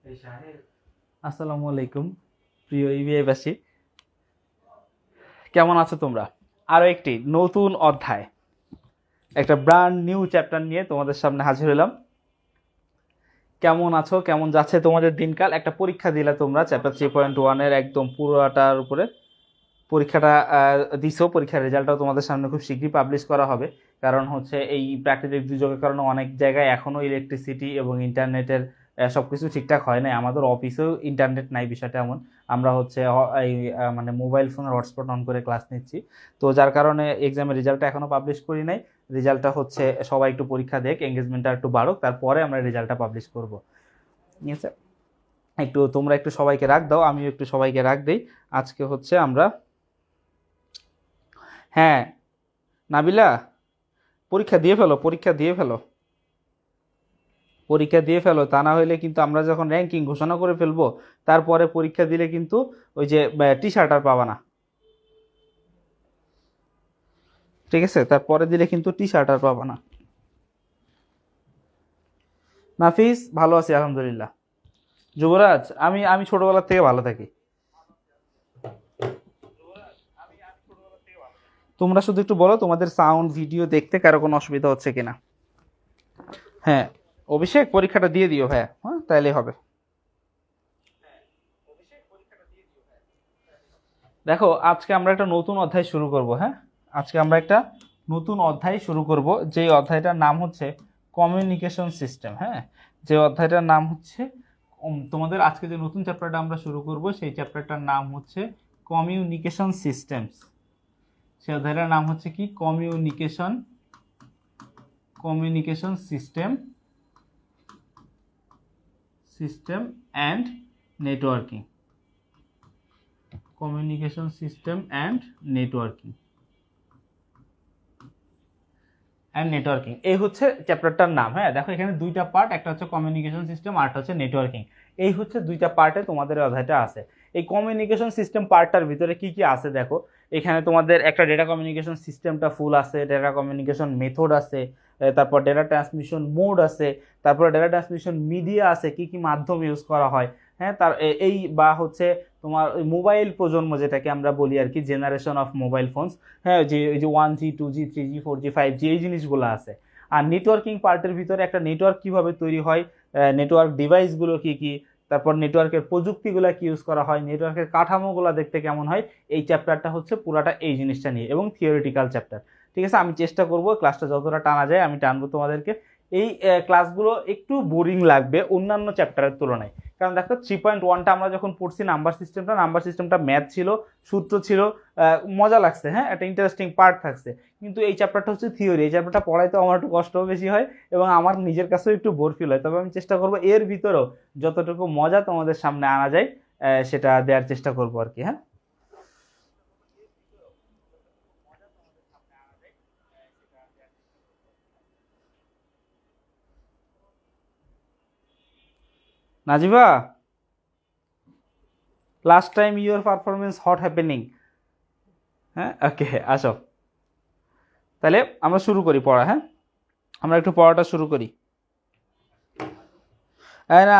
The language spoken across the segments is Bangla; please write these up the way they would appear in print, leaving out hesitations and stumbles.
আসসালামু আলাইকুম প্রিয় ইবিআইবাসী, কেমন আছো তোমরা? আরো একটি নতুন অধ্যায়, একটা ব্র্যান্ড নিউ চ্যাপ্টার নিয়ে তোমাদের সামনে হাজির হলাম। কেমন আছো, কেমন যাচ্ছে তোমাদের দিনকাল? একটা পরীক্ষা দিলে তোমরা চ্যাপ্টার 3.1 এর একদম পুরোটার উপরে পরীক্ষাটা দিছো। পরীক্ষার রেজাল্টটাও তোমাদের সামনে খুব শীঘ্রই পাবলিশ করা হবে। কারণ হচ্ছে এই প্রাকৃতিক দুর্যোগের কারণে অনেক জায়গায় এখনো ইলেকট্রিসিটি এবং ইন্টারনেটের সবকিছু ঠিকঠাক হয় নাই। আমাদের অফিসেও ইন্টারনেট নাই, বিষয়টা এমন। আমরা হচ্ছে এই মানে মোবাইল ফোনের হটস্পট অন করে ক্লাস নিচ্ছি। তো যার কারণে এক্সামের রেজাল্টটা এখনো পাবলিশ করি নাই। রেজাল্টটা হচ্ছে সবাই একটু পরীক্ষা দেখ, এঙ্গেজমেন্টটা একটু বাড়ুক, তারপরে আমরা রেজাল্টটা পাবলিশ করব। ঠিক আছে, একটু তোমরা একটু সবাইকে রাখ দাও, আমিও একটু সবাইকে রাখ দেই। আজকে হচ্ছে আমরা, হ্যাঁ নাবিলা, পরীক্ষা দিয়ে ফেলো, পরীক্ষা দিয়ে ফেলো, পরীক্ষা দিয়ে ফেলো। তা না হলে কিন্তু আমরা যখন র্যাঙ্কিং ঘোষণা করে ফেলবো, তারপরে পরীক্ষা দিলে কিন্তু ওই যে টি শার্ট আর পাবা না। ঠিক আছে, তারপরে দিলে কিন্তু টি শার্ট আর পাবা না। নাফিস, ভালো আছি আলহামদুলিল্লাহ। যুবরাজ, আমি আমি ছোটবেলার থেকে ভালো থাকি। তোমরা শুধু একটু বলো তোমাদের সাউন্ড ভিডিও দেখতে কারো কোনো অসুবিধা হচ্ছে কিনা। হ্যাঁ, অভিষেক পরীক্ষাটা দিয়ে দিও, হ্যাঁ হ্যাঁ তাইলেই হবে। দেখো, আজকে আমরা একটা নতুন অধ্যায় শুরু করব। হ্যাঁ, আজকে আমরা একটা নতুন অধ্যায় শুরু করব, যে অধ্যায়টার নাম হচ্ছে কমিউনিকেশন সিস্টেম। হ্যাঁ, যে অধ্যায়টার নাম হচ্ছে তোমাদের আজকে যে নতুন চ্যাপ্টারটা আমরা শুরু করব, সেই চ্যাপ্টারটার নাম হচ্ছে কমিউনিকেশন সিস্টেমস। সেই অধ্যায়টার নাম হচ্ছে কি? Communication, communication system, system and networking. Communication system and networking, and networking, এই হচ্ছে চ্যাপ্টারটার নাম। হ্যাঁ, দেখো এখানে দুইটা পার্ট, একটা হচ্ছে কমিউনিকেশন সিস্টেম, আরটা হচ্ছে নেটওয়ার্কিং। এই হচ্ছে দুইটা পার্টে তোমাদের অধ্যায়টা আছে। এই কমিউনিকেশন সিস্টেম পার্টটার ভিতরে কি কি আছে দেখো। এখানে তোমাদের একটা ডেটা কমিউনিকেশন সিস্টেমটা ফুল আছে, ডেটা কমিউনিকেশন মেথড আছে, তারপর ডেটা ট্রান্সমিশন মোড আছে, তারপর ডেটা ট্রান্সমিশন মিডিয়া আছে, কি কি মাধ্যম ইউজ করা হয়। হ্যাঁ, তার এই বা হচ্ছে তোমার মোবাইল প্রজন্ম যেটাকে আমরা বলি আর কি, জেনারেশন অফ মোবাইল ফোনস। হ্যাঁ, যে এই যে 1G 2G 3G 4G 5G এই জিনিসগুলো আছে। আর নেটওয়ার্কিং পার্টের ভিতরে একটা নেটওয়ার্ক কিভাবে তৈরি হয়, নেটওয়ার্ক ডিভাইসগুলো কি কি, তারপর নেটওয়ার্কের প্রযুক্তিগুলো কি ইউজ করা হয়, নেটওয়ার্কের কাঠামোগুলো দেখতে কেমন হয়। এই চ্যাপ্টারটা হচ্ছে পুরাটা এই জিনিসটা নিয়ে, এবং থিওরিটিক্যাল চ্যাপ্টার। ঠিক আছে, আমি চেষ্টা করব ক্লাসটা যতটা টানা যায় আমি টানবো তোমাদেরকে। এই ক্লাসগুলো একটু বোরিং লাগবে অন্যান্য চ্যাপ্টারের তুলনায়। কারণ দেখো 3.1টা আমরা যখন পড়ছি, নাম্বার সিস্টেমটা ম্যাথ ছিল, সূত্র ছিল, মজা লাগছে। হ্যাঁ, একটা ইন্টারেস্টিং পার্ট থাকছে। কিন্তু এই চ্যাপ্টারটা হচ্ছে থিওরি, এই চ্যাপ্টারটা পড়াইতে আমার একটু কষ্টও বেশি হয়, এবং আমার নিজের কাছেও একটু বোর ফিল হয়। তবে আমি চেষ্টা করবো এর ভিতরেও যতটুকু মজা তোমাদের সামনে আনা যায় সেটা দেওয়ার চেষ্টা করবো আর কি। হ্যাঁ, Najiba, last time your performance hot happening. হ্যাঁ, ওকে, আসো তাহলে আমরা শুরু করি পড়া। হ্যাঁ, আমরা একটু পড়াটা শুরু করি। না,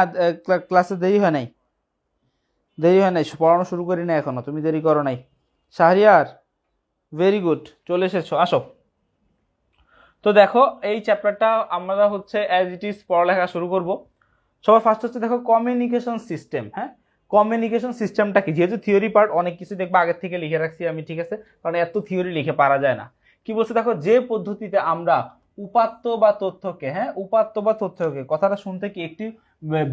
ক্লাসে দেরি হয় নাই, দেরি হয় নাই, পড়ানো শুরু করি না এখনো, তুমি দেরি করো নাই। শাহরিয়ার, ভেরি গুড, চলে এসেছো, আসো। তো দেখো, এই চ্যাপ্টারটা আমরা হচ্ছে অ্যাজ ইট ইজ পড়ালেখা শুরু করব। সবার ফার্স্ট হচ্ছে দেখো কমিউনিকেশন সিস্টেম। হ্যাঁ, কমিউনিকেশন সিস্টেমটা কি? যেহেতু থিওরি পার্ট, অনেক কিছু দেখবো আগের থেকে লিখে রাখছি আমি, ঠিক আছে, কারণ এত থিওরি লিখে পারা যায় না। কি বলছে দেখো, যে পদ্ধতিতে আমরা উপাত্ত বা তথ্যকে, হ্যাঁ উপাত্ত বা তথ্যকে, কথাটা শুনতে কি একটু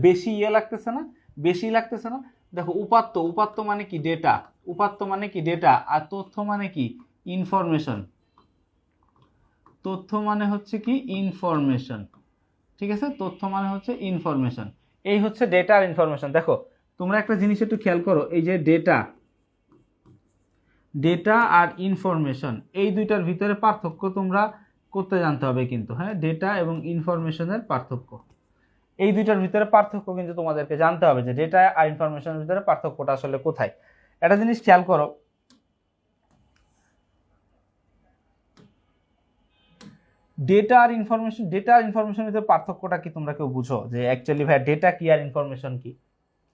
বেশি লাগতেছে না? বেশি লাগতেছে না? দেখো, উপাত্ত, উপাত্ত মানে কি? ডেটা। উপাত্ত মানে কি? ডেটা। আর তথ্য মানে কি? ইনফরমেশন। তথ্য মানে হচ্ছে কি? ইনফরমেশন। ঠিক আছে, তথ্য মানে হচ্ছে ইনফরমেশন। এই হচ্ছে ডেটা আর ইনফরমেশন। দেখো, তোমরা একটা জিনিস একটু খেয়াল করো, এই যে ডেটা, ডেটা আর ইনফরমেশন, এই দুইটার ভিতরে পার্থক্য তোমরা করতে জানতে হবে কিন্তু। হ্যাঁ, ডেটা এবং ইনফরমেশনের পার্থক্য, এই দুইটার ভিতরে পার্থক্য কিন্তু তোমাদেরকে জানতে হবে, যে ডেটা আর ইনফরমেশনের ভিতরে পার্থক্যটা আসলে কোথায়। একটা জিনিস খেয়াল করো, ডেটা আর ইনফরমেশনের ভিতরে পার্থক্যটা কি তোমরা কেউ বুঝো, যে অ্যাকচুয়ালি ভাই ডেটা কি আর ইনফরমেশন কি?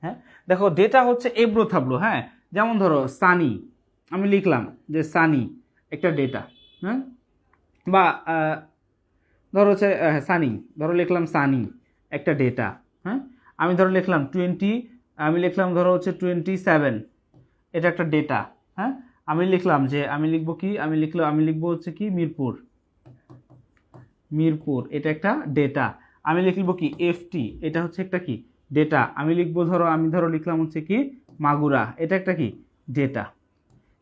হ্যাঁ, দেখো ডেটা হচ্ছে এব্রো থাবলো, হ্যাঁ, যেমন ধরো সানি, আমি লিখলাম যে সানি একটা ডেটা, হ্যাঁ, বা ধরো হচ্ছে সানি, ধরো লিখলাম সানি একটা ডেটা, হ্যাঁ, আমি ধরো লিখলাম 20, আমি লিখলাম ধরো হচ্ছে 27, এটা একটা ডেটা, হ্যাঁ, আমি লিখলাম যে আমি লিখবো কি, আমি লিখবো হচ্ছে কি মিরপুর, এটা একটা ডেটা, আমি লিখবো কি এফটি, এটা হচ্ছে একটা কি ডেটা, আমি লিখবো ধরো, আমি ধরো লিখলাম হচ্ছে কি মাগুরা, এটা একটা কি ডেটা।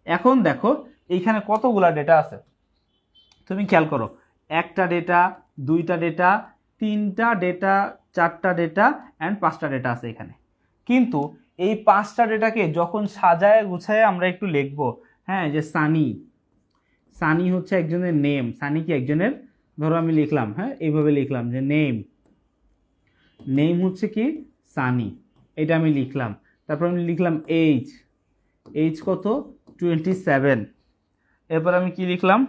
এখন দেখো এইখানে কতগুলা ডেটা আছে তুমি খেয়াল করো, একটা ডেটা, দুইটা ডেটা, তিনটা ডেটা, চারটা ডেটা অ্যান্ড পাঁচটা ডেটা আছে এখানে। কিন্তু এই পাঁচটা ডেটাকে যখন সাজায় গুছায় আমরা একটু লিখবো, হ্যাঁ, যে সানি হচ্ছে একজনের নেম, সানি কি একজনের, ধরো আমি লিখলাম, হ্যাঁ, এইভাবে লিখলাম যে নেম হচ্ছে কি সানি, এটা আমি লিখলাম। তারপর আমি লিখলাম এইচ কত 27, এরপর আমি কি লিখলাম,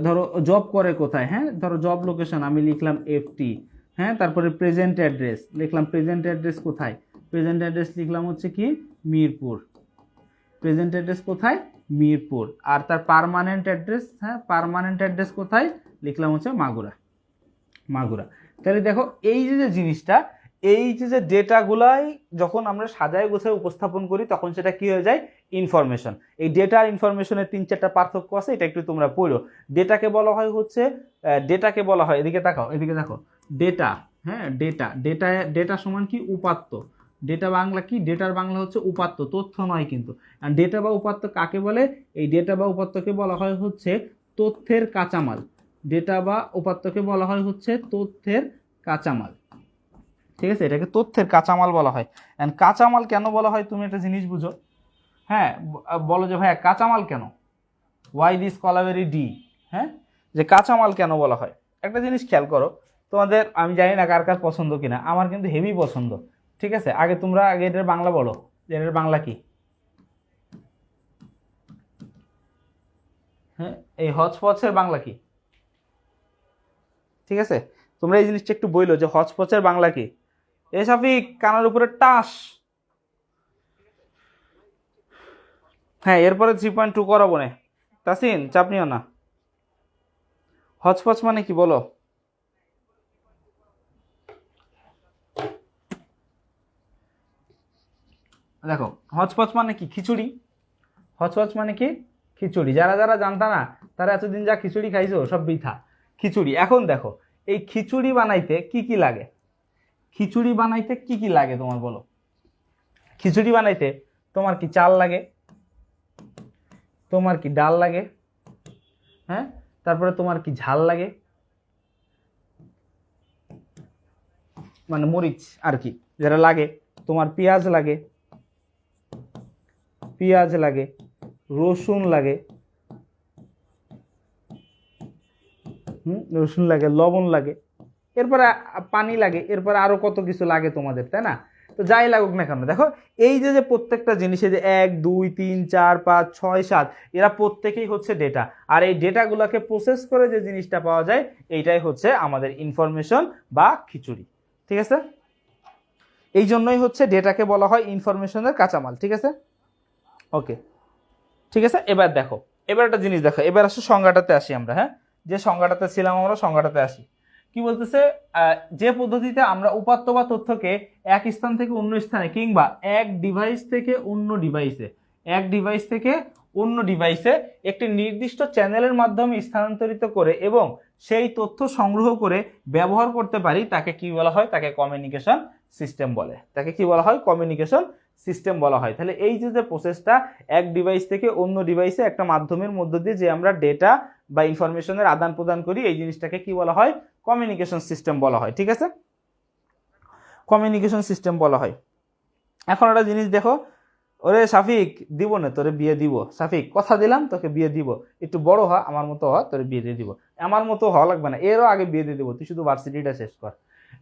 ধরো জব করে কোথায়, হ্যাঁ, ধরো জব লোকেশন, আমি লিখলাম এফটি, হ্যাঁ, তারপরে প্রেজেন্ট অ্যাড্রেস লিখলাম, প্রেজেন্ট অ্যাড্রেস কোথায়, প্রেজেন্ট অ্যাড্রেস লিখলাম হচ্ছে কি মিরপুর, প্রেজেন্ট অ্যাড্রেস কোথায় মিরপুর, আর তার পার্মানেন্ট অ্যাড্রেস, হ্যাঁ, পার্মানেন্ট অ্যাড্রেস কোথায় লিখলাম হচ্ছে মাগুরা। তাহলে দেখো এই যে জিনিসটা, এই যে ডেটাগুলাই যখন আমরা সাজায় গোছায় উপস্থাপন করি তখন সেটা কি হয়ে যায় ইনফরমেশন। এই ডেটা আর ইনফরমেশনের 3-4টা পার্থক্য আছে, এটা একটু তোমরা পড়ো। ডেটাকে বলা হয় হচ্ছে, এদিকে তাকাও, এদিকে দেখো, ডেটা, হ্যাঁ, ডেটা সমান কি উপাত্ত, ডেটা বাংলা কি, ডেটার বাংলা হচ্ছে উপাত্ত, তথ্য নয় কিন্তু। আর ডেটা বা উপাত্ত কাকে বলে, এই ডেটা বা উপাত্তকে বলা হয় হচ্ছে তথ্যের কাঁচামাল, ডেটা বা উপাত্তকে বলা হয় হচ্ছে তথ্যের কাঁচামাল, ঠিক আছে, এটাকে তথ্যের কাঁচামাল বলা হয়। এন্ড কাঁচামাল কেন বলা হয় তুমি একটা জিনিস বুঝো, হ্যাঁ, বলো যে ভাইয়া কাঁচামাল কেন, ওয়াই দিস কলাবেরি ডি, হ্যাঁ, যে কাঁচামাল কেন বলা হয়, একটা জিনিস খেয়াল করো, তোমাদের আমি জানি না কার কার পছন্দ কিনা, আমার কিন্তু হেভি পছন্দ, ঠিক আছে। তোমরা আগে এটার বাংলা বলো, এটার বাংলা কি, হ্যাঁ, এই হচপচের বাংলা কি, ঠিক আছে, তোমরা এই জিনিসটা একটু বইলো যে হচপচের বাংলা কি। এ শাফিক কানের উপরে টাস, হ্যাঁ, এরপরে 3.2 করাবো না, তাসিন চাপ নিও না। হচপচ মানে কি বলো, দেখো হচপচ মানে কি খিচুড়ি, হচপচ মানে কি খিচুড়ি, যারা যারা জানতা না তারা এতদিন যা খিচুড়ি খাইছো সব বৃথা, খিচুড়ি। এখন দেখো এই খিচুড়ি বানাইতে কি কি লাগে, খিচুড়ি বানাইতে কি কি লাগে তোমার বলো, খিচুড়ি বানাইতে তোমার কি চাল লাগে, তোমার কি ডাল লাগে, হ্যাঁ, তারপরে তোমার কি ঝাল লাগে, মানে মরিচ আর কি যেটা লাগে, তোমার পেঁয়াজ লাগে, রসুন লাগে, রসুন লাগে, লবণ লাগে, এরপরে পানি লাগে, এরপরে আরো কত কিছু লাগে তোমাদের, তাই না? তো যাই লাগুক না কেন, দেখো এই যে প্রত্যেকটা জিনিসে যে 1 2 3 4 5 6 7 এরা প্রত্যেকেই হচ্ছে ডেটা, আর এই ডেটাগুলোকে প্রসেস করে যে জিনিসটা পাওয়া যায় এইটাই হচ্ছে আমাদের ইনফরমেশন বা খিচুড়ি, ঠিক আছে। এই জন্যই হচ্ছে ডেটাকে বলা হয় ইনফরমেশনের কাঁচামাল, ঠিক আছে, ওকে, ঠিক আছে। এবার দেখো, এবার একটা জিনিস দেখো, এবার আসলে সংজ্ঞাটাতে আসি আমরা, হ্যাঁ, যে সংজ্ঞাটাতে ছিলাম আমরা সংজ্ঞাটাতে আসি, কি বলতেছে, যে পদ্ধতিতে আমরা উপাত্ত বা তথ্যকে এক স্থান থেকে অন্য স্থানে কিংবা এক ডিভাইস থেকে অন্য ডিভাইসে একটি নির্দিষ্ট চ্যানেলের মাধ্যমে স্থানান্তরিত করে এবং সেই তথ্য সংগ্রহ করে ব্যবহার করতে পারি তাকে কি বলা হয়, তাকে কমিউনিকেশন সিস্টেম বলে, তাকে কি বলা হয় কমিউনিকেশন সিস্টেম বলা হয়। তাহলে এই যে প্রসেসটা এক ডিভাইস থেকে অন্য ডিভাইসে একটা মাধ্যমের মধ্য দিয়ে যে আমরা ডেটা বা ইনফরমেশনের আদান প্রদান করি এই জিনিসটাকে কি বলা হয় কমিউনিকেশন সিস্টেম বলা হয়, ঠিক আছে, কমিউনিকেশন সিস্টেম বলা হয়। এখন একটা জিনিস দেখো, ওরে সাফিক দিব না তোরে বিয়ে দিব, সাফিক কথা দিলাম তোকে বিয়ে দিব, একটু বড় হ আমার মতো হ, তোরে বিয়ে দিয়ে দিব, আমার মতো হওয়া লাগবে না, এরও আগে বিয়ে দিয়ে দিব, তুই শুধু ভার্সিটিটা শেষ কর।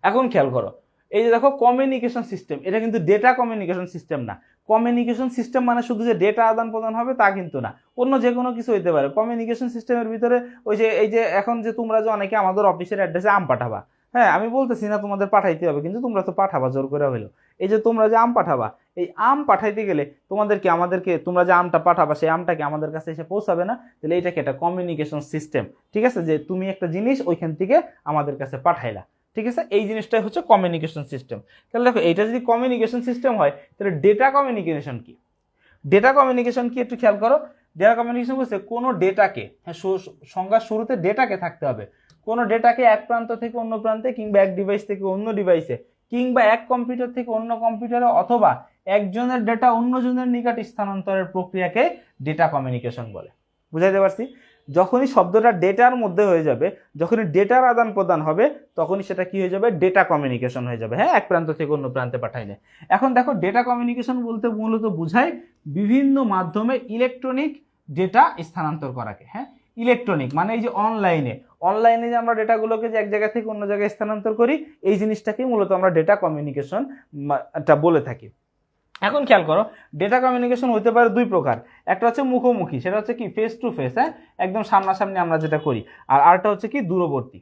এখন খেয়াল করো, এই যে দেখো কমিউনিকেশন সিস্টেম, এটা কিন্তু ডেটা কমিউনিকেশন সিস্টেম না, কমিউনিকেশন সিস্টেম মানে শুধু যে ডেটা আদান প্রদান হবে তা কিন্তু না, অন্য যে কোনো কিছু হইতে পারে। কমিউনিকেশন সিস্টেমের ভিতরে ওই যে এই যে এখন যে তোমরা যে অনেকে আমাদের অফিসের অ্যাড্রেসে আম পাঠাবা, হ্যাঁ আমি বলতেছি না তোমাদের পাঠাইতে হবে, কিন্তু তোমরা তো পাঠাবা জোর করে হইলো। এই যে তোমরা যে আম পাঠাবা, এই আম পাঠাইতে গেলে তোমাদেরকে আমাদেরকে তোমরা যে আমটা পাঠাবা সেই আমটাকে আমাদের কাছে এসে পৌঁছাবে না, তাহলে এটাকে একটা কমিউনিকেশন সিস্টেম, ঠিক আছে, যে তুমি একটা জিনিস ওইখান থেকে আমাদের কাছে পাঠাইলা, ঠিক আছে, এই জিনিসটাই হচ্ছে কমিউনিকেশন সিস্টেম। তাহলে দেখো এইটা যদি কমিউনিকেশন সিস্টেম হয় তাহলে ডেটা কমিউনিকেশন কি? ডেটা কমিউনিকেশন কি একটু খেয়াল করো। ডেটা কমিউনিকেশন বলছে কোনো ডেটাকে, হ্যাঁ সংজ্ঞার শুরুতে ডেটাকে থাকতে হবে, কোনো ডেটাকে এক প্রান্ত থেকে অন্য প্রান্তে কিংবা এক ডিভাইস থেকে অন্য ডিভাইসে কিংবা এক কম্পিউটার থেকে অন্য কম্পিউটারে অথবা একজনের ডেটা অন্যজনের নিকট স্থানান্তরের প্রক্রিয়াকে ডেটা কমিউনিকেশন বলে। বুঝাইতে পারছি? যখনই শব্দটা ডেটার মধ্যে হয়ে যাবে, যখনই ডেটার আদান প্রদান হবে, তখনই সেটা কি হয়ে যাবে? ডেটা কমিউনিকেশন হয়ে যাবে, হ্যাঁ, এক প্রান্ত থেকে অন্য প্রান্তে পাঠাইলে। এখন দেখো ডেটা কমিউনিকেশন বলতে মূলত বোঝায় বিভিন্ন মাধ্যমে ইলেকট্রনিক ডেটা স্থানান্তর করাকে, হ্যাঁ, ইলেকট্রনিক মানে এই যে অনলাইনে যে আমরা ডেটাগুলোকে যে এক জায়গা থেকে অন্য জায়গায় স্থানান্তর করি, এই জিনিসটাকে মূলত আমরা ডেটা কমিউনিকেশন বলে থাকি। এখন খেয়াল করো, ডেটা কমিউনিকেশন হতে পারে দুই প্রকার। একটা হচ্ছে মুখোমুখি, সেটা হচ্ছে কি ফেস টু ফেস, হ্যাঁ, একদম সামনাসামনি আমরা যেটা করি। আর আরেকটা হচ্ছে কি দূরবর্তী,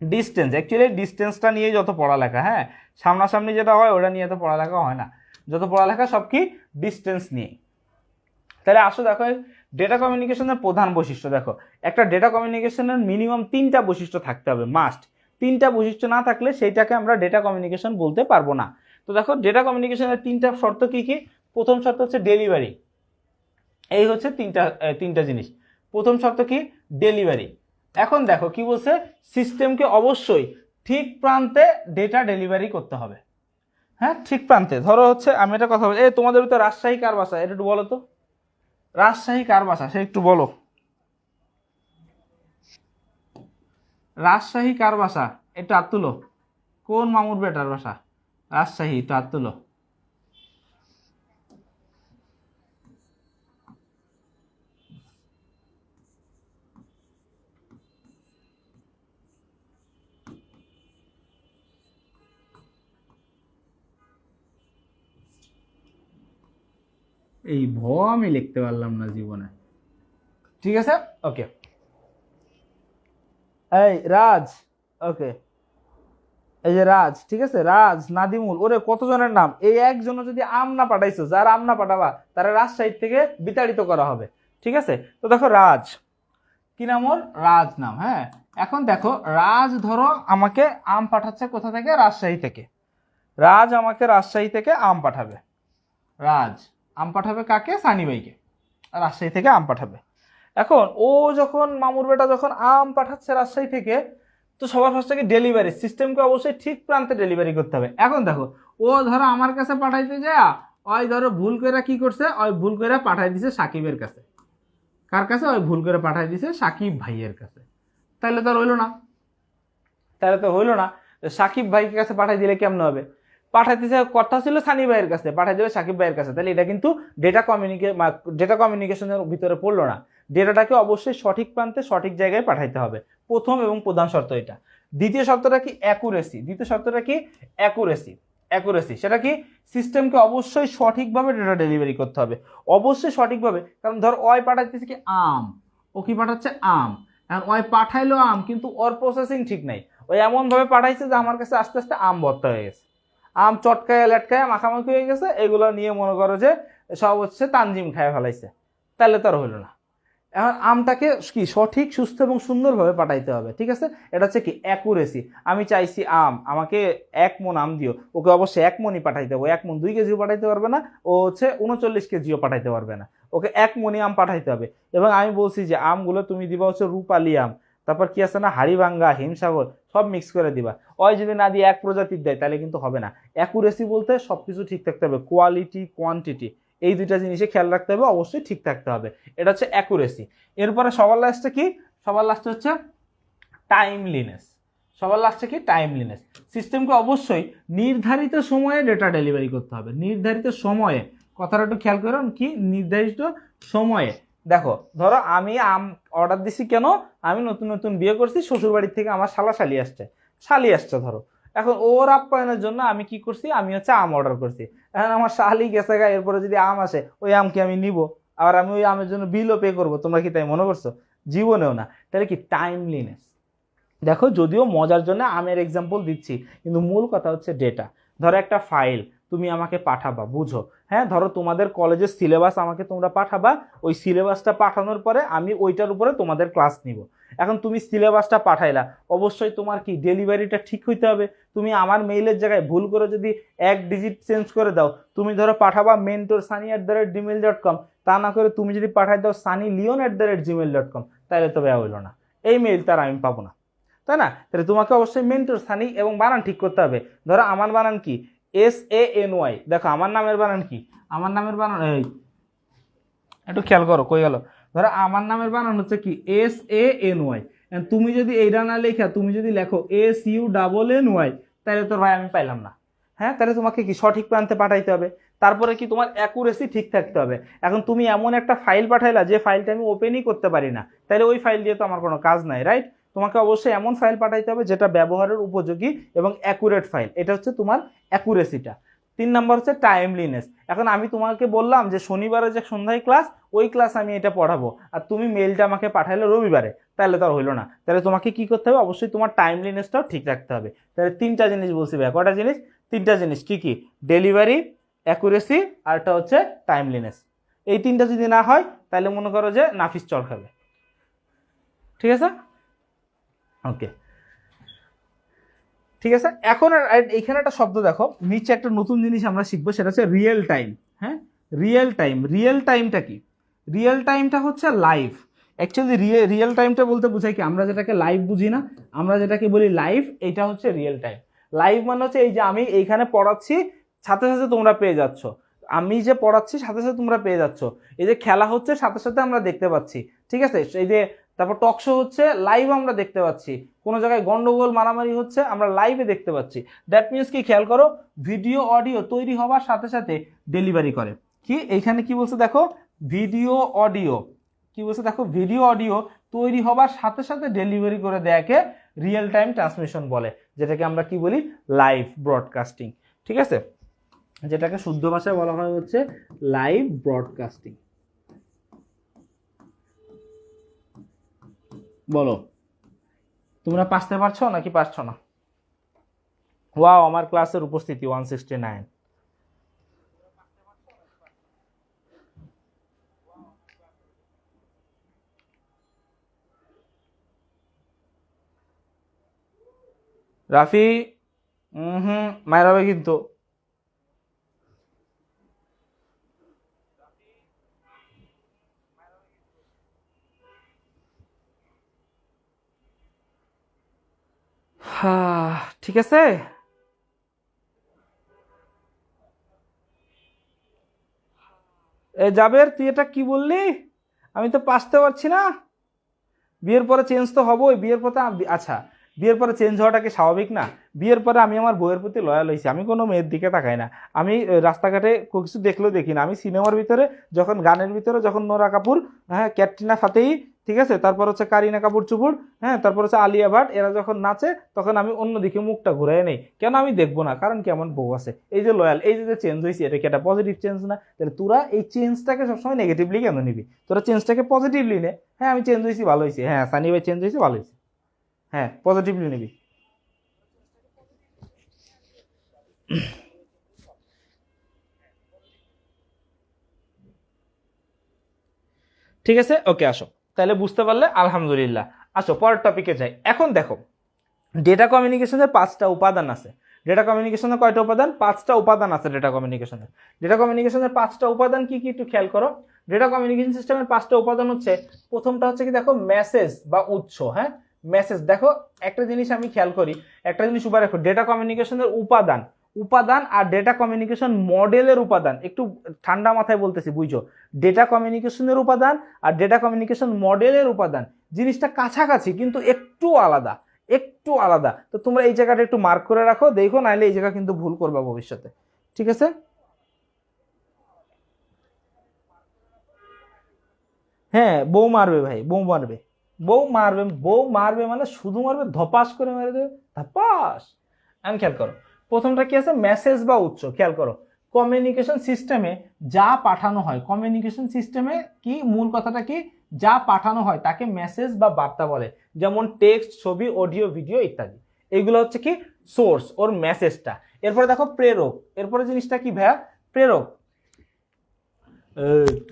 ডিস্টেন্স। অ্যাকচুয়ালি ডিস্টেন্সটা নিয়ে যত পড়ালেখা, হ্যাঁ, সামনাসামনি যেটা হয় ওটা নিয়ে এত পড়ালেখা হয় না, যত পড়ালেখা সব কি ডিস্টেন্স নিয়ে। তাহলে আসো দেখো ডেটা কমিউনিকেশনের প্রধান বৈশিষ্ট্য। দেখো একটা ডেটা কমিউনিকেশনের মিনিমাম 3টা বৈশিষ্ট্য থাকতে হবে, মাস্ট। 3টা বৈশিষ্ট্য না থাকলে সেইটাকে আমরা ডেটা কমিউনিকেশন বলতে পারবো না। তো দেখো ডেটা কমিউনিকেশনের 3টা শর্ত কি কি? প্রথম শর্ত হচ্ছে ডেলিভারি। এই হচ্ছে তিনটা জিনিস। প্রথম শর্ত কি? ডেলিভারি। এখন দেখো কি বলছে, সিস্টেমকে অবশ্যই ঠিক প্রান্তে ডেটা ডেলিভারি করতে হবে, হ্যাঁ, ঠিক প্রান্তে। ধরো হচ্ছে আমি একটা কথা বলি, তোমাদের তো রাজশাহী কার বাসা, এটা একটু বলো তো, রাজশাহী কার বাসা সে একটু বলো, রাজশাহী কার বাসা একটু হাত তুলো, কোন মামুর বেটার বাসা রাজশাহী, একটু হাত তুলো। এই ভ আমি লিখতে পারলাম না জীবনে, ঠিক আছে, ওকে। এই রাজ, ওকে, এই যে রাজ, ঠিক আছে, রাজ, নাদিমুল, ওরে কতজনের নাম, এই একজনও যদি আম না পাঠাইছো, যার আম না পাঠাবা তারা রাজশাহী থেকে বিতাড়িত করা হবে, ঠিক আছে। তো দেখো রাজ, কি নাম ওর? রাজ নাম, হ্যাঁ। এখন দেখো রাজ ধরো আমাকে আম পাঠাচ্ছে কোথা থেকে? রাজশাহী থেকে। রাজ আমাকে রাজশাহী থেকে আম পাঠাবে, রাজ আম পাঠাবে কাকে? সানি ভাইকে, রাজশাহী থেকে আম পাঠাবে। এখন ও যখন মামুর বেটা যখন আম পাঠাচ্ছে রাজশাহী থেকে, তো সবার ফার্স্ট থেকে ডেলিভারি সিস্টেমকে অবশ্যই ঠিক প্রান্তে ডেলিভারি করতে হবে। এখন দেখো ও ধরো আমার কাছে পাঠাইতে যায়, ওই ধরো ভুল করে কি করছে, ওই ভুল করে পাঠাই দিছে সাকিবের কাছে। কার কাছে? ওই ভুল করে পাঠাই দিছে সাকিব ভাইয়ের কাছে। তাহলে তো হইলো না, তাহলে তো হইলো না। সাকিব ভাইয়ের কাছে পাঠাই দিলে কেমন হবে? পাঠাইতেছে কথা ছিল সানি ভাইয়ের কাছে, পাঠাই দিলে সাকিব ভাইয়ের কাছে, তাহলে এটা কিন্তু ডেটা কমিউনিকেশনের ভিতরে পড়লো না। ডেটাটাকে অবশ্যই সঠিক প্রান্তে সঠিক জায়গায় পাঠাইতে হবে, প্রথম এবং প্রধান শর্ত এটা। দ্বিতীয় শর্তটা কি? অ্যাকুরেসি। দ্বিতীয় শর্তটা কি? অ্যাকুরেসি। অ্যাকুরেসি সেটা কি? সিস্টেমকে অবশ্যই সঠিকভাবে ডেটা ডেলিভারি করতে হবে, অবশ্যই সঠিকভাবে। কারণ ধর ওই পাঠাইতেছে কি আম, ও কি পাঠাচ্ছে? আম। এখন ওই পাঠাইলো আম, কিন্তু ওর প্রসেসিং ঠিক নাই, ওই এমন ভাবে পাঠাইছে যে আমার কাছে আস্তে আস্তে আম ভর্তা হয়ে গেছে, আম চটকায় লেটকায় মাখামাখি হয়ে গেছে, এগুলো নিয়ে মনে করো যে সব হচ্ছে তানজিম খায় ফেলাইছে, তাহলে তার হইলো না। এখন আমটাকে কি সঠিক সুস্থ এবং সুন্দরভাবে পাঠাইতে হবে, ঠিক আছে। এটা হচ্ছে কি? অ্যাকুরেসি। আমি চাইছি আম, আমাকে 1 মণ আম দিও, ওকে অবশ্যই 1 মণই পাঠাইতে হবে, 1 মণ 2 কেজিও পাঠাইতে পারবে না, ও হচ্ছে 39 কেজিও পাঠাইতে পারবে না, ওকে 1 মণই আম পাঠাইতে হবে। এবং আমি বলছি যে আমগুলো তুমি দিবা হচ্ছে রূপালি আম, তারপর কি আছে না হাড়িভাঙ্গা, হিমসাগর, সব মিক্স করে দিবা। ওই যদি না দিয়ে এক প্রজাতির দেয় তাহলে কিন্তু হবে না। অ্যাকুরেসি বলতে সবকিছু ঠিক থাকতে হবে, কোয়ালিটি কোয়ান্টিটি এই দুইটা জিনিসে খেয়াল রাখতে হবে, অবশ্যই ঠিক থাকতে হবে, এটা হচ্ছে অ্যাকুরেসি। এরপরে সবার লাস্টে কি? সবার লাস্টে হচ্ছে টাইমলিনেস। সবার লাস্টে কি? টাইমলিনেস। সিস্টেমকে অবশ্যই নির্ধারিত সময়ে ডেটা ডেলিভারি করতে হবে, নির্ধারিত সময়ে। কথাটা একটু খেয়াল করুন, কি নির্ধারিত সময়ে। দেখো ধরো আমি আম অর্ডার দিছি, কেন? আমি নতুন নতুন বিয়ে করছি, শ্বশুর বাড়ির থেকে আমার শালি আসছে ধরো। এখন ওর আপ্যায়নের জন্য আমি কি করছি, আমি হচ্ছে আম অর্ডার করছি। এখন আমার শালি গেছে গা, এরপরে যদি আম আসে ওই আম কি আমি নিব? আর আমি ওই আমের জন্য বিলও পে করবো? তোমরা কি তাই মনে করছো? জীবনেও না। তাহলে কি টাইমলিনেস। দেখো যদিও মজার জন্য আমের এক্সাম্পল দিচ্ছি, কিন্তু মূল কথা হচ্ছে ডেটা। ধরো একটা ফাইল তুমি আমাকে পাঠাবা, বুঝো, হ্যাঁ, ধরো তোমাদের কলেজের সিলেবাস আমাকে তোমরা পাঠাবা, ওই সিলেবাসটা পাঠানোর পরে আমি ওইটার উপরে তোমাদের ক্লাস নিব। এখন তুমি সিলেবাসটা পাঠাইলা, অবশ্যই তোমার কি ডেলিভারিটা ঠিক হইতে হবে। তুমি আমার মেইলের জায়গায় ভুল করে যদি এক ডিজিট চেঞ্জ করে দাও, তুমি ধরো পাঠাবা mentorsani@gmail.com, তা না করে তুমি যদি পাঠাই দাও sunnyleon@gmail.com, তাহলে তো ব্যয় হইলো না, এই মেইল তার আমি পাবো না, তাই না? তাহলে তোমাকে অবশ্যই মেন্টর সানি এবং বানান ঠিক করতে হবে। ধরো আমার বানান কি, SANY, দেখো আমার নামের বানান কি, আমার নামের বানান এই একটু খেয়াল করো কই গেল। ধরো আমার নামের বানান হচ্ছে কি SANY, তুমি যদি এইটা না লেখা তুমি যদি লেখো SUNNY, তাহলে তো ভাই আমি পাইলাম না। হ্যাঁ, তাহলে তোমাকে কি সঠিক প্রান্তে পাঠাইতে হবে। তারপরে কি তোমার অ্যাকুরেসি ঠিক থাকতে হবে। এখন তুমি এমন একটা ফাইল পাঠাইলা যে ফাইলটা আমি ওপেনই করতে পারি না, তাহলে ওই ফাইল দিয়ে তো আমার কোনো কাজ নাই, রাইট? তোমাকে অবশ্যই এমন ফাইল পাঠাইতে হবে যেটা ব্যবহারের উপযোগী এবং অ্যাকুরেট ফাইল, এটা হচ্ছে তোমার অ্যাকুরেসিটা। 3 নম্বর হচ্ছে টাইমলিনেস। এখন আমি তোমাকে বললাম যে শনিবারে যে সন্ধ্যায় ক্লাস, ওই ক্লাস আমি এটা পড়াবো, আর তুমি মেইলটা আমাকে পাঠাইলে রবিবারে, তাহলে তো আর হইলো না। তাহলে তোমাকে কি করতে হবে, অবশ্যই তোমার টাইমলিনেসটাও ঠিক রাখতে হবে। তাহলে 3টা জিনিস বলছি ভাই, কটা জিনিস? 3টা জিনিস। কি কি? ডেলিভারি, অ্যাকুরেসি, আরটা হচ্ছে টাইমলিনেস। এই 3টা যদি না হয় তাহলে মনে করো যে নাফিস চর খাবে। ঠিক আছে, ওকে, ঠিক আছে। এখন এইখানে একটা শব্দ দেখো, নিচে একটা নতুন জিনিস আমরা শিখবো, সেটা হচ্ছে রিয়েল টাইম। হ্যাঁ, রিয়েল টাইম। রিয়েল টাইমটা কি? রিয়েল টাইমটা হচ্ছে লাইভ। অ্যাকচুয়ালি রিয়েল টাইমটা বলতে বোঝায় কি, আমরা যেটাকে লাইভ বুঝি না, আমরা যেটাকে বলি লাইভ, এটা হচ্ছে রিয়েল টাইম। লাইভ মানে হচ্ছে এই যে আমি এইখানে পড়াচ্ছি, সাথে সাথে তোমরা পেয়ে যাচ্ছ, আমি যে পড়াচ্ছি সাথে সাথে তোমরা পেয়ে যাচ্ছ, এই যে খেলা হচ্ছে সাথে সাথে আমরা দেখতে পাচ্ছি, ঠিক আছে? এই যে তারপর টক শো হচ্ছে, লাইভ আমরা দেখতে পাচ্ছি, কোনো জায়গায় গন্ডগোল মারামারি হচ্ছে, আমরা লাইভে দেখতে পাচ্ছি। দ্যাট মিনস কি, খেয়াল করো, ভিডিও অডিও তৈরি হওয়ার সাথে সাথে ডেলিভারি করে। কি এইখানে কি বলছে দেখো, ভিডিও অডিও, কি বলছে দেখো, ভিডিও অডিও তৈরি হবার সাথে সাথে ডেলিভারি করে দেয়াকে রিয়েল টাইম ট্রান্সমিশন বলে, যেটাকে আমরা কি বলি, লাইভ ব্রডকাস্টিং। ঠিক আছে, যেটাকে শুদ্ধ ভাষায় বলা হয় হচ্ছে লাইভ ব্রডকাস্টিং। বলো, তোমরা পারতে পারছো নাকি পারছো না? ওয়াও, আমার ক্লাসের উপস্থিতি 169। রাফি, হুম, মায়ের হবে কিন্তু। হ্যাঁ, ঠিক আছে। এ জাবের, তুই এটা কি বললি? আমি তো পারতে পারছি না। বিয়ের পরে চেঞ্জ তো হবই, বিয়ের পরে আচ্ছা, বিয়ের পরে চেঞ্জ হওয়াটা কি স্বাভাবিক না? বিয়ের পরে আমি আমার বউয়ের প্রতি লয়াল হয়েছি, আমি কোনো মেয়ের দিকে তাকাই না। আমি রাস্তাঘাটে কিছু দেখলেও দেখি না। আমি সিনেমার ভিতরে যখন, গানের ভিতরে যখন নোরা কাপুর, হ্যাঁ, ক্যাটরিনা ফাতেহি, ঠিক আছে, তারপর হচ্ছে কারিনা কাপুর চুপুর, হ্যাঁ, তারপর হচ্ছে আলিয়া ভাট, এরা যখন নাচে তখন আমি অন্যদিকে মুখটা ঘুরাই নেই। কেন আমি দেখবো না? কারণ কি, আমার বউ আছে। এই যে লয়াল, এই যে চেঞ্জ হয়েছে, এটা কি একটা পজিটিভ চেঞ্জ না? তাহলে তোরা এই চেঞ্জটাকে সবসময় নেগেটিভলি কেন নিবি? তোরা চেঞ্জটাকে পজিটিভলি নে। হ্যাঁ, আমি চেঞ্জ হয়েছি, ভালো হয়েছে, হ্যাঁ, সানি ভাই চেঞ্জ হয়েছে, ভালো হয়েছে, হ্যাঁ, পজিটিভলি নিবি। ঠিক আছে, ওকে, আসো। তাহলে বুঝতে পারলে আলহামদুলিল্লাহ। আসো পরের টপিকে যাই। এখন দেখো, ডেটা কমিউনিকেশনের 5টা উপাদান আছে। ডেটা কমিউনিকেশনের কয়টা উপাদান? 5টা উপাদান আছে ডেটা কমিউনিকেশনের। ডেটা কমিউনিকেশনের 5টা উপাদান কি কি একটু খেয়াল করো। ডেটা কমিউনিকেশন সিস্টেমের 5টা উপাদান হচ্ছে, প্রথমটা হচ্ছে কি দেখো, মেসেজ বা উৎস। হ্যাঁ, মেসেজ। দেখো একটা জিনিস আমি খেয়াল করি, একটা জিনিস উপরে রাখো, ডেটা কমিউনিকেশনের উপাদান, উপাদান আর ডেটা কমিউনিকেশন মডেলের উপাদান, একটু ঠান্ডা মাথায় বলতেছি, বুঝছো? ডেটা কমিউনিকেশনের উপাদান আর ডেটা কমিউনিকেশন মডেলের উপাদান জিনিসটা কাছাকাছি কিন্তু একটু আলাদা, একটু আলাদা। তো তোমরা এই জায়গাটা একটু মার্ক করে রাখো, দেখো, নাহলে এই জায়গা কিন্তু ভুল করবা ভবিষ্যতে। ঠিক আছে, হ্যাঁ, বউ মারবে ভাই, বউ মারবে, বউ মারবে, বউ মারবে মানে শুধু মারবে, ধপাস করে মেরে দেবে, ধপাস। আমি খেয়াল করো প্রথমটা কি আছে, মেসেজ বা উৎস। খেয়াল করো কমিউনিকেশন সিস্টেমে যা পাঠানো হয়, কমিউনিকেশন সিস্টেমে কি মূল কথাটা কি, যা পাঠানো হয় তাকে মেসেজ বা বার্তা বলে। যেমন টেক্সট, ছবি, অডিও, ভিডিও ইত্যাদি। এগুলো হচ্ছে কি সোর্স, ওর মেসেজটা। এরপরে দেখো প্রেরক, এরপরে জিনিসটা কি ভাইয়া, প্রেরক।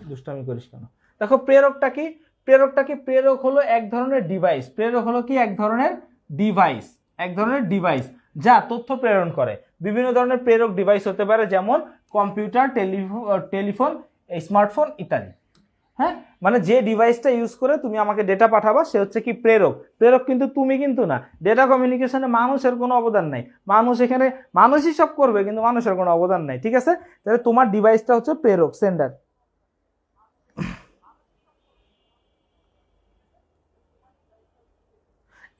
দুষ্টামি করিস কেন। দেখো প্রেরকটা কি, প্রেরকটা কি, প্রেরক হলো এক ধরনের ডিভাইস। প্রেরক হলো কি এক ধরনের ডিভাইস, এক ধরনের ডিভাইস যা তথ্য প্রেরণ করে। বিভিন্ন ধরনের প্রেরক ডিভাইস হতে পারে, যেমন কম্পিউটার, টেলিফোন, স্মার্টফোন ইত্যাদি। হ্যাঁ, মানে যে ডিভাইসটা ইউজ করে তুমি আমাকে ডেটা পাঠাবা সে হচ্ছে কি প্রেরক। প্রেরক কিন্তু তুমি কিন্তু না। ডেটা কমিউনিকেশনে মানুষের কোনো অবদান নাই, মানুষ এখানে মানুষই সব করবে কিন্তু মানুষের কোনো অবদান নাই। ঠিক আছে, তাহলে তোমার ডিভাইসটা হচ্ছে প্রেরক, সেন্ডার।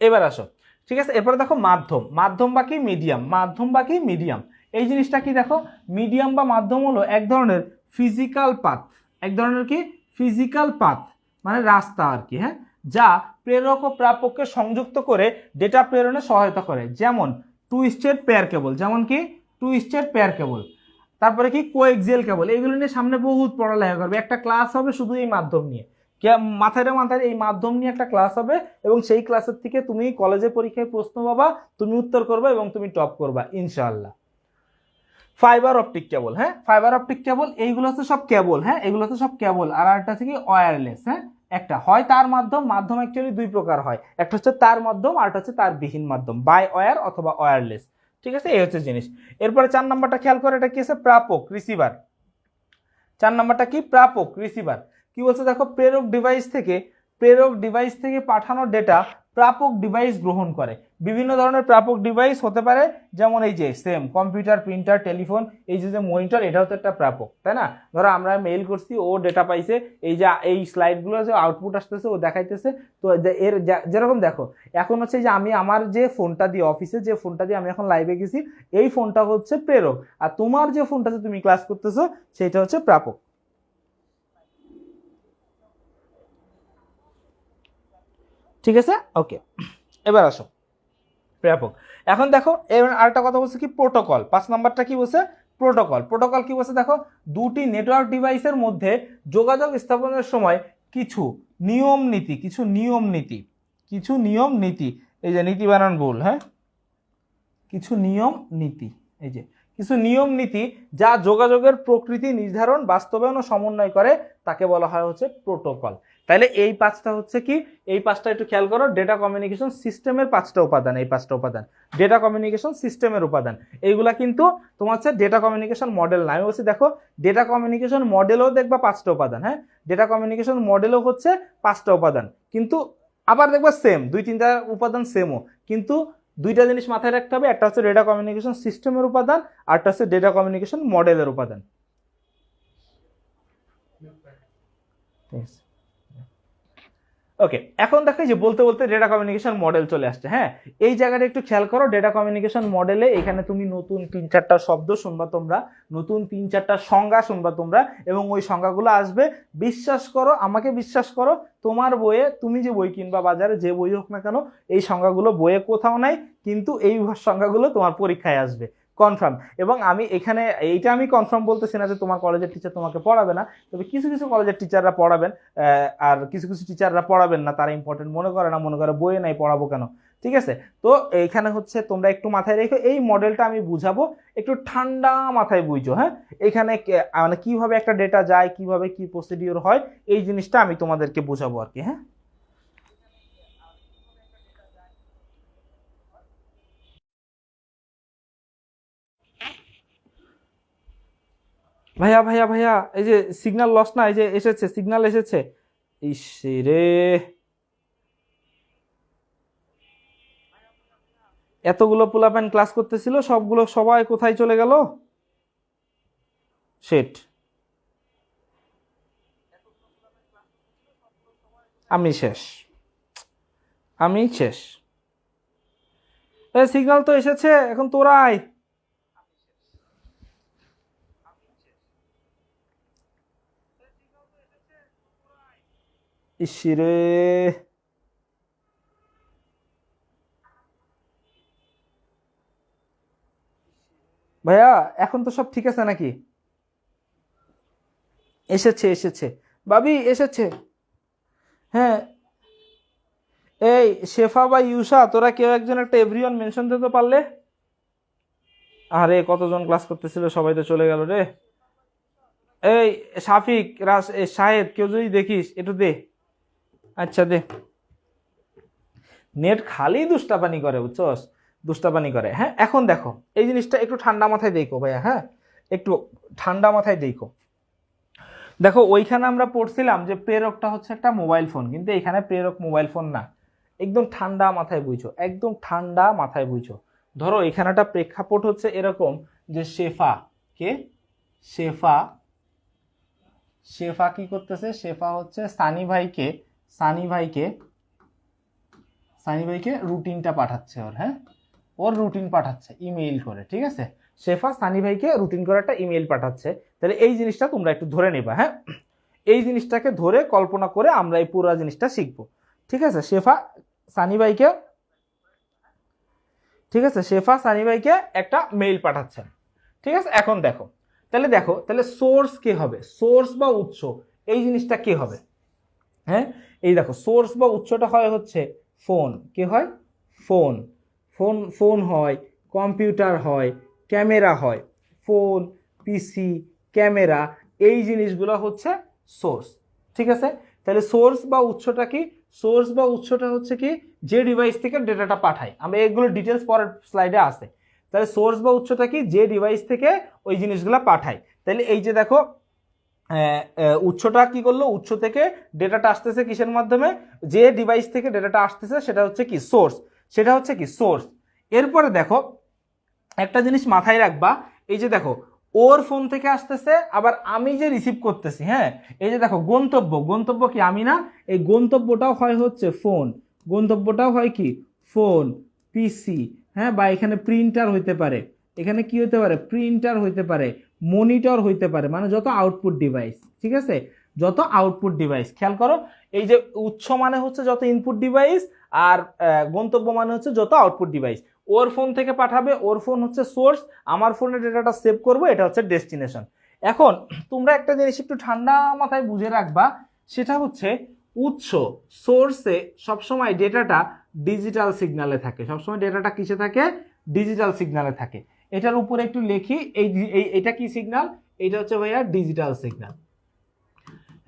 এবার আসো, ঠিক আছে, এরপরে দেখো মাধ্যম। মাধ্যম বা কি মিডিয়াম, মাধ্যম বা কি মিডিয়াম। এই জিনিসটা কি দেখো, মিডিয়াম বা মাধ্যম হলো এক ধরনের ফিজিক্যাল পাথ, এক ধরনের কি ফিজিক্যাল পাথ, মানে রাস্তা আর কি। হ্যাঁ, যা প্রেরক ও প্রাপককে সংযুক্ত করে ডেটা প্রেরণে সহায়তা করে। যেমন টু স্টেট পেয়ার কেবল, যেমন কি টু স্টেট পেয়ার কেবল। তারপরে কি কোএক্সিয়াল কেবল। এগুলো নিয়ে সামনে বহুত পড়ালেখা করবে, একটা ক্লাস হবে শুধু এই মাধ্যম নিয়ে। মাথায় মাথায় এই মাধ্যম নিয়ে একটা ক্লাস হবে, এবং সেই ক্লাসের থেকে তুমি কলেজে পরীক্ষায় প্রশ্ন পাবা, তুমি উত্তর করবে এবং তুমি টপ করবা ইনশাআল্লাহ। ফাইবার অপটিক কেবল, হ্যাঁ ফাইবার অপটিক কেবল, এইগুলো হচ্ছে সব কেবল। হ্যাঁ, এগুলো হচ্ছে সব কেবল। আর একটা হচ্ছে কি ওয়্যারলেস। হ্যাঁ, একটা হয় তার মাধ্যম, মাধ্যম অ্যাকচুয়ালি দুই প্রকার হয়, একটা হচ্ছে তার মাধ্যম আর একটা হচ্ছে তার বিহীন মাধ্যম, বাই ওয়্যার অথবা ওয়্যারলেস। ঠিক আছে, এই হচ্ছে জিনিস। এরপরে 4 নাম্বারটা খেয়াল করে, এটা কি আছে, প্রাপক, রিসিভার। 4 নাম্বারটা কি, প্রাপক, রিসিভার। কি বলছে দেখো, প্রেরক ডিভাইস থেকে পাঠানো ডেটা প্রাপক ডিভাইস গ্রহণ করে। বিভিন্ন ধরনের প্রাপক ডিভাইস হতে পারে, যেমন এই যে সেম কম্পিউটার, প্রিন্টার, টেলিফোন, এই যে মনিটর, এটাও তো একটা প্রাপক, তাই না? ধরো আমরা মেইল করছি, ও ডেটা পাইছে, এই যে এই স্লাইডগুলো যে আউটপুট আসতেছে ও দেখাইতেছে। তো এর যেরকম দেখো এখন হচ্ছে যে আমি আমার যে ফোনটা দিয়ে, অফিসে যে ফোনটা দিয়ে আমি এখন লাইভে গেছি, এই ফোনটা হচ্ছে প্রেরক, আর তোমার যে ফোনটাতে তুমি ক্লাস করতেছো সেটা হচ্ছে প্রাপক। ঠিক আছে, ওকে। এবার আসো প্রাপক। এখন দেখো এবার আরেকটা কথা বলছে কি, প্রোটোকল। 5 নাম্বারটা কি বলছে, প্রোটোকল। প্রোটোকল কি বলছে দেখো, দুটি নেটওয়ার্ক ডিভাইসের মধ্যে যোগাযোগ স্থাপনের সময় কিছু নিয়ম নীতি, কিছু নিয়ম নীতি, এই যে নীতি বানান ভুল, হ্যাঁ, কিছু নিয়ম নীতি, এই যে কিছু নিয়ম নীতি যা যোগাযোগের প্রকৃতি নির্ধারণ, বাস্তবায়ন ও সমন্বয় করে, তাকে বলা হয় হচ্ছে প্রোটোকল। তাহলে এই পাঁচটা হচ্ছে কি, এই পাঁচটা একটু খেয়াল করো, ডেটা কমিউনিকেশন সিস্টেমের 5টা উপাদান, এই 5টা উপাদান ডেটা কমিউনিকেশন সিস্টেমের উপাদান। এইগুলা কিন্তু তোমার হচ্ছে ডেটা কমিউনিকেশন মডেল না। আমি বলছি দেখো ডেটা কমিউনিকেশন মডেলও দেখবা 5টা উপাদান। হ্যাঁ, ডেটা কমিউনিকেশন মডেলও হচ্ছে 5টা উপাদান, কিন্তু আবার দেখবা সেম 2-3টা উপাদান সেমও, কিন্তু দুইটা জিনিস মাথায় রাখতে হবে, একটা হচ্ছে ডেটা কমিউনিকেশন সিস্টেমের উপাদান, আর একটা হচ্ছে ডেটা কমিউনিকেশন মডেলের উপাদান। ওকে, এখন দেখো যে বলতে বলতে ডেটা কমিউনিকেশন মডেল চলে আসছে। হ্যাঁ, এই জায়গাটা একটু খেয়াল করো, ডেটা কমিউনিকেশন মডেলে এখানে তুমি নতুন 3-4টা শব্দ শুনবা তোমরা, নতুন 3-4টা সংজ্ঞা শুনবা তোমরা, এবং ওই সংজ্ঞাগুলো আসবে। বিশ্বাস করো, আমাকে বিশ্বাস করো, তোমার বইয়ে, তুমি যে বই কিনবা বাজারে, যে বই হোক না কেন, এই সংজ্ঞাগুলো বইয়ে কোথাও নাই, কিন্তু এই সংজ্ঞাগুলো তোমার পরীক্ষায় আসবে কনফার্ম। এবং আমি এখানে এইটা আমি কনফার্ম বলতেছি না যে তোমার কলেজের টিচার তোমাকে পড়াবে না, তবে কিছু কিছু কলেজের টিচাররা পড়াবেন, আর কিছু কিছু টিচাররা পড়াবেন না, তারা ইম্পর্টেন্ট মনে করে না, মনে করে বইয়ে নাই পড়াবো কেন। ঠিক আছে, তো এইখানে হচ্ছে তোমরা একটু মাথায় রেখো, এই মডেলটা আমি বুঝাবো, একটু ঠান্ডা মাথায় বুঝো। হ্যাঁ, এখানে মানে কিভাবে একটা ডেটা যায়, কিভাবে কি প্রসিডিওর হয়, এই জিনিসটা আমি তোমাদেরকে বুঝাবো আর কি। হ্যাঁ, ভাইয়া ভাইয়া ভাইয়া, এই যে সিগন্যাল লস না, এই যে এসেছে, সিগন্যাল এসেছে। ইস রে, এতগুলো পোলাপান ক্লাস করতেছিল, সবগুলো সবাই কোথায় চলে গেল, শেট। আমি শেষ, আমি শেষ। সিগন্যাল তো এসেছে, এখন তোরা আয়। ইসিরে, ভাইয়া এখন তো সব ঠিক আছে নাকি? এসেছে এসেছে, ভাবি এসেছে। হ্যাঁ, এই শেফা বা ইউসা, তোরা কেউ একজন একটা এভরিওয়ান মেনশন দিতে পারলে। আরে কতজন ক্লাস করতেছিল, সবাই তো চলে গেল রে। এই শাফিক, শাহেদ, কেউ যদি দেখিস একটু দে। আচ্ছা দে। নেট খালি দুষ্টাপানি করে, বুঝছস, দুষ্টাপানি করে। হ্যাঁ, এখন দেখো এই জিনিসটা একটু ঠান্ডা মাথায় দেখো ভাইয়া, হ্যাঁ একটু ঠান্ডা মাথায় দেখো। দেখো ওইখানে আমরা পড়ছিলাম যে প্রেরকটা হচ্ছে একটা মোবাইল ফোন, কিন্তু এখানে প্রেরক মোবাইল ফোন না। একদম ঠান্ডা মাথায় বুঝছো, একদম ঠান্ডা মাথায় বুঝছো। ধরো এখানে একটা প্রেক্ষাপট হচ্ছে এরকম যে শেফা, কে শেফা, শেফা কি করতেছে, শেফা হচ্ছে সানি ভাইকে রুটিনটা পাঠাচ্ছে ওর, হ্যাঁ ওর রুটিন পাঠাচ্ছে ইমেইল করে, ঠিক আছে। শেফা সানি ভাইকে রুটিন করে একটা ইমেইল পাঠাচ্ছে। তাহলে এই জিনিসটা তোমরা একটু ধরে নেবা, হ্যাঁ এই জিনিসটাকে ধরে কল্পনা করে আমরা এই পুরো জিনিসটা শিখবো, ঠিক আছে। শেফা সানি ভাইকে, ঠিক আছে, শেফা সানি ভাইকে একটা মেইল পাঠাচ্ছে, ঠিক আছে। এখন দেখো, তাহলে সোর্স কে হবে, সোর্স বা উৎস, এই জিনিসটা কে হবে? হ্যাঁ, এই দেখো সোর্স বা উৎসটা হয় হচ্ছে ফোন, কে হয়? ফোন। ফোন হয়, কম্পিউটার হয়, ক্যামেরা হয়। ফোন, পিসি, ক্যামেরা, এই জিনিসগুলো হচ্ছে সোর্স, ঠিক আছে। তাহলে সোর্স বা উৎসটা কি? সোর্স বা উৎসটা হচ্ছে কি, যে ডিভাইস থেকে ডেটাটা পাঠায়। আমরা এগুলো ডিটেলস পরের স্লাইডে আসে। তাহলে সোর্স বা উৎসটা কি, যে ডিভাইস থেকে ওই জিনিসগুলো পাঠায়। তাহলে এই যে দেখো উৎসটা কি করলো, উৎস থেকে ডেটাটা আসতেছে কিসের মাধ্যমে, যে ডিভাইস থেকে ডেটাটা আসতেছে সেটা হচ্ছে কি সোর্স, সেটা হচ্ছে কি সোর্স। এরপরে দেখো একটা জিনিস মাথায় রাখবা, এই যে দেখো ওর ফোন থেকে আসতেছে, আবার আমি যে রিসিভ করতেছি, হ্যাঁ এই যে দেখো গন্তব্য, গন্তব্য কি আমি না, এই গন্তব্যটাও হয় হচ্ছে ফোন, গন্তব্যটাও হয় কি ফোন, পিসি, হ্যাঁ বা এখানে প্রিন্টার হইতে পারে, এখানে কি হইতে পারে, প্রিন্টার হইতে পারে, মনিটর হইতে পারে, মানে যত আউটপুট ডিভাইস, ঠিক আছে, যত আউটপুট ডিভাইস। খেয়াল করো, এই যে উৎস মানে হচ্ছে যত ইনপুট ডিভাইস, আর গন্তব্য মানে হচ্ছে যত আউটপুট ডিভাইস। ওর ফোন থেকে পাঠাবে, ওর ফোন হচ্ছে সোর্স, আমার ফোনে ডেটাটা সেভ করবো, এটা হচ্ছে ডেস্টিনেশন। এখন তোমরা একটা জিনিস একটু ঠান্ডা মাথায় বুঝে রাখবা, সেটা হচ্ছে উৎস সোর্সে সবসময় ডেটাটা ডিজিটাল সিগনালে থাকে, সবসময় ডেটাটা কিসে থাকে, ডিজিটাল সিগনালে থাকে। এটার উপরে একটু লিখি, এটা কি সিগন্যাল, এটা হচ্ছে ভাইয়া ডিজিটাল সিগন্যাল,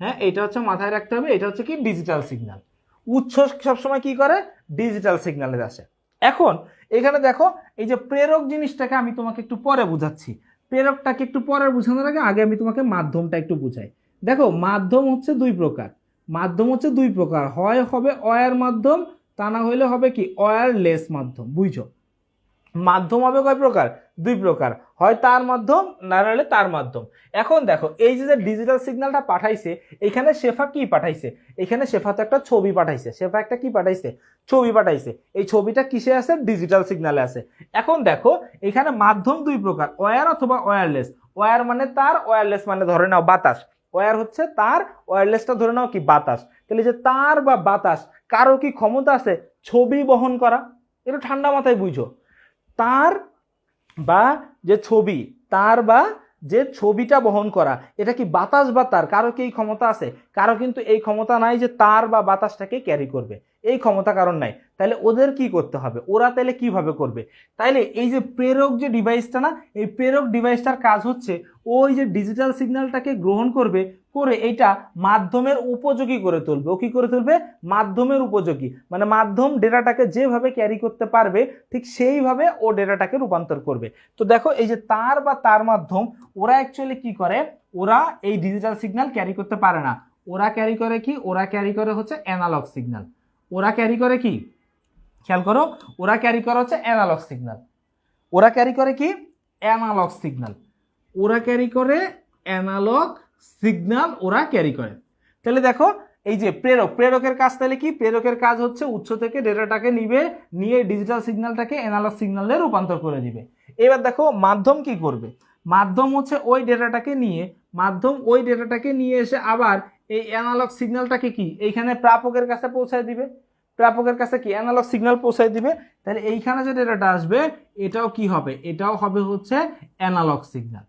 হ্যাঁ এটা হচ্ছে মাথায় রাখতে হবে, এটা হচ্ছে কি ডিজিটাল সিগন্যাল। উৎস সবসময় কি করে, ডিজিটাল সিগন্যালে আসে। এখন এখানে দেখো এই যে প্রেরক জিনিসটাকে আমি তোমাকে একটু পরে বুঝাচ্ছি, প্রেরকটাকে একটু পরে বোঝানোর আগে আমি তোমাকে মাধ্যমটা একটু বুঝাই। দেখো মাধ্যম হচ্ছে দুই প্রকার, মাধ্যম হচ্ছে দুই প্রকার, হয় হবে ওয়্যার মাধ্যম, তা না হইলে হবে কি ওয়্যারলেস মাধ্যম, বুঝছো। মাধ্যম হবে কয় প্রকার, দুই প্রকার, হয় তার মাধ্যম না হলে তার মাধ্যম। এখন দেখো এই যে ডিজিটাল সিগন্যালটা পাঠাইছে, এখানে শেফা কি পাঠাইছে, এখানে শেফা তো একটা ছবি পাঠাইছে, শেফা একটা কি পাঠাইছে, ছবি পাঠাইছে। এই ছবিটা কিসে আছে, ডিজিটাল সিগন্যালে আছে। এখন দেখো এখানে মাধ্যম দুই প্রকার, ওয়্যার অথবা ওয়্যারলেস। ওয়্যার মানে তার, ওয়্যারলেস মানে ধরে নাও বাতাস। ওয়্যার হচ্ছে তার, ওয়্যারলেসটা ধরে নাও কি বাতাস। তাহলে যে তার বা বাতাস, কারো কি ক্ষমতা আছে ছবি বহন করা? একটু ঠান্ডা মাথায় বুঝো, তার বা যে ছবি, তার বা যে ছবিটা বহন করা, এটা কি বাতাস বা তার কারো কি এই ক্ষমতা আছে? কারো কিন্তু এই ক্ষমতা নাই যে তার বা বাতাসটাকে ক্যারি করবে, এই ক্ষমতা কারণ নাই। তাহলে ওদের কি করতে হবে, ওরা তাহলে কিভাবে করবে? তাইলে এই যে প্রেরক যে ডিভাইসটা না, এই প্রেরক ডিভাইসটার কাজ হচ্ছে ওই যে ডিজিটাল সিগন্যালটাকে গ্রহণ করবে, করে এটা মাধ্যমের উপযোগী করে তুলবে। ও কি করে তুলবে, মাধ্যমের উপযোগী, মানে মাধ্যম ডেটাটাকে যেভাবে ক্যারি করতে পারবে ঠিক সেইভাবে ও ডেটাটাকে রূপান্তর করবে। তো দেখো এই যে তার বা তার মাধ্যম, ওরা অ্যাকচুয়ালি কি করে, ওরা এই ডিজিটাল সিগন্যাল ক্যারি করতে পারে না। ওরা ক্যারি করে কি, ওরা ক্যারি করে হচ্ছে অ্যানালগ সিগন্যাল। ওরা ক্যারি করে কি, খেয়াল করো, ওরা ক্যারি করে হচ্ছে অ্যানালগ সিগন্যাল। ওরা ক্যারি করে কি, অ্যানালগ সিগন্যাল। ওরা ক্যারি করে অ্যানালগ সিগন্যাল, ওরা ক্যারি করে। তাহলে দেখো এই যে প্রেরক, প্রেরকের কাজ তাহলে কি, প্রেরকের কাজ হচ্ছে উৎস থেকে ডেটাটাকে নিবে, নিয়ে ডিজিটাল সিগন্যালটাকে অ্যানালগ সিগন্যালে রূপান্তর করে দিবে। এবার দেখো মাধ্যম কি করবে, মাধ্যম হচ্ছে ওই ডেটাটাকে নিয়ে, মাধ্যম ওই ডেটাটাকে নিয়ে এসে আবার এই অ্যানালগ সিগন্যালটাকে কি এইখানে প্রাপকের কাছে পৌঁছায় দিবে। প্রাপকের কাছে কি অ্যানালগ সিগন্যাল পৌঁছায় দিবে, তাহলে এইখানে যে ডেটাটা আসবে এটাও কি হবে, এটাও হবে হচ্ছে অ্যানালগ সিগন্যাল।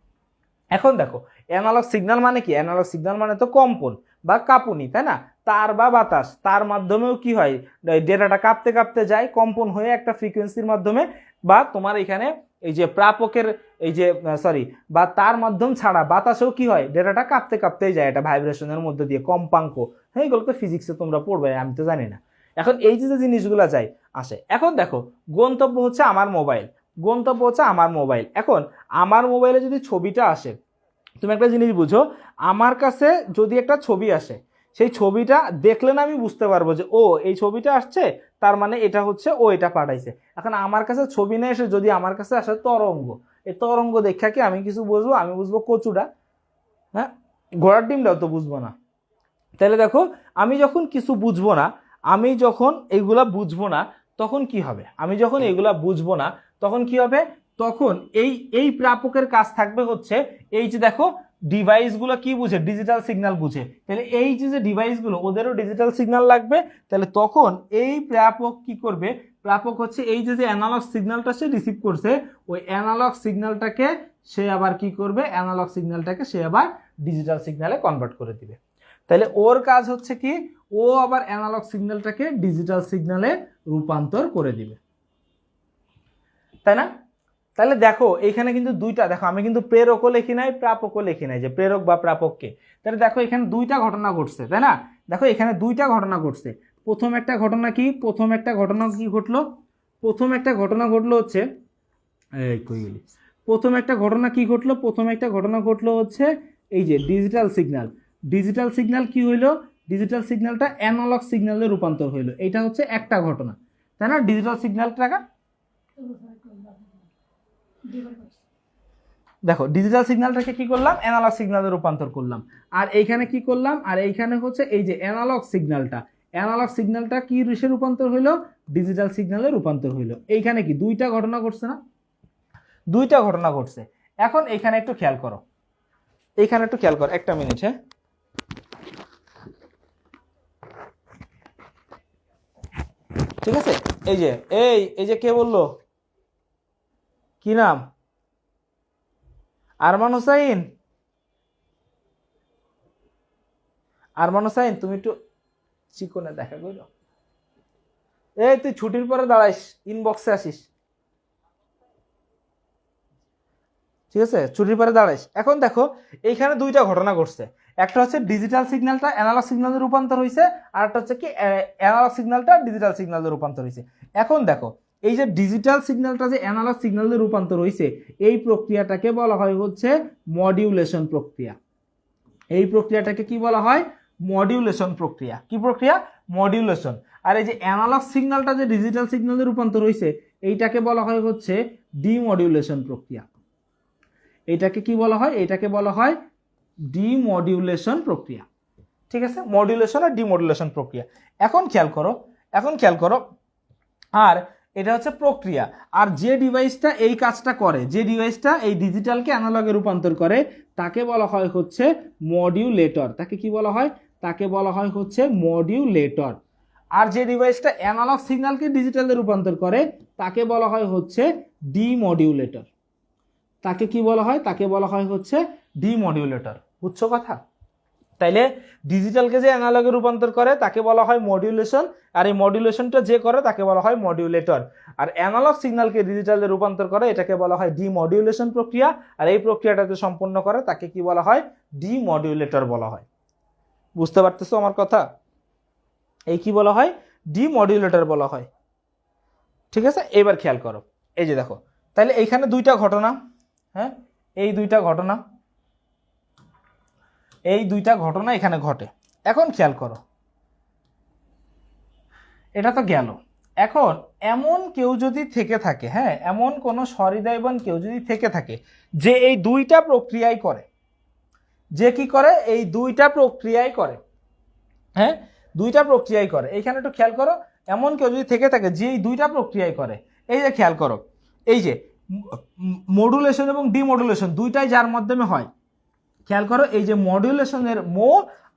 এখন দেখো অ্যানালগ সিগন্যাল মানে কি, অ্যানালগ সিগন্যাল মানে তো কম্পন বা কাঁপুনি, তাই না, তার বা বাতাস, তার মাধ্যমেও কি হয় ডেটাটা কাঁপতে কাঁপতে যায়, কম্পন হয়ে একটা ফ্রিকোয়েন্সির মাধ্যমে, বা তোমার এখানে এই যে প্রাপকের এই যে সরি বা তার মাধ্যম ছাড়া বাতাসেও কি হয় ডেটাটা কাঁপতে কাঁপতেই যায়, এটা ভাইব্রেশনের মধ্যে দিয়ে কম্পাঙ্ক, হ্যাঁ এগুলো তো ফিজিক্সে তোমরা পড়বে, আমি তো জানি না। এখন এই যে জিনিসগুলো যায় আসে, এখন দেখো গন্তব্য হচ্ছে আমার মোবাইল, গন্তব্য হচ্ছে আমার মোবাইল। এখন আমার মোবাইলে যদি ছবিটা আসে, তুমি একটা জিনিস বুঝো, আমার কাছে যদি একটা ছবি আসে, সেই ছবিটা দেখলে না আমি বুঝতে পারবো যে ও এই ছবিটা আসছে, তার মানে এটা হচ্ছে ও এটা পাঠাইছে। এখন আমার কাছে ছবি না এসে যদি আমার কাছে আসে তরঙ্গ, এই তরঙ্গ দেখা কি আমি কিছু বুঝবো, আমি বুঝবো কচুটা, হ্যাঁ ঘোড়ার ডিমটাও তো বুঝবো না। তাহলে দেখো আমি যখন কিছু বুঝবো না, আমি যখন এইগুলা বুঝবো না তখন কি হবে, আমি যখন এইগুলা বুঝবো না তখন কি হবে, তখন এই প্রাপকের কাজ থাকবে হচ্ছে এই যে দেখো ডিভাইসগুলো কি বুঝে, ডিজিটাল সিগন্যাল বুঝে, তাহলে এই যে ডিভাইসগুলো ওদেরও ডিজিটাল সিগন্যাল লাগবে, তাহলে তখন এই প্রাপক কি করবে, প্রাপক হচ্ছে এই যে অ্যানালগ সিগন্যালটা সে রিসিভ করছে, ওই অ্যানালগ সিগন্যালটাকে সে আবার কি করবে, অ্যানালগ সিগন্যালটাকে সে আবার ডিজিটাল সিগন্যালে কনভার্ট করে দিবে। তাহলে ওর কাজ হচ্ছে কি, ও আবার অ্যানালগ সিগন্যালটাকে ডিজিটাল সিগন্যালে রূপান্তর করে দিবে, তাই না। তাহলে দেখো এইখানে কিন্তু দুইটা, দেখো আমি কিন্তু প্রেরকও লিখি নাই প্রাপকও লিখি নাই, যে প্রেরক বা প্রাপককে, তাহলে দেখো এখানে দুইটা ঘটনা ঘটছে, তাই না। দেখো এখানে দুইটা ঘটনা ঘটছে, প্রথম একটা ঘটনা কি, প্রথম একটা ঘটনা কি ঘটলো, প্রথম একটা ঘটনা ঘটলো হচ্ছে এই কই গেলি, প্রথম একটা ঘটনা কি ঘটলো, প্রথম একটা ঘটনা ঘটলো হচ্ছে এই যে ডিজিটাল সিগন্যাল, ডিজিটাল সিগন্যাল কি হইলো, ডিজিটাল সিগন্যালটা অ্যানালগ সিগন্যালে রূপান্তর হইলো, এটা হচ্ছে একটা ঘটনা, তাই না। ডিজিটাল সিগন্যালটা দেখো ডিজিটাল সিগন্যালটাকে কি করলাম, অ্যানালগ সিগন্যালে রূপান্তর করলাম, আর এইখানে কি করলাম, আর এইখানে হচ্ছে এই যে অ্যানালগ সিগন্যালটা, অ্যানালগ সিগন্যালটা কি কিসে রূপান্তর হইলো, ডিজিটাল সিগন্যালে রূপান্তর হইলো। এইখানে কি দুইটা ঘটনা ঘটছে না, দুইটা ঘটনা ঘটছে। এখন এইখানে একটু খেয়াল করো, এইখানে একটু খেয়াল করো, একটা মিনিট, হ্যাঁ ঠিক আছে। এই যে এই যে কে বললো, কি নাম, আরমান হোসাইন, আরমান হোসাইন তুমি একটু চিকনে দেখা করো, এই তুই ছুটির পরে দাঁড়াইস, ইনবক্সে আসিস, ঠিক আছে ছুটির পরে দাঁড়াইস। এখন দেখো এইখানে দুইটা ঘটনা ঘটছে, একটা হচ্ছে ডিজিটাল সিগন্যালটা অ্যানালগ সিগন্যালে রূপান্তর হয়েছে, আর একটা হচ্ছে কি অ্যানালগ সিগন্যালটা ডিজিটাল সিগন্যালে রূপান্তর হয়েছে। এখন দেখো এই যে ডিজিটাল সিগন্যালটা যে অ্যানালগ সিগন্যালে রূপান্তর হয়েছে, এই প্রক্রিয়াটাকে বলা হয় হচ্ছে মডিউলেশন প্রক্রিয়া, এই প্রক্রিয়াটাকে কি বলা হয়, মডিউলেশন প্রক্রিয়া। কি প্রক্রিয়া, মডিউলেশন। আর এই যে অ্যানালগ সিগন্যালটা যে ডিজিটাল সিগন্যালে রূপান্তর হয়েছে, এইটাকে বলা হয় হচ্ছে ডিমডিউলেশন প্রক্রিয়া। এইটাকে কি বলা হয়, এটাকে বলা হয় ডিমডিউলেশন প্রক্রিয়া, ঠিক আছে, মডিউলেশন আর ডিমডিউলেশন প্রক্রিয়া। এখন খেয়াল করো, এখন খেয়াল করো, আর এটা হচ্ছে প্রক্রিয়া, আর যে ডিভাইসটা এই কাজটা করে, যে ডিভাইসটা এই ডিজিটালকে অ্যানালগে রূপান্তর করে, তাকে বলা হয় হচ্ছে মডিউলেটর। তাকে কি বলা হয়, তাকে বলা হয় হচ্ছে মডিউলেটর। আর যে ডিভাইসটা অ্যানালগ সিগন্যালকে ডিজিটালে রূপান্তর করে, তাকে বলা হয় হচ্ছে ডিমডিউলেটর। তাকে কি বলা হয়, তাকে বলা হয় হচ্ছে ডিমডিউলেটর। বুঝছো কথা। তাইলে ডিজিটালকে যে অ্যানালগে রূপান্তর করে তাকে বলা হয় মডিউলেশন, আর এই মডিউলেশনটা যে করে তাকে বলা হয় মডিউলেটর। আর অ্যানালগ সিগন্যালকে ডিজিটালে রূপান্তর করে এটাকে বলা হয় ডিমডিউলেশন প্রক্রিয়া, আর এই প্রক্রিয়াটাতে সম্পন্ন করে তাকে কি বলা হয়, ডিমডিউলেটর বলা হয়। বুঝতে পারতেছো আমার কথা, এই কি বলা হয়, ডিমডিউলেটর বলা হয়, ঠিক আছে। এবার খেয়াল করো, এই যে দেখো তাহলে এইখানে দুইটা ঘটনা, হ্যাঁ এই দুইটা ঘটনা, এই দুইটা ঘটনা এখানে ঘটে। এখন খেয়াল করো, এটা তো গেল। এখন এমন কেউ যদি থেকে থাকে, হ্যাঁ এমন কোন সহৃদয়বান কেউ যদি থেকে থাকে যে এই দুইটা প্রক্রিয়াই করে, যে কি করে, এই দুইটা প্রক্রিয়াই করে, হ্যাঁ দুইটা প্রক্রিয়াই করে। এইখানে একটু খেয়াল করো, এমন কেউ যদি থেকে থাকে যে এই দুইটা প্রক্রিয়াই করে, এই যে খেয়াল করো, এই যে মডুলেশন এবং ডিমডুলেশন দুইটাই যার মাধ্যমে হয়। খেয়াল করো এই যে মডিউলেশনের মো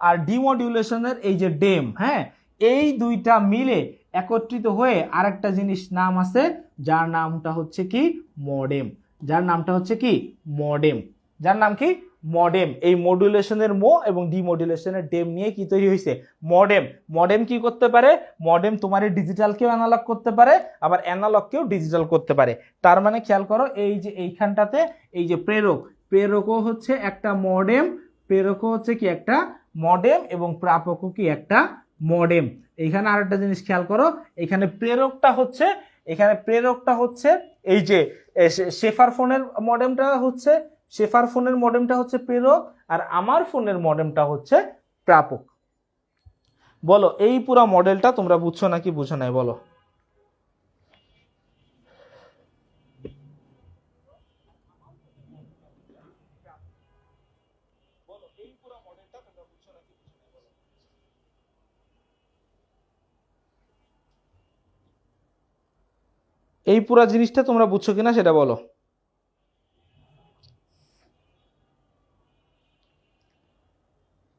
আর ডিমডিউলেশনের এই যে ডেম, হ্যাঁ এই দুইটা মিলে একত্রিত হয়ে আরেকটা জিনিস নাম আছে, যার নামটা হচ্ছে কি মডেম। যার নামটা হচ্ছে কি মডেম। যার নাম কি মডেম। এই মডুলেশনের মো এবং ডিমডুলেশনের ডেম নিয়ে কি তৈরি হয়েছে মডেম। মডেম কি করতে পারে, মডেম তোমার ডিজিটালকেও অ্যানালগ করতে পারে, আবার অ্যানালগকেও ডিজিটাল করতে পারে। তার মানে খেয়াল করো, এই যে এইখানটাতে এই যে প্রেরক, প্রেরকও হচ্ছে একটা মডেম, প্রেরকও হচ্ছে কি একটা মডেম, এবং প্রাপকও কি একটা মডেম। এইখানে আরেকটা জিনিস খেয়াল করো, এখানে প্রেরকটা হচ্ছে, এখানে প্রেরকটা হচ্ছে এই যে শেফার ফোনের মডেমটা হচ্ছে, শেফার ফোনের মডেমটা হচ্ছে প্রেরক, আর আমার ফোনের মডেমটা হচ্ছে প্রাপক। বলো এই পুরো মডেলটা তোমরা বুঝছো নাকি বুঝো নাই বলো। এই পুরো জিনিসটা তোমরা বুঝছো কিনা সেটা বলো।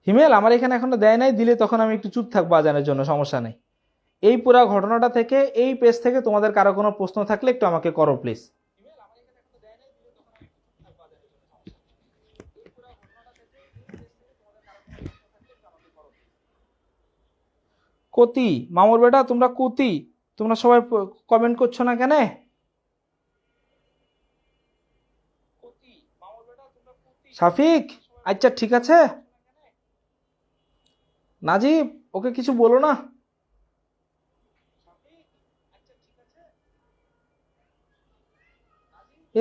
হিমেল আমার এখানে এখনো দেয় নাই, দিলে তখন আমি একটু চুপ থাকবো আজানের জন্য, সমস্যা নেই। এই পুরো ঘটনাটা থেকে, এই পেজ থেকে তোমাদের কারো কোনো প্রশ্ন থাকলে একটু আমাকে করো প্লিজ। কতি মামুর বেটা, তোমরা কতি, তোমরা সবাই কমেন্ট করছো না কেন? শাফিক, আচ্ছা ঠিক আছে। নাজিব, ওকে কিছু বলো না।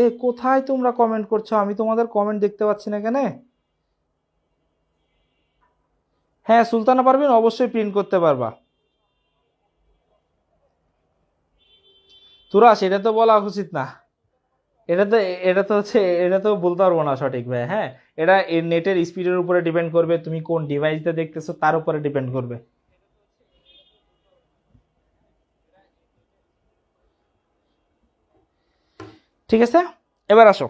এ কোথায় তোমরা কমেন্ট করছো, আমি তোমাদের কমেন্ট দেখতে পাচ্ছি না কেন? হ্যাঁ সুলতানা পারবেন, অবশ্যই প্রিন্ট করতে পারবা। তোরা সেটা তো বলা উচিত না। এটা তো, এটা তো হচ্ছে, এটা তো বলতে পারবো না সঠিক ভাই। হ্যাঁ, এটা নেটের স্পিডের উপরে ডিপেন্ড করবে, তুমি কোন ডিভাইসটা দেখতেছো তার উপরে ডিপেন্ড করবে। ঠিক আছে, এবার আসো।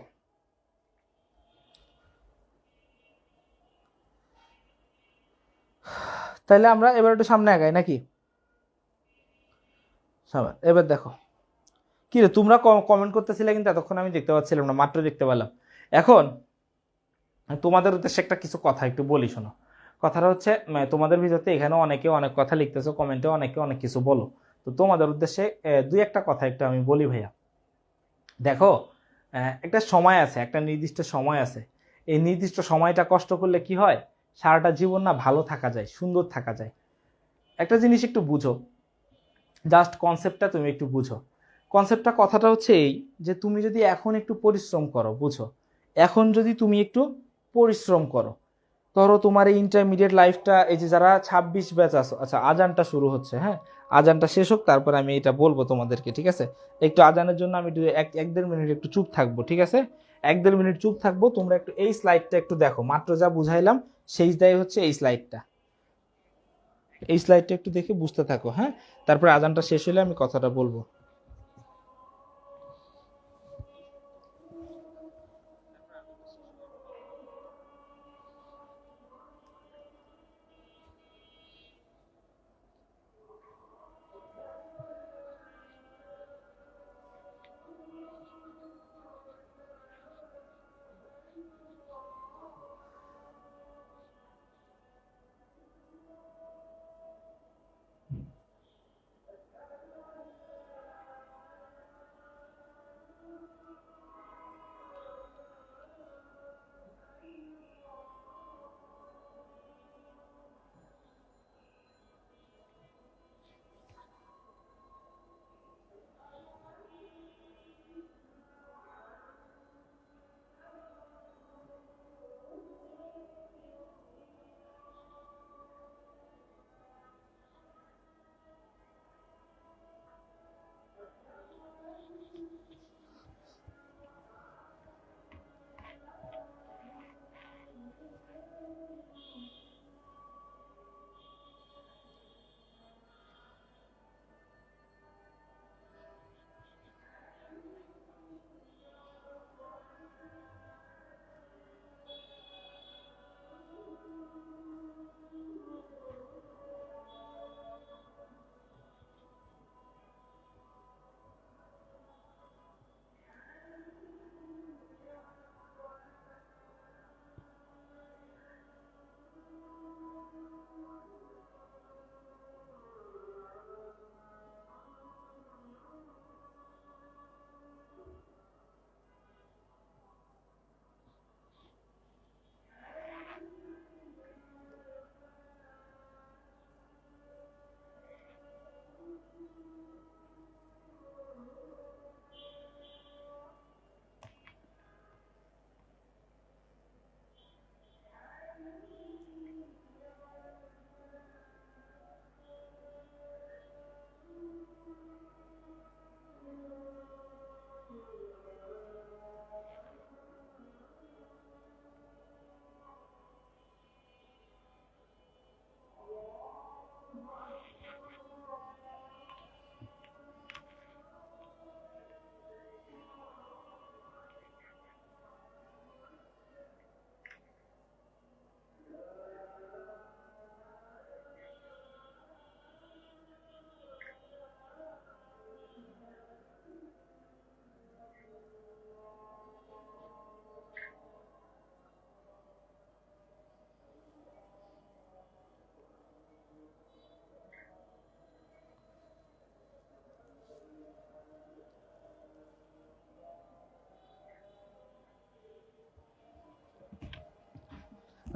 তাহলে আমরা এবার একটু সামনে আগাই নাকি? এবার দেখো, কি রে তোমরা কমেন্ট করতেছিলে কিন্তু এতক্ষণ আমি দেখতে পাচ্ছিলাম না, মাত্র দেখতে পেলাম। এখন তোমাদের উদ্দেশ্যে একটা কিছু কথা একটু বলি, শোনো। কথাটা হচ্ছে তোমাদের ভিতরতে এখানে অনেকে অনেক কথা লিখতেছো, কমেন্টে অনেকে অনেক কিছু বলো। তো তোমাদের উদ্দেশ্যে দুই একটা কথা একটু আমি বলি ভাইয়া। দেখো, একটা সময় আছে, একটা নির্দিষ্ট সময় আছে। এই নির্দিষ্ট সময়টা কষ্ট করলে কি হয়, সারাটা জীবন না ভালো থাকা যায়, সুন্দর থাকা যায়। একটা জিনিস একটু বুঝো, জাস্ট কনসেপ্টটা তুমি একটু বুঝো। কনসেপ্টটা কথাটা হচ্ছে এই, যে তুমি যদি এখন একটু পরিশ্রম করো, বুঝো, এখন যদি তুমি একটু পরিশ্রম করো, ধরো তোমার এই ইন্টারমিডিয়েট লাইফটা, এই যে যারা 26 ব্যাচ আছো, আচ্ছা আজানটা শুরু হচ্ছে, হ্যাঁ আজানটা শেষ হোক তারপর আমি এটা বলবো তোমাদেরকে, ঠিক আছে? একটু আজানের জন্য আমি একটু এক দেড় মিনিট একটু চুপ থাকবো, ঠিক আছে? এক দেড় মিনিট চুপ থাকবো, তোমরা একটু এই স্লাইডটা একটু দেখো, মাত্র যা বুঝাইলাম সেই দায় হচ্ছে এই স্লাইডটা। এই স্লাইডটা একটু দেখে বুঝতে থাকো, হ্যাঁ? তারপর আজানটা শেষ হলে আমি কথাটা বলবো।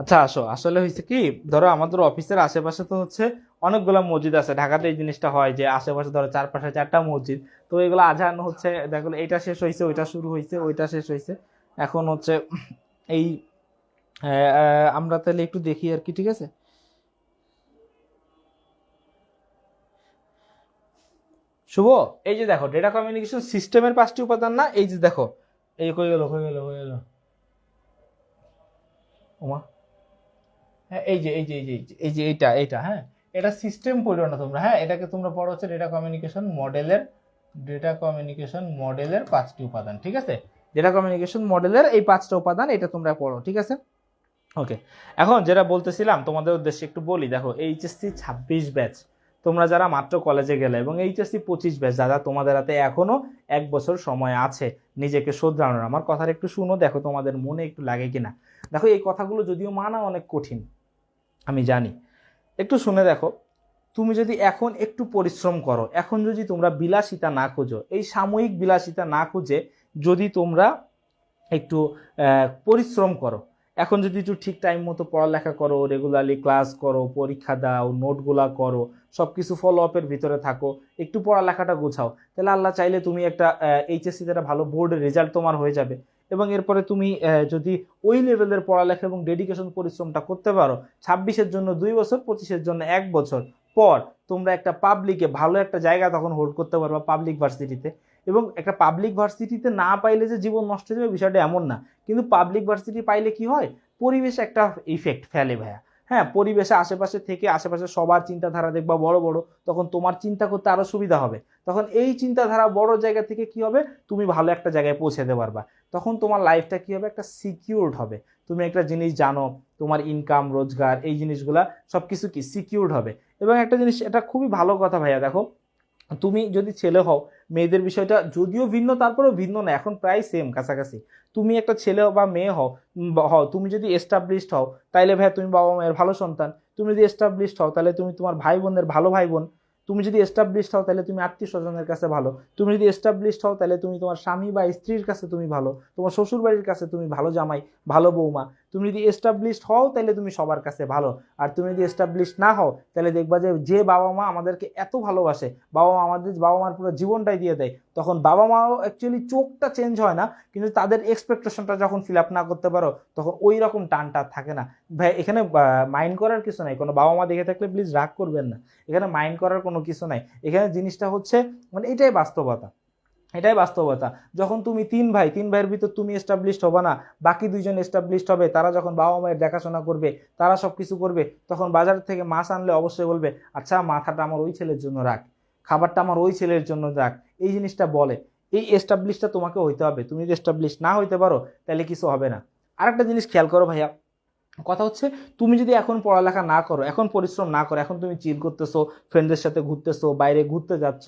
আচ্ছা আসো, আসলে হয়েছে কি, ধরো আমাদের অফিসের আশেপাশে তো হচ্ছে অনেকগুলা মসজিদ আছে। ঢাকাতে এই জিনিসটা হয় যে আশেপাশে ধরো চারপাশে 4টা মসজিদ, তো এগুলো আজান হচ্ছে, দেখো এইটা শেষ হয়েছে, ওইটা শুরু হয়েছে, ওইটা শেষ হয়েছে, এখন হচ্ছে এই আমরা তাহলে একটু দেখি আর কি, ঠিক আছে। শুভ, এই যে দেখো ডেটা কমিউনিকেশন সিস্টেমের 5টি উপাদান না, এই যে দেখো, এই কই গেল কই গেল কই গেল, ওমা, হ্যাঁ এই যে এইটা এইটা, হ্যাঁ, এটা সিস্টেম পড়ো না তোমরা, হ্যাঁ, এটাকে তোমরা পড়ো হচ্ছে ডেটা কমিউনিকেশন মডেলের 5টি উপাদান, ঠিক আছে। ডেটা কমিউনিকেশন মডেলের এই 5টা উপাদান এটা তোমরা পড়ো, ঠিক আছে। ওকে, এখন যেটা বলতেছিলাম তোমাদের উদ্দেশ্যে একটু বলি, দেখো এইচএসসি 26 ব্যাচ, তোমরা যারা মাত্র কলেজে গেলে, এবং এইচএসসি 25 ব্যাচ যারা, তোমাদের হাতে এখনো 1 বছর সময় আছে নিজেকে শোধরানোর। আমার কথাটা একটু শুনো, দেখো তোমাদের মনে একটু লাগে কিনা। দেখো এই কথাগুলো যদিও মানা অনেক কঠিন, আমি জানি, একটু শুনে দেখো। তুমি যদি এখন একটু পরিশ্রম করো, এখন যদি তোমরা বিলাসিতা না খোঁজো, এই সাময়িক বিলাসিতা না খুঁজে যদি তোমরা একটু পরিশ্রম করো, এখন যদি একটু ঠিক টাইম মতো পড়ালেখা করো, রেগুলারলি ক্লাস করো, পরীক্ষা দাও, নোটগুলা করো, সব কিছু ফলো আপের ভিতরে থাকো, একটু পড়ালেখাটা গোছাও, তাহলে আল্লাহ চাইলে তুমি একটা এইচএসসিতে একটা ভালো বোর্ডের রেজাল্ট তোমার হয়ে যাবে। এবং এরপরে তুমি যদি ওই লেভেলের পড়ালেখা এবং ডেডিকেশন পরিশ্রমটা করতে পারো, 26-এর জন্য 2 বছর, 25-এর জন্য 1 বছর পর তোমরা একটা পাবলিকে ভালো একটা জায়গা তখন হোল্ড করতে পারবা, পাবলিক ভার্সিটিতে। এবং একটা পাবলিক ভার্সিটিতে না পাইলে যে জীবন নষ্ট হয়ে যাবে বিষয়টা এমন না, কিন্তু পাবলিক ভার্সিটি পাইলে কি হয়, পরিবেশে একটা ইফেক্ট ফেলে ভাইয়া। হ্যাঁ, পরিবেশে আশেপাশে থেকে আশেপাশে সবার চিন্তাধারা দেখবা বড় বড়, তখন তোমার চিন্তা করতে আরো সুবিধা হবে। তখন এই চিন্তাধারা বড় জায়গা থেকে কি হবে, তুমি ভালো একটা জায়গায় পৌঁছাতে পারবা। তখন তোমার লাইফটা কি হবে, একটা সিকিউরড হবে। তুমি একটা জিনিস জানো, তোমার ইনকাম রোজগার এই জিনিসগুলা সবকিছু কি সিকিউরড হবে। এবং একটা জিনিস, এটা খুবই ভালো কথা ভাইয়া, দেখো তুমি যদি ছেলে হও, মেয়েদের বিষয়টা যদিও ভিন্ন, তারপরেও ভিন্ন না, এখন প্রায় সেম কাছাকাছি। তুমি একটা ছেলে বা মেয়ে হও, তুমি যদি এস্টাবলিশড হও, তাইলে ভাই তুমি বাবা মায়ের ভালো সন্তান। তুমি যদি এস্টাবলিশড হও, তাহলে তুমি তোমার ভাই বোনের ভালো ভাই বোন। তুমি যদি এস্টাবলিশড হও, তাহলে তুমি আত্মীয় স্বজনের কাছে ভালো। তুমি যদি এস্টাবলিশড হও, তাহলে তুমি তোমার স্বামী বা স্ত্রীর কাছে তুমি ভালো, তোমার শ্বশুর বাড়ির কাছে তুমি ভালো জামাই, ভালো বৌমা। তুমি যদি এস্টাবলিশড হও, তাহলে তুমি সবার কাছে ভালো। আর তুমি যদি এস্টাবলিশড না হও, তাহলে দেখবা যে যে বাবা মা আমাদেরকে এত ভালোবাসে, বাবা মার পুরো জীবনটাই দিয়ে দেয়, তখন বাবা মাও অ্যাকচুয়ালি চোখটা চেঞ্জ হয় না, কিন্তু তাদের এক্সপেকটেশনটা যখন ফিল আপ না করতে পারো, তখন ওই রকম টানটা থাকে না। ভাই এখানে মাইন্ড করার কিছু নাই, কোনো বাবা মা দেখে থাকলে প্লিজ রাগ করবেন না, এখানে মাইন্ড করার কোনো কিছু নাই। এখানে জিনিসটা হচ্ছে মানে এটাই বাস্তবতা, এটাই বাস্তবতা। যখন তুমি 3 ভাই, 3 ভাইয়ের ভিতর তুমি এস্টাবলিশড হবে না, বাকি 2জন এস্টাবলিশড হবে, তারা যখন বাবা মায়ের দেখাশোনা করবে, তারা সবকিছু করবে, তখন বাজার থেকে মাছ আনলে অবশ্যই বলবে, আচ্ছা মাথাটা আমার ওই ছেলের জন্য রাখ, খাবারটা আমার ওই ছেলের জন্য রাখ, এই জিনিসটা বলে। এই এস্টাবলিশটা তোমাকে হইতে হবে, তুমি যদি এস্টাবলিশ না হইতে পারো, তাহলে কিছু হবে না। আরেকটা জিনিস খেয়াল করো ভাইয়া, কথা হচ্ছে, তুমি যদি এখন পড়ালেখা না করো, এখন পরিশ্রম না করো, এখন তুমি চিল করতেছো, ফ্রেন্ডদের সাথে ঘুরতেছো, বাইরে ঘুরতে যাচ্ছ,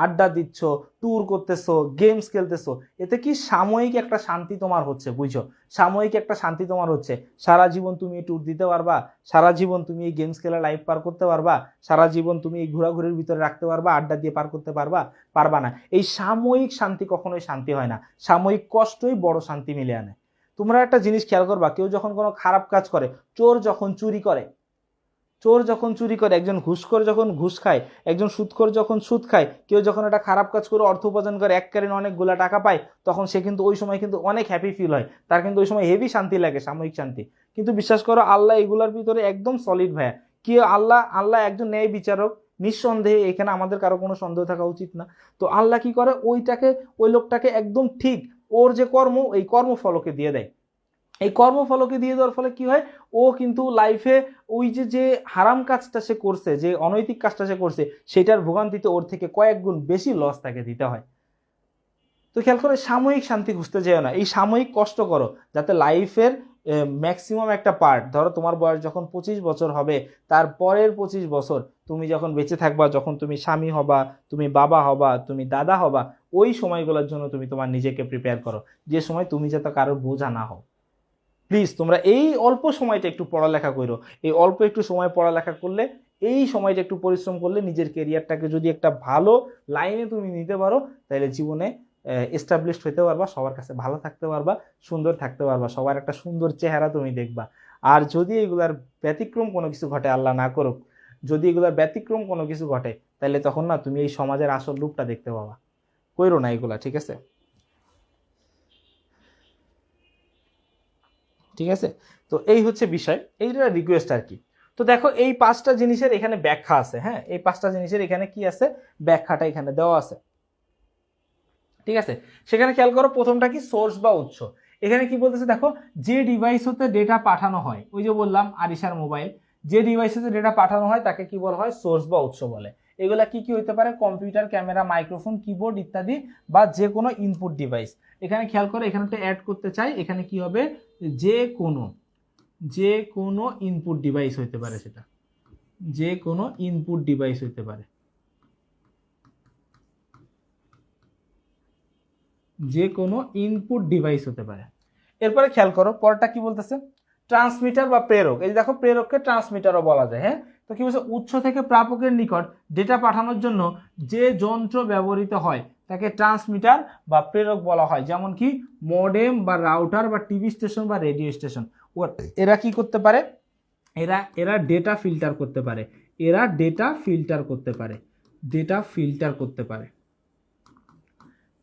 আড্ডা দিচ্ছ, ট্যুর করতেছো, গেমস খেলতেছো, এতে কি সাময়িক একটা শান্তি তোমার হচ্ছে, বুঝছো, সাময়িক একটা শান্তি তোমার হচ্ছে। সারা জীবন তুমি এই ট্যুর দিতে পারবা, সারা জীবন তুমি এই গেমস খেলা লাইফ পার করতে পারবা, সারা জীবন তুমি এই ঘোরাঘুরির ভিতরে রাখতে পারবা, আড্ডা দিয়ে পার করতে পারবা? পারবা না। এই সাময়িক শান্তি কখনোই শান্তি হয় না, সাময়িক কষ্টই বড় শান্তি মিলে আনে। তোমরা একটা জিনিস খেয়াল করবা, কেউ যখন কোনো খারাপ কাজ করে, চোর যখন চুরি করে, একজন ঘুষখোর যখন ঘুষ খায়, একজন সুদখোর যখন সুদ খায়, কেউ যখন একটা খারাপ কাজ করে অর্থ উপার্জন করে, এককালীন অনেকগুলা টাকা পায়, তখন সে কিন্তু ওই সময় কিন্তু অনেক হ্যাপি ফিল হয়, তার কিন্তু ওই সময় হেভি শান্তি লাগে, সাময়িক শান্তি। কিন্তু বিশ্বাস করো, আল্লাহ এগুলার ভিতরে একদম সলিড ভাইয়া। কি, আল্লাহ আল্লাহ একজন ন্যায় বিচারক, নিঃসন্দেহে, এখানে আমাদের কারো কোনো সন্দেহ থাকা উচিত না। তো আল্লাহ কি করে, ওই লোকটাকে একদম ঠিক ওর যে কর্ম, এই কর্মফলকে দিয়ে দেয়। এই কর্মফলকে দিয়ে দেওয়ার ফলে কি হয়, ও কিন্তু লাইফে ওই যে যে হারাম কাজটা সে করছে, যে অনৈতিক কাজটা সে করছে, সেটার ভোগান্তিতে ওর থেকে কয়েক গুণ বেশি লস তাকে দিতে হয়। তো খেয়াল করে, সাময়িক শান্তি খুঁজতে যেও না, এই সাময়িক কষ্ট করো, যাতে লাইফের ম্যাক্সিমাম একটা পার্ট, ধরো তোমার বয়স যখন 25 বছর হবে, তার পরের 25 বছর তুমি যখন বেঁচে থাকবা, যখন তুমি স্বামী হবা, তুমি বাবা হবা, তুমি দাদা হবা, ওই সময়গুলোর জন্য তুমি তোমার নিজেকে প্রিপেয়ার করো, যে সময় তুমি যাতে কারোর বোঝা না হও। প্লিজ তোমরা এই অল্প সময়টা একটু পড়ালেখা করো, এই অল্প একটু সময় পড়ালেখা করলে, এই সময়টা একটু পরিশ্রম করলে, নিজের কেরিয়ারটাকে যদি একটা ভালো লাইনে তুমি নিতে পারো, তাহলে জীবনে এস্টাবলিশড হতে পারবা, সবার কাছে ভালো থাকতে পারবা, সুন্দর থাকতে পারবা, সবার একটা সুন্দর চেহারা তুমি দেখবা। আর যদি এগুলার ব্যতিক্রম কোনো কিছু ঘটে, আল্লাহ না করুক, যদি এগুলার ব্যতিক্রম কোনো কিছু ঘটে, তাহলে তখন না তুমি এই সমাজের আসল রূপটা দেখতে পাবা। কইরো না এগুলা, ঠিক আছে? ঠিক আছে, তো এই হচ্ছে বিষয়, এইটা রিকোয়েস্ট আর কি। তো দেখো এই 5টা জিনিসের এখানে ব্যাখ্যা আছে, হ্যাঁ, এই 5টা জিনিসের এখানে কি আছে, ব্যাখ্যাটা এখানে দেওয়া আছে, ঠিক আছে? সেখানে খেয়াল করো, প্রথমটা কি, সোর্স বা উৎস। এখানে কি বলতেছে দেখো, যে ডিভাইস হতে ডেটা পাঠানো হয়, ওই যে বললাম আরিশার মোবাইল, যে ডিভাইস হতে ডেটা পাঠানো হয় তাকে কি বলা হয়, সোর্স বা উৎস বলে। এগুলা কি কি হইতে পারে, কম্পিউটার, ক্যামেরা, মাইক্রোফোন, কিবোর্ড ইত্যাদি, বা যে কোনো ইনপুট ডিভাইস। এখানে খেয়াল করো, এখানে একটা অ্যাড করতে চাই, এখানে কি হবে, যে কোনো ইনপুট ডিভাইস হইতে পারে, সেটা যে কোনো ইনপুট ডিভাইস হইতে পারে, যে কোনো ইনপুট ডিভাইস হতে পারে। এরপরে খেয়াল করো পরটা কি বলতেছে, ট্রান্সমিটার বা প্রেরক। এই যে দেখো, প্রেরককে ট্রান্সমিটারও বলা যায়, হ্যাঁ। তো কি বলছে, উৎস থেকে প্রাপকের নিকট ডেটা পাঠানোর জন্য যে যন্ত্র ব্যবহৃত হয় তাকে ট্রান্সমিটার বা প্রেরক বলা হয়, যেমন কি মডেম বা রাউটার বা টিভি স্টেশন বা রেডিও স্টেশন। এরা কি করতে পারে, এরা ডেটা ফিল্টার করতে পারে, এরা ডেটা ফিল্টার করতে পারে, ডেটা ফিল্টার করতে পারে,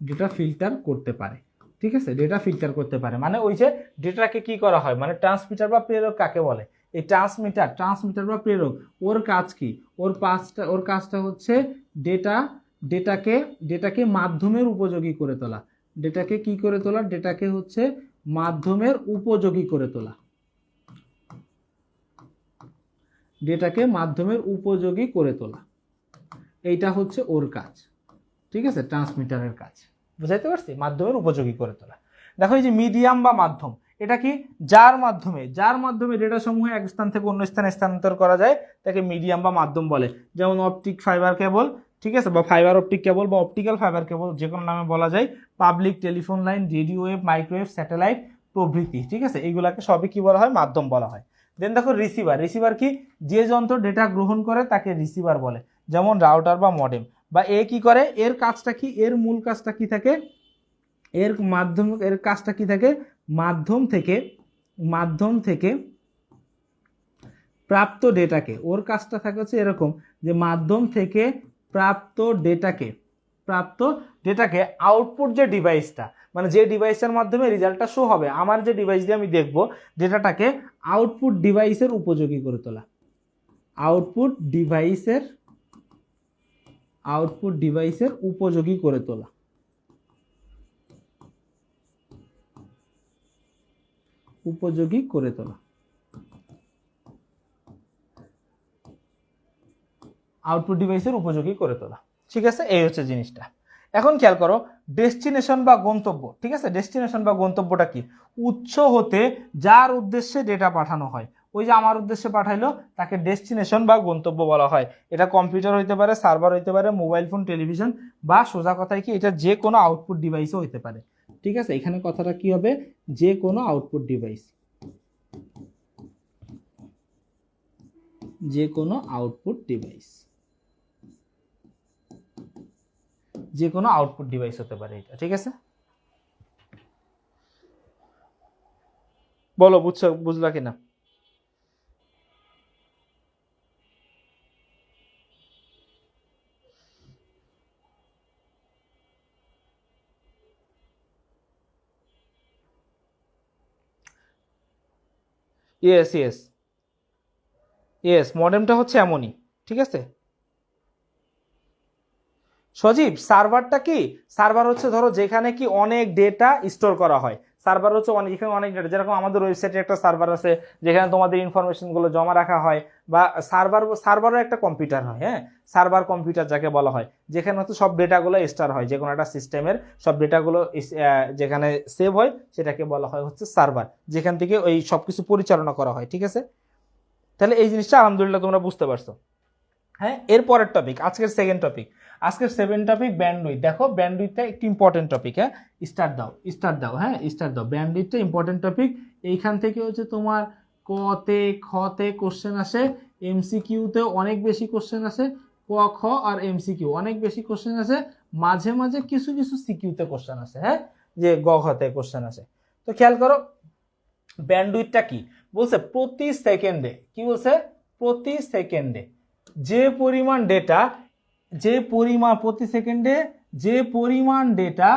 ডেটা ফিল্টার করতে পারে, ঠিক আছে? ডেটা ফিল্টার করতে পারে মানে ওই যে ডেটাকে কি করা হয়, মানে ট্রান্সমিটার বা প্রেরক কাকে বলে, এই ট্রান্সমিটার বা প্রেরক, ওর কাজ কি, ওর কাজটা হচ্ছে ডেটাকে মাধ্যমের উপযোগী করে তোলা, ডেটাকে কি করে তোলা, ডেটাকে হচ্ছে মাধ্যমের উপযোগী করে তোলা, ডেটাকে মাধ্যমের উপযোগী করে তোলা, এইটা হচ্ছে ওর কাজ, ঠিক আছে? ট্রান্সমিটারের কাজ, বুঝাইতে পারছি, মাধ্যমের উপযোগী করে তোলা। দেখো এই যে মিডিয়াম বা মাধ্যম, এটা কি, যার মাধ্যমে ডেটা সমূহ এক স্থান থেকে অন্য স্থানে স্থানান্তর করা যায় তাকে মিডিয়াম বা মাধ্যম বলে। যেমন অপটিক ফাইবার কেবল, ঠিক আছে, বা ফাইবার অপটিক কেবল বা অপটিক্যাল ফাইবার কেবল, যে কোনো নামে বলা যায়, public telephone line, radio wave, microwave, satellite প্রভৃতি, ঠিক আছে? এগুলাকে সবই কি বলা হয়, মাধ্যম বলা হয়। দেন দেখো রিসিভার কি, যে যন্ত্র ডেটা গ্রহণ করে তাকে রিসিভার বলে, যেমন রাউটার বা মডেম। বা এ কি করে, এর কাজটা কি, এর মূল কাজটা কি থাকে, এর কাজটা কি থাকে, মাধ্যম থেকে প্রাপ্ত ডেটাকে, ওর কাজটা থাকে হচ্ছে এরকম, যে মাধ্যম থেকে প্রাপ্ত ডেটাকে আউটপুট যে ডিভাইসটা, মানে যে ডিভাইসের মাধ্যমে রেজাল্টটা শো হবে, আমার যে ডিভাইস দিয়ে আমি দেখব ডেটাটাকে, আউটপুট ডিভাইসের উপযোগী করে তোলা, আউটপুট ডিভাইসের উপযোগী করে তোলা, উপযোগী করে তোলা, আউটপুট ডিভাইসের উপযোগী করে তোলা, ঠিক আছে? এই হচ্ছে জিনিসটা। এখন খেয়াল করো, ডেস্টিনেশন বা গন্তব্য, ঠিক আছে? ডেস্টিনেশন বা গন্তব্যটা কি, উৎস হতে যার উদ্দেশ্যে ডেটা পাঠানো হয়, ওই যে আমার উদ্দেশ্যে পাঠাইলো তাকে ডেস্টিনেশন বা গন্তব্য বলা হয়। এটা কম্পিউটার হইতে পারে, সার্ভার হইতে পারে, মোবাইল ফোন, টেলিভিশন, বা সোজা কথায় কি, এটা যে কোনো আউটপুট ডিভাইসও হইতে পারে, ঠিক আছে? এখানে কথাটা কি হবে, যে কোনো আউটপুট ডিভাইস, যে কোনো আউটপুট ডিভাইস, যে কোনো আউটপুট ডিভাইস হতে পারে এটা, ঠিক আছে? বলো, বুঝলা কিনা? ইয়েস মডেমটা হচ্ছে এমনই, ঠিক আছে? সজীব, সার্ভারটা কি, সার্ভার হচ্ছে ধরো যেখানে কি অনেক ডেটা স্টোর করা হয়, সার্ভার হচ্ছে এখানে অনেক ডেটা, যেরকম আমাদের ওয়েবসাইটে একটা সার্ভার আছে যেখানে তোমাদের ইনফরমেশন গুলো জমা রাখা হয়, বা সার্ভারও একটা কম্পিউটার হয়, হ্যাঁ, সার্ভার কম্পিউটার যাকে বলা হয়, যেখানে হচ্ছে সব ডেটাগুলো স্টোর হয়, যে কোনো একটা সিস্টেমের সব ডেটাগুলো যেখানে সেভ হয় সেটাকে বলা হয় হচ্ছে সার্ভার, যেখান থেকে ওই সবকিছু পরিচালনা করা হয়, ঠিক আছে? তাহলে এই জিনিসটা আলহামদুলিল্লাহ তোমরা বুঝতে পারছো। হ্যাঁ, এরপরের টপিক, আজকের সেকেন্ড টপিক, আজকের 7 টপিক ব্যান্ডউইথ। দেখো ব্যান্ডউইথটা একটি ইম্পর্টেন্ট টপিক, হ্যাঁ, স্টার্ট দাও, ব্যান্ডউইথটা ইম্পর্টেন্ট টপিক। এইখান থেকে হচ্ছে তোমার কতে খতে কোশ্চেন আসে, এমসিকিউতে অনেক বেশি কোশ্চেন আসে, ক খ আর এমসিকিউ অনেক বেশি কোশ্চেন আসে, মাঝে মাঝে কিছু কিছু সিকিউতে কোশ্চেন আসে, হ্যাঁ, যে গ খতে কোশ্চেন আসে। তো খেয়াল করো ব্যান্ডউইথটা কি, বলছে প্রতি সেকেন্ডে, কি বলছে, প্রতি সেকেন্ডে যে পরিমাণ ডেটা, প্রতি সেকেন্ডে যে পরিমাণ ডেটা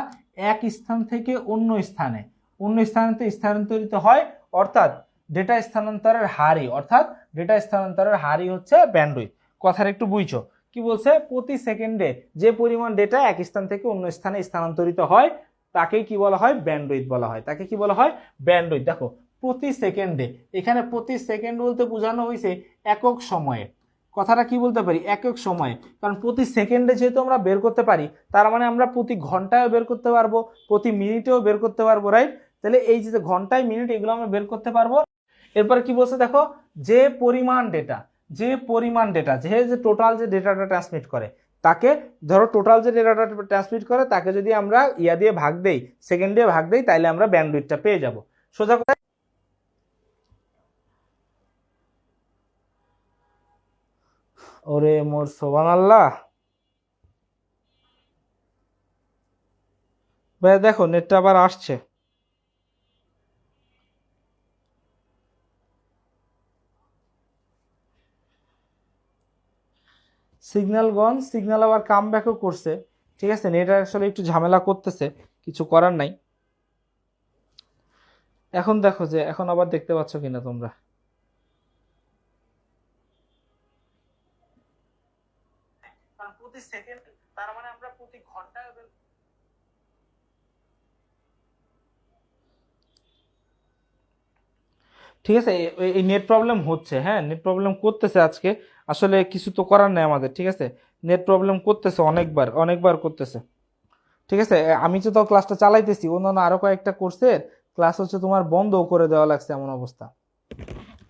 এক স্থান থেকে অন্য স্থানে স্থানান্তরিত হয়, অর্থাৎ ডেটা স্থানান্তরের হারই হচ্ছে ব্যান্ডউইথ। কথার একটু বুঝছো, কি বলছে, প্রতি সেকেন্ডে যে পরিমাণ ডেটা এক স্থান থেকে অন্য স্থানে স্থানান্তরিত হয় তাকে কি বলা হয়, ব্যান্ডউইথ বলা হয়। তাকে কি বলা হয়, ব্যান্ডউইথ। দেখো প্রতি সেকেন্ডে, এখানে প্রতি সেকেন্ড বলতে বোঝানো হয়েছে একক সময়ে। কথাটা কি বলতে পারি, একক সময়ে, কারণ প্রতি সেকেন্ডে যেহেতু আমরা বের করতে পারি, তার মানে আমরা প্রতি ঘন্টায়ও বের করতে পারবো, প্রতি মিনিটেও বের করতে পারবো, রাইট? তাহলে এই যে ঘন্টায় মিনিট এগুলো আমরা বের করতে পারবো। এরপর কি বলছে দেখো, যে পরিমাণ ডেটা, যে টোটাল যে ডেটাটা ট্রান্সমিট করে, তাকে ধরো টোটাল যে ডেটাটা ট্রান্সমিট করে তাকে যদি আমরা ইয়া দিয়ে ভাগ দেই, সেকেন্ড দিয়ে ভাগ দেই, তাহলে আমরা ব্যান্ডউইথটা পেয়ে যাব। সোজা কথা। ওরে মোর সুবহানাল্লাহ, ভাই দেখো নেটটা আবার আসছে। সিগন্যাল আবার কাম ব্যাকও করছে। ঠিক আছে, নেট আসলে একটু ঝামেলা করতেছে, কিছু করার নাই। এখন দেখো যে এখন আবার দেখতে পাচ্ছ কিনা তোমরা। প্রতি সেকেন্ড, তার মানে আমরা প্রতি ঘন্টায়, ঠিক আছে। এই নেট প্রবলেম হচ্ছে, হ্যাঁ নেট প্রবলেম করতেছে আজকে, আসলে কিছু তো করার নেই আমাদের। ঠিক আছে, নেট প্রবলেম করতেছে, অনেকবার করতেছে। ঠিক আছে, আমি তো ক্লাসটা চালাইতেছি, অন্যান্য আরো কয়েকটা কোর্সের ক্লাস হচ্ছে তোমার বন্ধও করে দেওয়া লাগছে, এমন অবস্থা।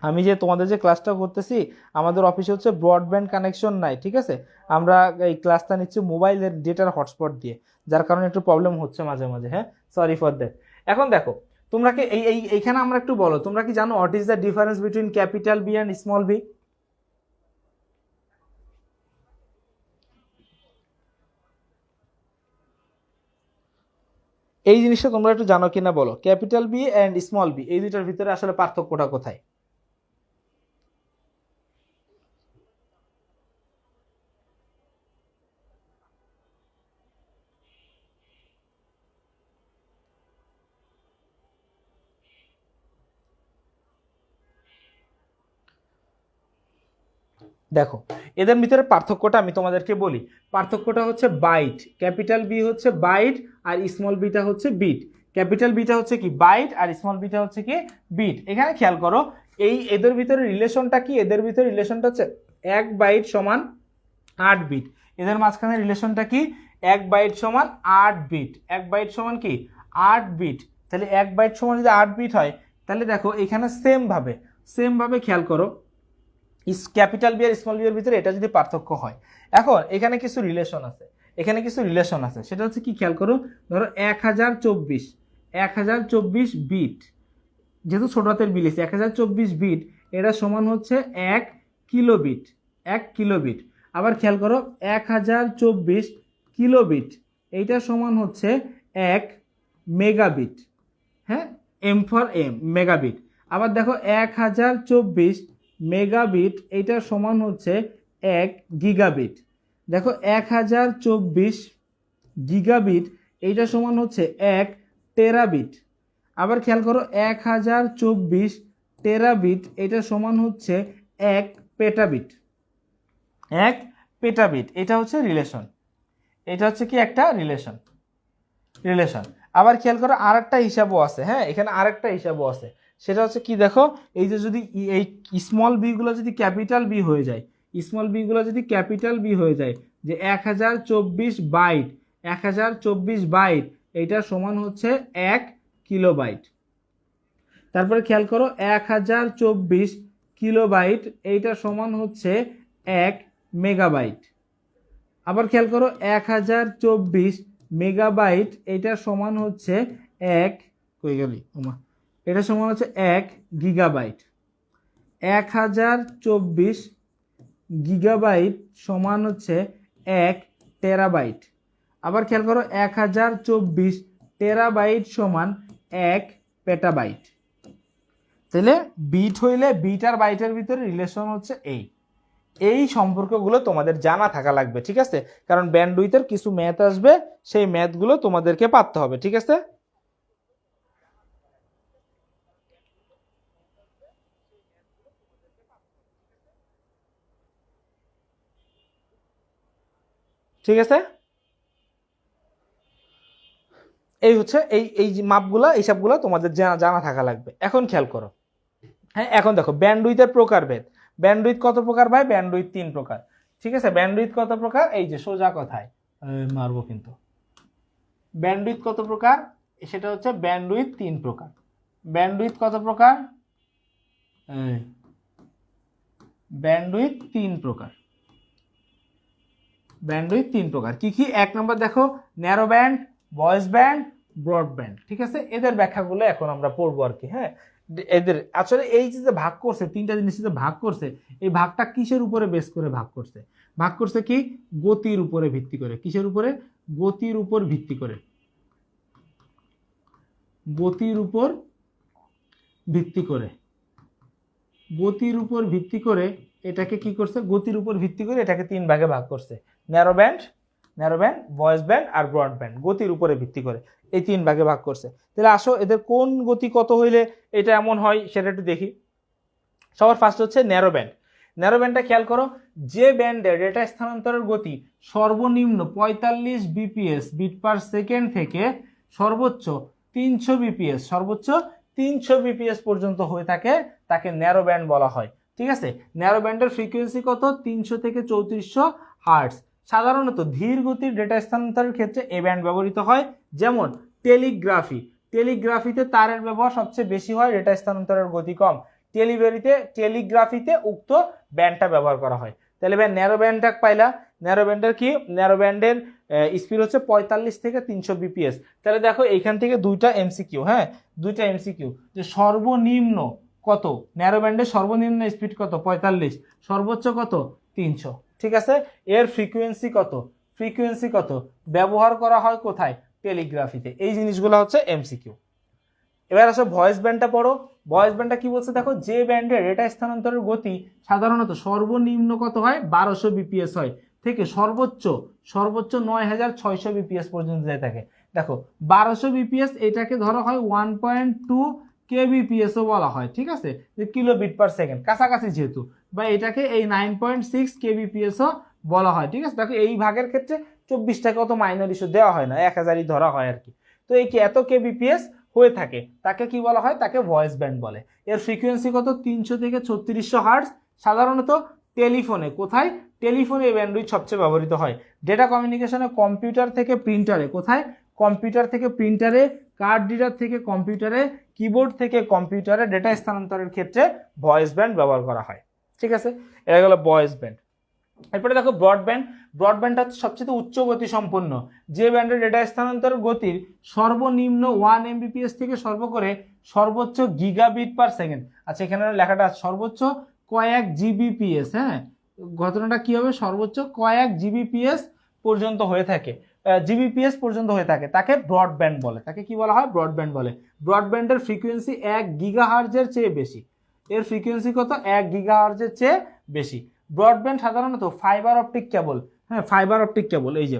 আমি যে তোমাদের যে ক্লাসটা করতেছি, আমাদের অফিসে হচ্ছে ব্রডব্যান্ড কানেকশন নাই। ঠিক আছে, আমরা এই ক্লাসটা নিচ্ছি মোবাইলের ডেটার হটস্পট দিয়ে, যার কারণে একটু প্রবলেম হচ্ছে মাঝে মাঝে। হ্যাঁ, সরি ফর দ্যাট। এখন দেখো, তোমরা কি এইখানে আমরা একটু বলো, তোমরা কি জানো what is the difference between capital B and small B? এই জিনিসটা তোমরা একটু জানো কিনা বলো, capital B and small B এই দুইটার ভিতরে আসলে পার্থক্যটা কোথায়? দেখো এদের ভিতরে পার্থক্যটা আমি তোমাদেরকে বলি। পার্থক্যটা হচ্ছে বাইট, ক্যাপিটাল বি হচ্ছে বাইট আর স্মল বিটা হচ্ছে বিট। ক্যাপিটাল বিটা হচ্ছে কি বাইট আর স্মল বিটা হচ্ছে কি বিট। এখানে খেয়াল করো, এদের ভিতরে রিলেশনটা কি, এদের ভিতরে রিলেশনটা হচ্ছে 1 বাইট সমান 8 বিট। এদের মাঝখানে রিলেশনটা কি, 1 বাইট সমান 8 বিট। 1 বাইট সমান কি 8 বিট। তাহলে 1 বাইট সমান যদি 8 বিট হয়, তাহলে দেখো এখানে সেম ভাবে খেয়াল করো, ক্যাপিটাল বি আর স্মল বি এর ভিতরে এটা যদি পার্থক্য হয়। এখন এখানে কিছু রিলেশন আছে, সেটা হচ্ছে কি, খেয়াল করো, ধরো 1024 বিট, যেহেতু ছোট হাতের বি লিখছি, 1024 বিট, এটা সমান হচ্ছে 1 কিলোবিট। 1 কিলোবিট। আবার খেয়াল করো 1024 কিলোবিট, এইটা সমান হচ্ছে 1 মেগাবিট। হ্যাঁ, এম ফর এম, মেগাবিট। আবার দেখো 1024 মেগাবিট, এইটা সমান হচ্ছে 1 গিগাবিট। দেখো 1024 গিগাবিট, এইটা সমান হচ্ছে 1 টেরাবিট। আবার খেয়াল করো 1024 টেরাবিট, এটা সমান হচ্ছে 1 পেটাবিট। 1 পেটাবিট, এটা হচ্ছে রিলেশন। এটা হচ্ছে কি একটা রিলেশন। আবার খেয়াল করো আরেকটা হিসাবও আছে, হ্যাঁ এখানে আরেকটা হিসাবও আছে। সেটা হচ্ছে কি, দেখো এই যে যদি এই স্মল বি গুলো যদি ক্যাপিটাল বি হয়ে যায়, যে 1024 বাইট এইটা সমান হচ্ছে 1 কিলোবাইট। তারপরে খেয়াল করো 1024 কিলোবাইট, এইটা সমান হচ্ছে 1 মেগাবাইট। আবার খেয়াল করো 1024 মেগাবাইট, এটা সমান হচ্ছে 1, কই গেলি ওমা, এটা সমান হচ্ছে 1 গিগাবাইট। 1024 গিগাবাইট সমান হচ্ছে 1 টেরাবাইট। আবার খেয়াল করো 1024 টেরাবাইট সমান 1 পেটাবাইট। তাহলে বিট হইলে বিট আর বাইটের ভিতরে রিলেশন হচ্ছে এই সম্পর্কগুলো তোমাদের জানা থাকা লাগবে, ঠিক আছে? কারণ ব্যান্ডউইথের কিছু ম্যাথ আসবে, সেই ম্যাথগুলো তোমাদেরকে পারতে হবে, ঠিক আছে? ঠিক আছে, এই হচ্ছে এই যে মাপগুলো, এইসবগুলো তোমাদের জানা থাকা লাগবে। এখন খেয়াল করো, হ্যাঁ এখন দেখো ব্যান্ডউইথের প্রকারভেদ। ব্যান্ডউইথ কত প্রকার ভাই? ব্যান্ডউইথ 3 প্রকার, ঠিক আছে? ব্যান্ডউইথ কত প্রকার? এই যে সোজা কথায় মারবো কিন্তু। ব্যান্ডউইথ কত প্রকার? সেটা হচ্ছে ব্যান্ডউইথ 3 প্রকার। ব্যান্ডউইথ কত প্রকার? ব্যান্ডউইথ 3 প্রকার। ব্যান্ডউইথ 3 প্রকার কি কি? এক নম্বর দেখো narrow band, voice band, broadband, ঠিক আছে? এদের ব্যাখ্যাগুলো এখন আমরা পড়বো আর কি। হ্যাঁ, এদের আসলে এই যে ভাগ করছে, তিনটা জিনিস যে ভাগ করছে, এই ভাগটা কিসের উপরে বেস করে ভাগ করছে? ভাগ করছে কি? গতির উপরে ভিত্তি করে। কিসের উপরে? গতির উপর ভিত্তি করে। গতির উপর ভিত্তি করে। গতির উপর ভিত্তি করে এটাকে কি করছে? গতির উপর ভিত্তি করে এটাকে 3 ভাগে ভাগ করছে। ন্যারো ব্যান্ড, ভয়েস ব্যান্ড আর ব্রডব্যান্ড। গতির উপরে ভিত্তি করে এই 3 ভাগে ভাগ করছে। তাহলে আসো এদের কোন গতি কত হইলে এটা এমন হয় সেটা একটু দেখি। সবার ফার্স্ট হচ্ছে ন্যারো ব্যান্ড। ন্যারো ব্যান্ডটা খেয়াল করো, যে ব্যান্ডের ডেটা স্থানান্তরের গতি সর্বনিম্ন 45 বিপিএস বিট পার সেকেন্ড থেকে সর্বোচ্চ 300 বিপিএস, সর্বোচ্চ 300 বিপিএস পর্যন্ত হয়ে থাকে, তাকে ন্যারো ব্যান্ড বলা হয়, ঠিক আছে? ন্যারো ব্যান্ডের ফ্রিকোয়েন্সি কত? 300 থেকে 3400 হার্টজ। সাধারণত ধীর গতির ডেটা স্থানান্তরের ক্ষেত্রে এই ব্যান্ড ব্যবহৃত হয়। যেমন টেলিগ্রাফি, টেলিগ্রাফিতে তারের ব্যবহার সবচেয়ে বেশি হয়, ডেটা স্থানান্তরের গতি কম। টেলিগ্রাফিতে উক্ত ব্যান্ডটা ব্যবহার করা হয়। তাহলে ভাই ন্যারো ব্যান্ডটা পাইলা। ন্যারো ব্যান্ডের কি? ন্যারো ব্যান্ডের স্পিড হচ্ছে 45 থেকে 300 বিপিএস। তাহলে দেখো এইখান থেকে দুইটা এমসিকিউ, হ্যাঁ দুইটা এমসিকিউ, যে সর্বনিম্ন কত? ন্যারো ব্যান্ডের সর্বনিম্ন স্পিড কত? 45, সর্বোচ্চ কত? 300, ঠিক আছে? এর ফ্রিকোয়েন্সি কত? ফ্রিকোয়েন্সি কত? ব্যবহার করা হয় কোথায়? টেলিগ্রাফিতে। এই জিনিসগুলো হচ্ছে এমসিকিউ। এবার আসো ভয়েস ব্যান্ডটা পড়ো। ভয়েস ব্যান্ডটা কি বলছে দেখো, যে ব্যান্ডের ডেটা স্থানান্তরের গতি সাধারণত সর্বনিম্ন কত হয়? 1200 বিপিএস হয়, থেকে সর্বোচ্চ 9600 বিপিএস পর্যন্ত যায় থাকে। দেখো 1200 বিপিএস এটাকে ধরা হয় 1.2 কেবিপিএসও বলা হয়, ঠিক আছে? যে কিলোবিট পার সেকেন্ড, কাছাকাছি যেহেতু, বা এটাকে এই 9.6 কেবিপিএসও বলা হয়, ঠিক আছে? দেখো এই ভাগের ক্ষেত্রে 24টাকে অত মাইনর ইস্যু দেওয়া হয় না, 1000ই ধরা হয় আর কি। তো এই কি এত কেবিপিএস হয়ে থাকে, তাকে কি বলা হয়? তাকে ভয়েস ব্যান্ড বলে। এর ফ্রিকোয়েন্সি কত? 300 থেকে 3600 হার্টজ। সাধারণত টেলিফোনে, কোথায়? টেলিফোনে এই ব্যান্ডউইথ সবচেয়ে ব্যবহৃত হয়। ডেটা কমিউনিকেশনে কম্পিউটার থেকে প্রিন্টারে, কোথায়? কম্পিউটার থেকে প্রিন্টারে, কার্ড রিডার থেকে কম্পিউটারে, কিবোর্ড থেকে কম্পিউটারে ডেটা স্থানান্তরের ক্ষেত্রে ভয়েস ব্যান্ড ব্যবহার করা হয়, ঠিক আছে? এটা গেল ভয়েস ব্যান্ড। এরপরে দেখো ব্রডব্যান্ড। ব্রডব্যান্ডটা হচ্ছে সবচেয়ে উচ্চ গতি সম্পন্ন, যে ব্যান্ডের ডেটা স্থানান্তর গতির সর্বনিম্ন 1 এমবিপিএস থেকে করে সর্বোচ্চ গিগাবিট পার সেকেন্ড। আচ্ছা এখানে লেখাটা সর্বোচ্চ কয়েক জিবিপিএস, হ্যাঁ ঘটনাটা কি হবে? সর্বোচ্চ কয়েক জিবিপিএস পর্যন্ত হয়ে থাকে, জিবিপিএস পর্যন্ত হয়ে থাকে, তাকে ব্রডব্যান্ড বলে। তাকে কি বলা হয়? ব্রডব্যান্ড বলে। ব্রডব্যান্ডের ফ্রিকোয়েন্সি 1 গিগাহার্জের চেয়ে বেশি। এর ফ্রিকোয়েন্সি কত? 1 গিগাহার্জের চেয়ে বেশি। ব্রডব্যান্ড সাধারণত ফাইবার অপটিক কেবল, হ্যাঁ ফাইবার অপটিক কেবল, এই যে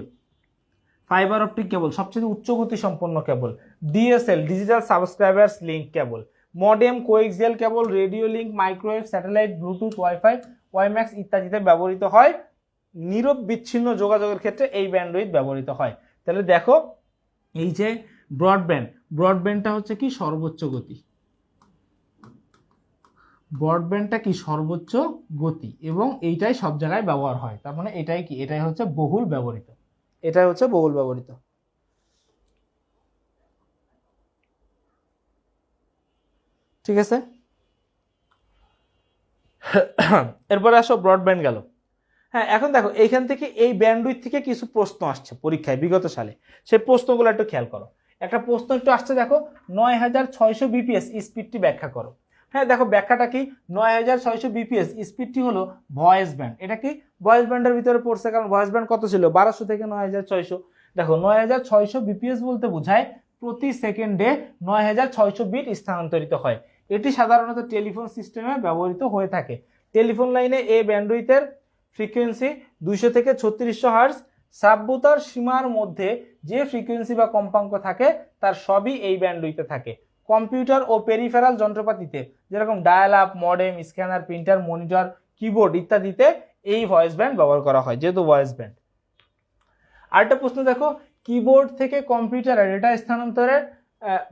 ফাইবার অপটিক কেবল সবচেয়ে উচ্চ গতি সম্পন্ন cable. DSL, digital subscribers link cable, modem, coaxial cable, radio link, microwave, satellite, Bluetooth, WiFi, WiMAX ইত্যাদিতে ব্যবহৃত হয়। নীরব বিচ্ছিন্ন যোগাযোগের ক্ষেত্রে এই ব্যান্ডউইথ ব্যবহৃত হয়। তাহলে দেখো এই যে ব্রডব্যান্ডটা হচ্ছে কি? সর্বোচ্চ গতি। ব্রডব্যান্ডটা কি? সর্বোচ্চ গতি, এবং এইটাই সব জায়গায় ব্যবহার হয়। তার মানে এটাই কি? এটাই হচ্ছে বহুল ব্যবহৃত। এটাই হচ্ছে বহুল ব্যবহৃত, ঠিক আছে? এরপরে আসো ব্রডব্যান্ড গেল। হ্যাঁ এখন দেখো এইখান থেকে এই ব্যান্ডউইথ থেকে কিছু প্রশ্ন আসছে পরীক্ষায় বিগত সালে, সেই প্রশ্নগুলো একটু খেয়াল করো। একটা প্রশ্ন একটু আসছে দেখো, 9600 বিপিএস স্পিডটি ব্যাখ্যা করো। হ্যাঁ দেখো ব্যাখ্যাটা কি? 9600 বিপিএস স্পিডটি হলো ভয়েস ব্যান্ড। এটা কি? ভয়েস ব্যান্ডের ভিতরে পড়ছে, কারণ ভয়েস ব্যান্ড কত ছিল? 1200 থেকে 9600। দেখো 9600 বিপিএস বলতে বোঝায় প্রতি সেকেন্ডে 9600 বিট স্থানান্তরিত হয়। এটি সাধারণত টেলিফোন সিস্টেমে ব্যবহৃত হয়ে থাকে। টেলিফোন লাইনে এই ব্যান্ডউইথের ফ্রিকোয়েন্সি 200 থেকে 3600 হার্টজ। সাবভূতার সীমার মধ্যে যে ফ্রিকোয়েন্সি বা কম্পাঙ্ক থাকে তার সবই এই ব্যান্ডউইথে থাকে। কম্পিউটার ও পেরিফেরাল যন্ত্রপাতিতে যেরকম dial up, modem, scanner, printer, monitor, keyboard ইত্যাদিতে এই ভয়েস ব্যান্ড ব্যবহার করা হয়, যেহেতু ভয়েস ব্যান্ড। আরেকটা প্রশ্ন দেখো, কিবোর্ড থেকে কম্পিউটারে ডেটা স্থানান্তরের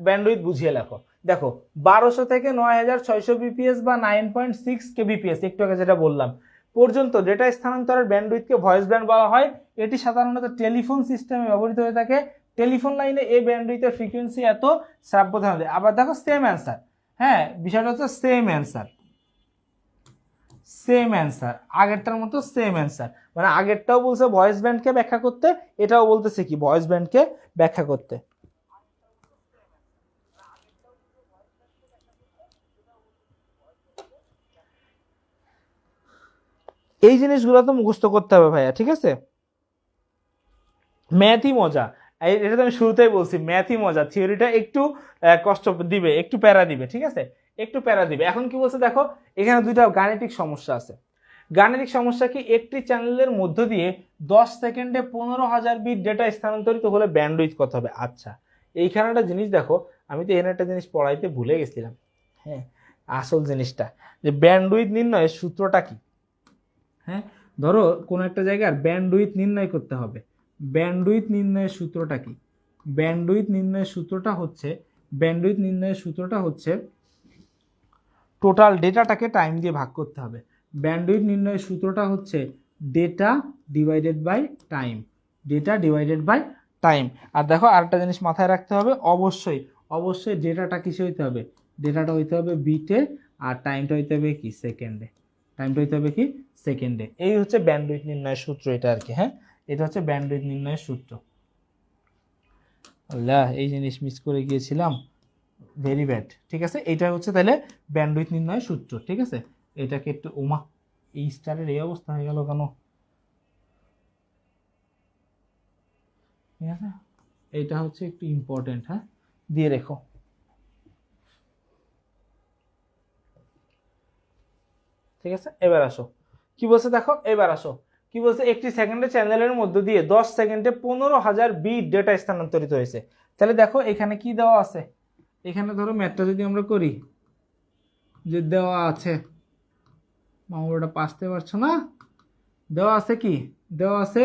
ব্যান্ডউইথ বুঝিয়ে লেখো। দেখো 1200 থেকে 9600 বিপিএস বা 9.6 কেবিপিএস, একটু আগে যেটা বললাম, পর্যন্ত ডেটা স্থানান্তরের ব্যান্ডউইথকে ভয়েস ব্যান্ড বলা হয়। এটি সাধারণত টেলিফোন সিস্টেমে ব্যবহৃত হয়ে থাকে। টেলিফোন লাইনে এই ব্যান্ডউইথের ফ্রিকোয়েন্সি এত, শ্রাব্য ধারণ। আবার দেখো সেম অ্যান্সার, হ্যাঁ বিষয়টা হচ্ছে সেম অ্যান্সার, সেম অ্যান্সার, আগেরটার মতো সেম অ্যান্সার। মানে আগেরটাও বলছে ভয়েস ব্যান্ডকে ব্যাখ্যা করতে, এটাও বলতেছে কি ভয়েস ব্যান্ডকে ব্যাখ্যা করতে। এই জিনিসগুলো তো মুখস্থ করতে হবে ভাইয়া, ঠিক আছে? ম্যাথই মজা, এটা তো আমি শুরুতেই বলছি, ম্যাথই মজা। থিওরিটা একটু কষ্ট দিবে, একটু প্যারা দিবে, ঠিক আছে, একটু প্যারা দিবে। এখন কি বলছে দেখো, এখানে দুইটা গাণিতিক সমস্যা আছে। গাণিতিক সমস্যা কি, একটি চ্যানেলের মধ্য দিয়ে 10 সেকেন্ডে 15,000 বিট ডেটা স্থানান্তরিত হলে ব্যান্ডউইথ কত হবে। আচ্ছা, এইখানে একটা জিনিস দেখো, আমি তো এখানে একটা জিনিস পড়াইতে ভুলে গেছিলাম, হ্যাঁ আসল জিনিসটা, যে ব্যান্ডউইথ নির্ণয়ের সূত্রটা কি। হ্যাঁ ধরো কোনো একটা জায়গার ব্যান্ডউইথ নির্ণয় করতে হবে, ব্যান্ডউইথ নির্ণয়ের সূত্রটা কি? ব্যান্ডউইথ নির্ণয়ের সূত্রটা হচ্ছে, ব্যান্ডউইথ নির্ণয়ের সূত্রটা হচ্ছে টোটাল ডেটাটাকে টাইম দিয়ে ভাগ করতে হবে। ব্যান্ডউইথ নির্ণয়ের সূত্রটা হচ্ছে data divided by time, data divided by time. আর দেখো আরেকটা জিনিস মাথায় রাখতে হবে, অবশ্যই অবশ্যই ডেটাটা কিসে হইতে হবে, ডেটাটা হইতে হবে বিটে, আর টাইমটা হইতে হবে কি সেকেন্ডে, টাইমটা হইতে হবে কি সেকেন্ডে। এই হচ্ছে ব্যান্ডউইথ নির্ণয়ের সূত্র, এটা আর কি। হ্যাঁ এটা হচ্ছে ব্যান্ডউইথ নির্ণয়ের সূত্র। আল্লাহ, এই জিনিস মিস করে গিয়েছিলাম, ভেরি ব্যাড। ঠিক আছে, এইটা হচ্ছে তাহলে ব্যান্ডউইথ নির্ণয়ের সূত্র। ঠিক আছে, এটাকে একটু, ওমা এই স্টারের এই অবস্থা হয়ে গেল কেন? ঠিক আছে, এইটা হচ্ছে একটু ইম্পর্টেন্ট, হ্যাঁ দিয়ে রেখো। ঠিক আছে, এবার আসো কি বলছে দেখো, এবার আসো কি বলছে, একটি সেকেন্ডে চ্যানেলের মধ্য দিয়ে 10 সেকেন্ডে 15,000 বিট ডেটা স্থানান্তরিত হয়েছে। তাহলে দেখো এখানে কি দেওয়া আছে, এখানে ধরো ম্যাথটা যদি আমরা করি, যে দেওয়া আছে, মামুটা পাসতে পারছো না, দেওয়া আছে কি, দেওয়া আছে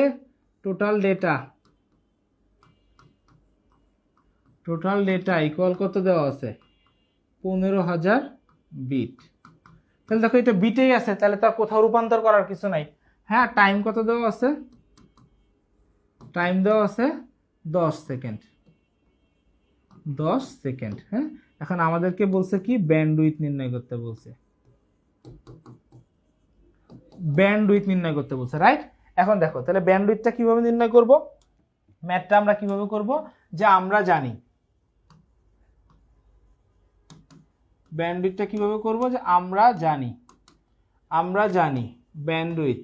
total data, total data equal কত দেওয়া আছে, 15,000 বিট। তাহলে দেখো এটা বিটেই আছে, তাহলে তার কোথাও রূপান্তর করার কিছু নাই। হ্যাঁ টাইম কত দেওয়া আছে, টাইম দেওয়া আছে 10 সেকেন্ড, 10 সেকেন্ড। হ্যাঁ এখন আমাদেরকে বলছে কি ব্যান্ডউইথ নির্ণয় করতে বলছে, ব্যান্ডউইথ নির্ণয় করতে বলছে, রাইট? এখন দেখো তাহলে ব্যান্ডউইথটা কিভাবে নির্ণয় করব, ম্যাথটা আমরা কিভাবে করব, যে আমরা জানি ব্যান্ডউইথটা কিভাবে করব, যে আমরা জানি, আমরা জানি ব্যান্ডউইথ,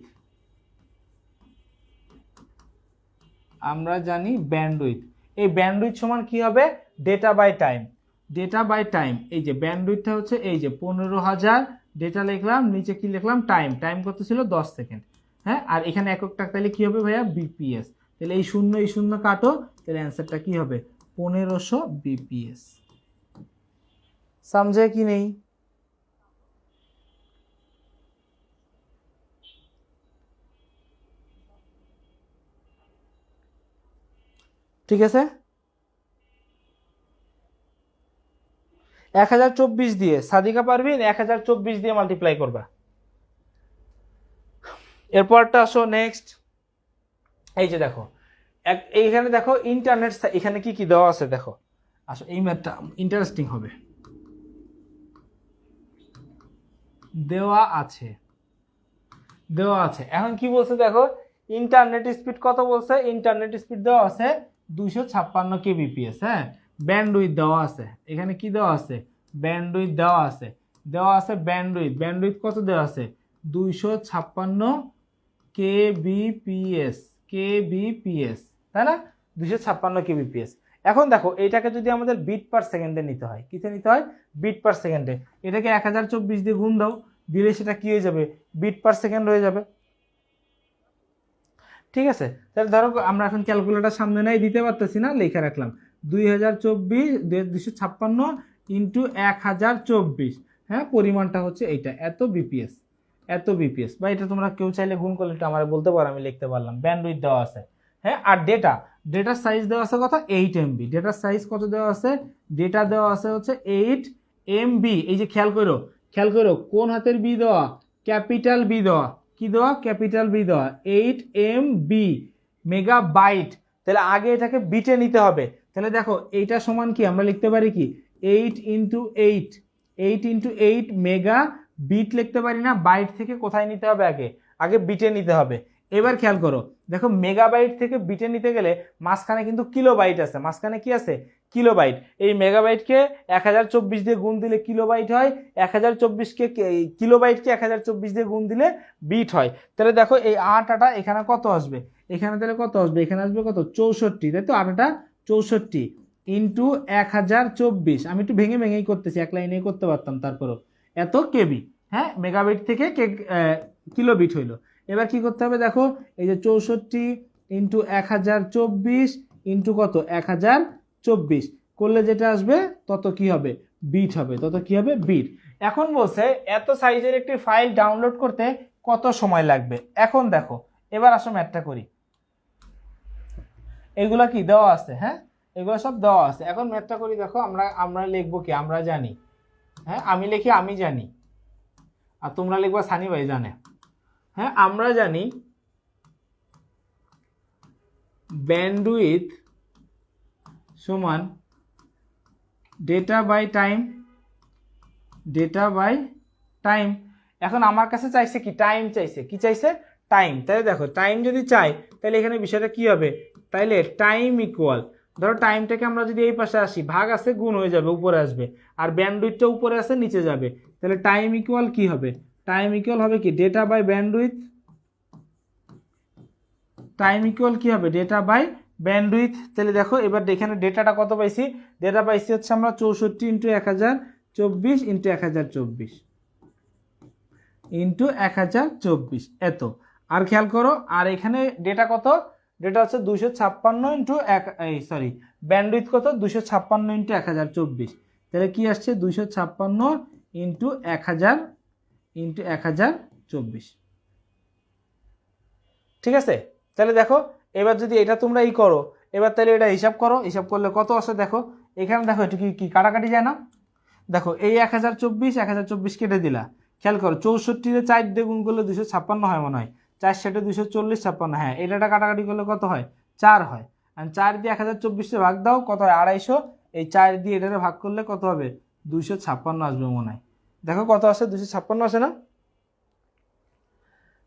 আমরা জানি ব্যান্ডউইথ। এই ব্যান্ডউইথ সমান কি হবে, data by time, data by time. এই যে ব্যান্ডউইথটা হচ্ছে এই যে 15,000, ডেটা লিখলাম, নিচে কি লিখলাম টাইম, টাইম কত ছিল 10 সেকেন্ড। হ্যাঁ আর এখানে এককটা তাহলে কি হবে ভাইয়া, বিপিএস। তাহলে এই শূন্য কাটো, তাহলে অ্যান্সারটা কি হবে 1500 বিপিএস। समझे कि नहीं? ঠিক আছে, 1024 দিয়ে সাদিকা পারভিন 1024 দিয়ে মাল্টিপ্লাই করবা। এরপরটা আসো নেক্সট, এই যে দেখো এইখানে দেখো ইন্টারনেট, এখানে কি কি দেওয়া আছে দেখো, আসো এই ম্যাথটা ইন্টারেস্টিং হবে। দেওয়া আছে, দেওয়া আছে, এখন কি বলছে দেখো, ইন্টারনেট স্পিড কত বলছে, ইন্টারনেট স্পিড দেওয়া আছে 256 কেবিপিএস। হ্যাঁ ব্যান্ডউইথ দেওয়া আছে, এখানে কি দেওয়া আছে, ব্যান্ডউইথ দেওয়া আছে, দেওয়া আছে ব্যান্ডউইথ, ব্যান্ডউইথ কত দেওয়া আছে 256 কেবিপিএস, কেবিপিএস, তাই না, 256 কেবিপিএস। এখন দেখো এটাকে যদি আমাদের বিট পার সেকেন্ডে নিতে হয়, কিতে নিতে হয়, বিট পার সেকেন্ডে, এটাকে 1024 দিয়ে গুণ দাও, দিলে সেটা কি হয়ে যাবে, বিট পার সেকেন্ড হয়ে যাবে। ঠিক আছে, তাহলে ধরো আমরা এখন ক্যালকুলেটর সামনে নাই, দিতে পারতেছি না, লেখা রাখলাম 256 ইন্টু 1024, হ্যাঁ পরিমাণটা হচ্ছে এইটা, এত বিপিএস, এত বিপিএস। বা এটা তোমরা কেউ চাইলে গুণ করলে এটা আমার বলতে পারো, আমি লিখতে পারলাম, ব্যান্ডউইথ দেওয়া আছে। হ্যাঁ, আর ডেটার সাইজ দেওয়া আছে কত, 8 MB। ডেটার সাইজ কত দেওয়া আছে, ডেটা দেওয়া আছে হচ্ছে 8 MB। এই যে খেয়াল করো কোন হাতের বি দেওয়া, ক্যাপিটাল বি দেওয়া, কি দেওয়া, ক্যাপিটাল বি দেওয়া, 8 MB মেগাবাইট। তাহলে আগে এটাকে বিটে নিতে হবে। তাহলে দেখো এইটা সমান কি, আমরা লিখতে পারি কি 8 ইন্টু 8 মেগা বিট লিখতে পারি না, বাইট থেকে কোথায় নিতে হবে, আগে আগে বিটে নিতে হবে। এবার খেয়াল করো, দেখো মেগাবাইট থেকে বিটে নিতে গেলে মাঝখানে কিন্তু কিলোবাইট আছে, মাঝখানে কি আছে, কিলোবাইট। এই মেগাবাইটকে 1024 দিয়ে গুণ দিলে কিলোবাইট হয়, 1024কে কিলোবাইটকে 1024 দিয়ে গুণ দিলে বিট হয়। তাহলে দেখো এই 8 এখানে কত আসবে, এখানে তাহলে কত আসবে, এখানে আসবে কত 64, তাই তো, 8 64 ইন্টু 1024। আমি একটু ভেঙে ভেঙেই করতেছি, এক লাইনেই করতে পারতাম, তারপরও এত কেবি, হ্যাঁ মেগাবাইট থেকে কিলোবিট হইলো। এবার কি করতে হবে, দেখো এই যে 64 ইন্টু 1024 ইন্টু কত 1024 করলে যেটা আসবে তত কি হবে, বিট হবে, তত কি হবে, বিট। এখন বলছে এত সাইজের একটি ফাইল ডাউনলোড করতে কত সময় লাগবে। এখন দেখো এবার আসো ম্যাথটা করি, এগুলা কি দেওয়া আছে, হ্যাঁ এগুলো সব দেওয়া আছে। এখন ম্যাথটা করি, দেখো আমরা লিখবো কি, আমরা জানি, হ্যাঁ আমি লিখি আমি জানি, আর তোমরা লিখবা সানি ভাই জানে। হ্যাঁ আমরা জানি ব্যান্ডউইথ সমান data by time, data by time. এখন আমার কাছে চাইছে কি, টাইম চাইছে, কি চাইছে, টাইম। তাহলে দেখো টাইম যদি চাই তাহলে এখানে বিষয়টা কি হবে, তাইলে টাইম ইকুয়াল, ধরো টাইমটাকে আমরা যদি এই পাশে আসি, ভাগ আছে গুণ হয়ে যাবে, উপরে আসবে, আর ব্যান্ডউইথটা উপরে আছে নিচে যাবে, তাহলে টাইম ইকুয়াল কি হবে, টাইম ইকুয়াল হবে কি data by bandwidth, time equal কি হবে, ডেটা বাই ব্যান্ডউইথ। তাহলে দেখো এবার এখানে ডেটাটা কত পাইছি, ডেটা পাইছি হচ্ছে আমরা 64 ইন্টু 1024 ইন্টু 1024 ইন্টু 1024 এত। আর খেয়াল করো, আর এখানে ডেটা কত, ডেটা হচ্ছে 256 ইন্টু ব্যান্ডউইথ কত, 256 ইন্টু 1024, তাহলে কি আসছে 256 ইন্টু 1000 ইন্টু 1024। ঠিক আছে, তাহলে দেখো এবার যদি এটা তোমরা করো, এবার তাহলে এটা হিসাব করো, হিসাব করলে কত আসে দেখো, এখানে দেখো একটু কি কাটাকাটি যায় না, দেখো এই 1024 কেটে দিলা, খেয়াল করো 64 4 দিয়ে গুণ করলে 256 হয় মনে হয়, 4 7 240 56, হ্যাঁ এটা কাটাকাটি করলে কত হয়, 4 হয়। আর 4 দিয়ে 1024 ভাগ দাও, কত হয় 250, এই 4 দিয়ে এটারে ভাগ করলে কত হবে, 256 আসবে মনে হয়। দেখো কত আসে, 256 আসে না,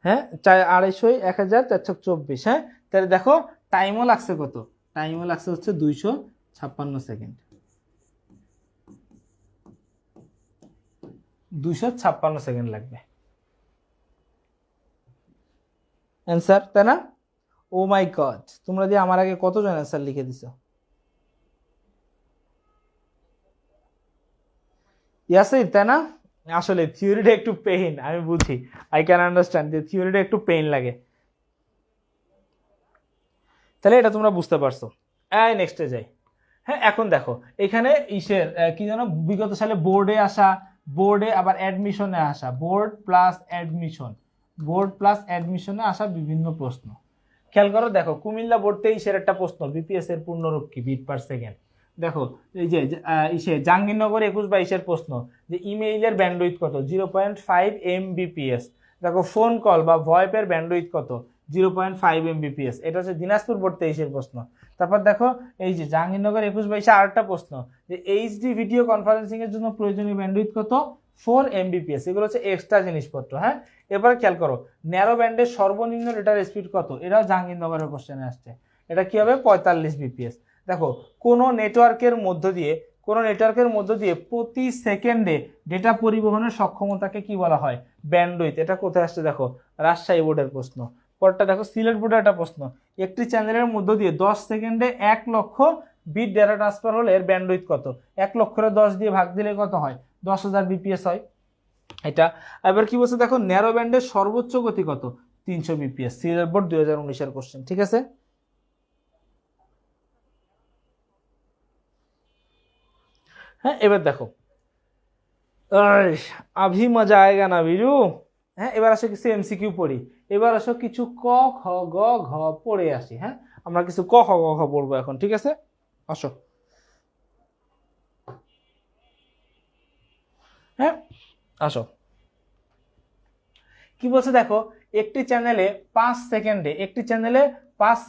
হ্যাঁ 250 1424, হ্যাঁ তাহলে দেখো টাইমও লাগছে কত, টাইমও লাগছে হচ্ছে 256 সেকেন্ড, 256 সেকেন্ড লাগবে অ্যান্সার, তাই না? ও মাই গড, তোমরা দিয়ে আমার আগে কতজন অ্যান্সার লিখে দিছো। ইয়াসির, তাই না? আসলে থিওরিটা একটু পেইন, আমি বুঝি, আই ক্যান আন্ডারস্ট্যান্ড যে থিওরিটা একটু পেইন লাগে। তাহলে এটা তোমরা বুঝতে পারছো। নেক্সটে যাই। হ্যাঁ এখন দেখো এখানে ইসের কি যেন বিগত সালে বোর্ডে আসা, বোর্ডে আবার অ্যাডমিশনে আসা, বোর্ড প্লাস অ্যাডমিশনে আসা বিভিন্ন প্রশ্ন। খেয়াল করো, দেখো কুমিল্লা বোর্ড 23-এর একটা প্রশ্ন, বিপিএস এর পূর্ণরূপ কি, বিট পার সেকেন্ড। দেখো এই যে জাহাঙ্গীরনগর 21-22-এর প্রশ্ন, যে ইমেইলের ব্যান্ডউইথ কত, 0.5 MBPS। দেখো ফোন কল বা ভয়েপের ব্যান্ডউইথ কত, 0.5 MBPS। এটা হচ্ছে দিনাজপুর বোর্ড 23-এর প্রশ্ন। তারপর দেখো এই যে জাহাঙ্গীরনগর 21-22-এ আরেকটা প্রশ্ন, যে এইচডি ভিডিও কনফারেন্সিং এর জন্য প্রয়োজনীয় ব্যান্ডউইথ কত, 4 MBPS। এগুলো হচ্ছে এক্সট্রা জিনিসপত্র। হ্যাঁ এবার খেয়াল করো, ন্যারো ব্যান্ডের সর্বনিম্ন ডেটার স্পিড কত, এটাও জাহাঙ্গীরনগরের কোশ্চেনে আসছে, এটা কি হবে 45 BPS। দেখো কোন নেটওয়ার্কের মধ্য দিয়ে প্রতি সেকেন্ডে ডেটা পরিবহনের সক্ষমতাকে কি বলা হয়, ব্যান্ডউইথ। এটা কোথায় আসছে দেখো, রাজশাহী বোর্ডের প্রশ্ন। পরটা দেখো সিলেট বোর্ডের একটা প্রশ্ন, একটি চ্যানেলের মধ্য দিয়ে 10 সেকেন্ডে 1 লক্ষ বিট ডেটা ট্রান্সফার হলে এর ব্যান্ডউইথ কত, 1 লক্ষরে 10 দিয়ে ভাগ দিলে কত হয়, 10,000 বিপিএস হয় এটা। এবার কি বলছে দেখো, ন্যারো ব্যান্ডের সর্বোচ্চ গতি কত, 300 বিপিএস, সিরিয়াল বোর্ড 2019 এর কোশ্চেন, ঠিক আছে। হ্যাঁ এবার দেখো, আভি মজা আয়েগা না বিরু। হ্যাঁ এবার আসো কিছু এমসিকিউ পড়ি, এবার আসো কিছু ক খ গ ঘ পড়ে আসি। হ্যাঁ আমরা কিছু ক খ গ ঘ পড়বো এখন, ঠিক আছে, আসো। হ্যাঁ আসো, কি বলছে দেখো, একটি চ্যানেলে 5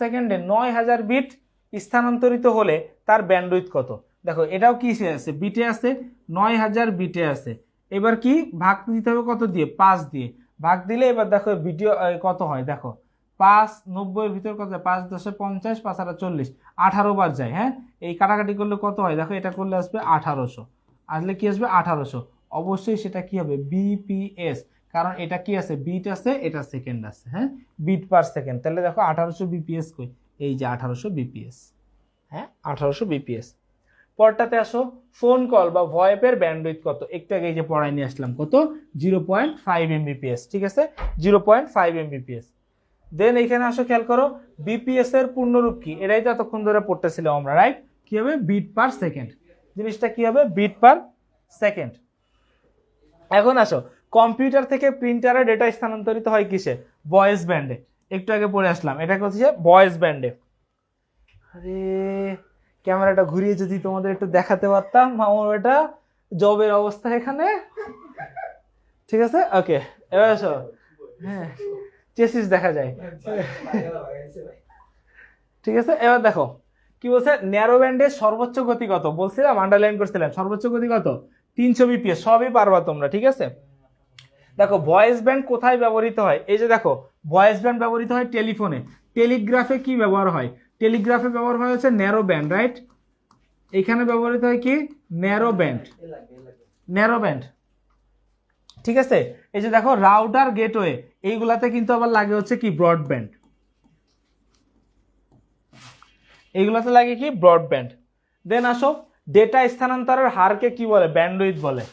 সেকেন্ডে 9,000 বিট স্থানান্তরিত হলে তার ব্যান্ডউইথ কত। দেখো এটাও কি আছে, বিটে আছে, 9,000 বিটে আছে। এবার কি ভাগ দিতে হবে কত দিয়ে, 5 দিয়ে ভাগ দিলে এবার দেখো ভিডিও কত হয়, দেখো 5 90 ভিতর কত, 5 10 50, 5 আর 40, 18 বার যায়। হ্যাঁ এই কাটাকাটি করলে কত হয়, দেখো এটা করলে আসবে 1800, আসলে কি আসবে 1800, অবশ্যই সেটা কি হবে বিপিএস, কারণ এটা কি আছে, বিট আছে, এটা সেকেন্ড আছে। হ্যাঁ বিট পার সেকেন্ড, তাহলে দেখো 1800 বিপিএস কই, এই যে 1800 বিপিএস। হ্যাঁ 1800 বিপিএস। পরটাতে আসো, ফোন কল বা ভয়েপের ব্যান্ডউইথ কত, একটু আগে এই যে পড়াই নিয়ে আসলাম, কত 0.5 এমবিপিএস, ঠিক আছে 0.5 এমবিপিএস। দেন এখানে আসো, খেয়াল করো বিপিএস এর পূর্ণরূপ কি, এটাই তো এতক্ষণ ধরে পড়তেছিলাম আমরা, রাইট, কি হবে বিট পার সেকেন্ড, জিনিসটা কি হবে বিট পার সেকেন্ড। এখন আসো, কম্পিউটার থেকে প্রিন্টারে ডেটা স্থানান্তরিত হয় কিসে, ভয়েস ব্যান্ডে, একটু আগে পড়ে আসলাম, এটা হচ্ছে ভয়েস ব্যান্ডে। আরে ক্যামেরাটা ঘুরিয়ে যদি তোমাদের একটু দেখাতে পারতাম আমার এটা জবের অবস্থা এখানে, ঠিক আছে ওকে। এবার আসো, হ্যাঁ চেসিস দেখা যায়, ঠিক আছে। এবার দেখো কি বলছে, ন্যারো ব্যান্ডের সর্বোচ্চ গতি কত, বলছিলাম আন্ডারলাইন করছিলাম, সর্বোচ্চ গতি কত 300 বিপিএস, সবই পারবা তোমরা, ঠিক আছে। দেখো ভয়েস ব্যান্ড কোথায় ব্যবহৃত হয়, এই যে দেখো ভয়েস ব্যান্ড ব্যবহৃত হয় টেলিফোনে, টেলিগ্রাফে কি ব্যবহার হয়, টেলিগ্রাফে ব্যবহার হয় হচ্ছে ন্যারো ব্যান্ড, রাইট, এখানে ব্যবহৃত হয় কি ন্যারো ব্যান্ড, ন্যারো ব্যান্ড, ঠিক আছে। এই যে দেখো রাউটার গেটওয়ে এইগুলাতে কিন্তু আবার লাগে হচ্ছে কি ব্রডব্যান্ড, এইগুলাতে লাগে কি ব্রডব্যান্ড। দেন আসো, ডেটা স্থানান্তরের হারকে কি বলে, ব্যান্ডউইথ বলে।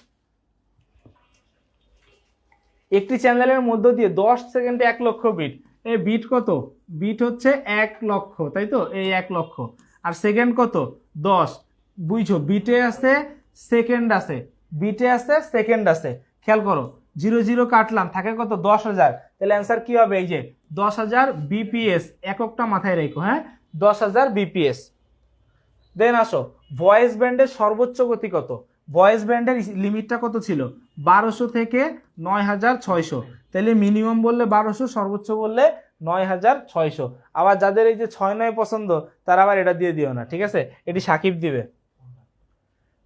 একটি চ্যানেলের মধ্য দিয়ে 10 সেকেন্ডে 1 লক্ষ বিট, এই বিট কত, বিট হচ্ছে 1 লক্ষ, তাই তো, এই 1 লক্ষ, আর সেকেন্ড কত 10, বুঝছো বিটে আছে সেকেন্ড আছে, বিটে আছে সেকেন্ড আছে, খেয়াল করো 0 0 কাটলাম, থাকে কত 10,000, তাহলে অ্যান্সার কি হবে, এই যে 10,000 বিপিএস, এককটা মাথায় রেখো, হ্যাঁ 10,000 বিপিএস। দেন আসো, ভয়েস ব্যান্ডের সর্বোচ্চ গতি কত, ভয়েস ব্যান্ডের লিমিটটা কত ছিল, 1200 থেকে 9,600, তাহলে মিনিমাম বললে 1200, সর্বোচ্চ বললে 9,600। আবার যাদের এই যে 6-9 পছন্দ তারা আবার এটা দিয়ে দিও না, ঠিক আছে, এটি সাকিব দিবে।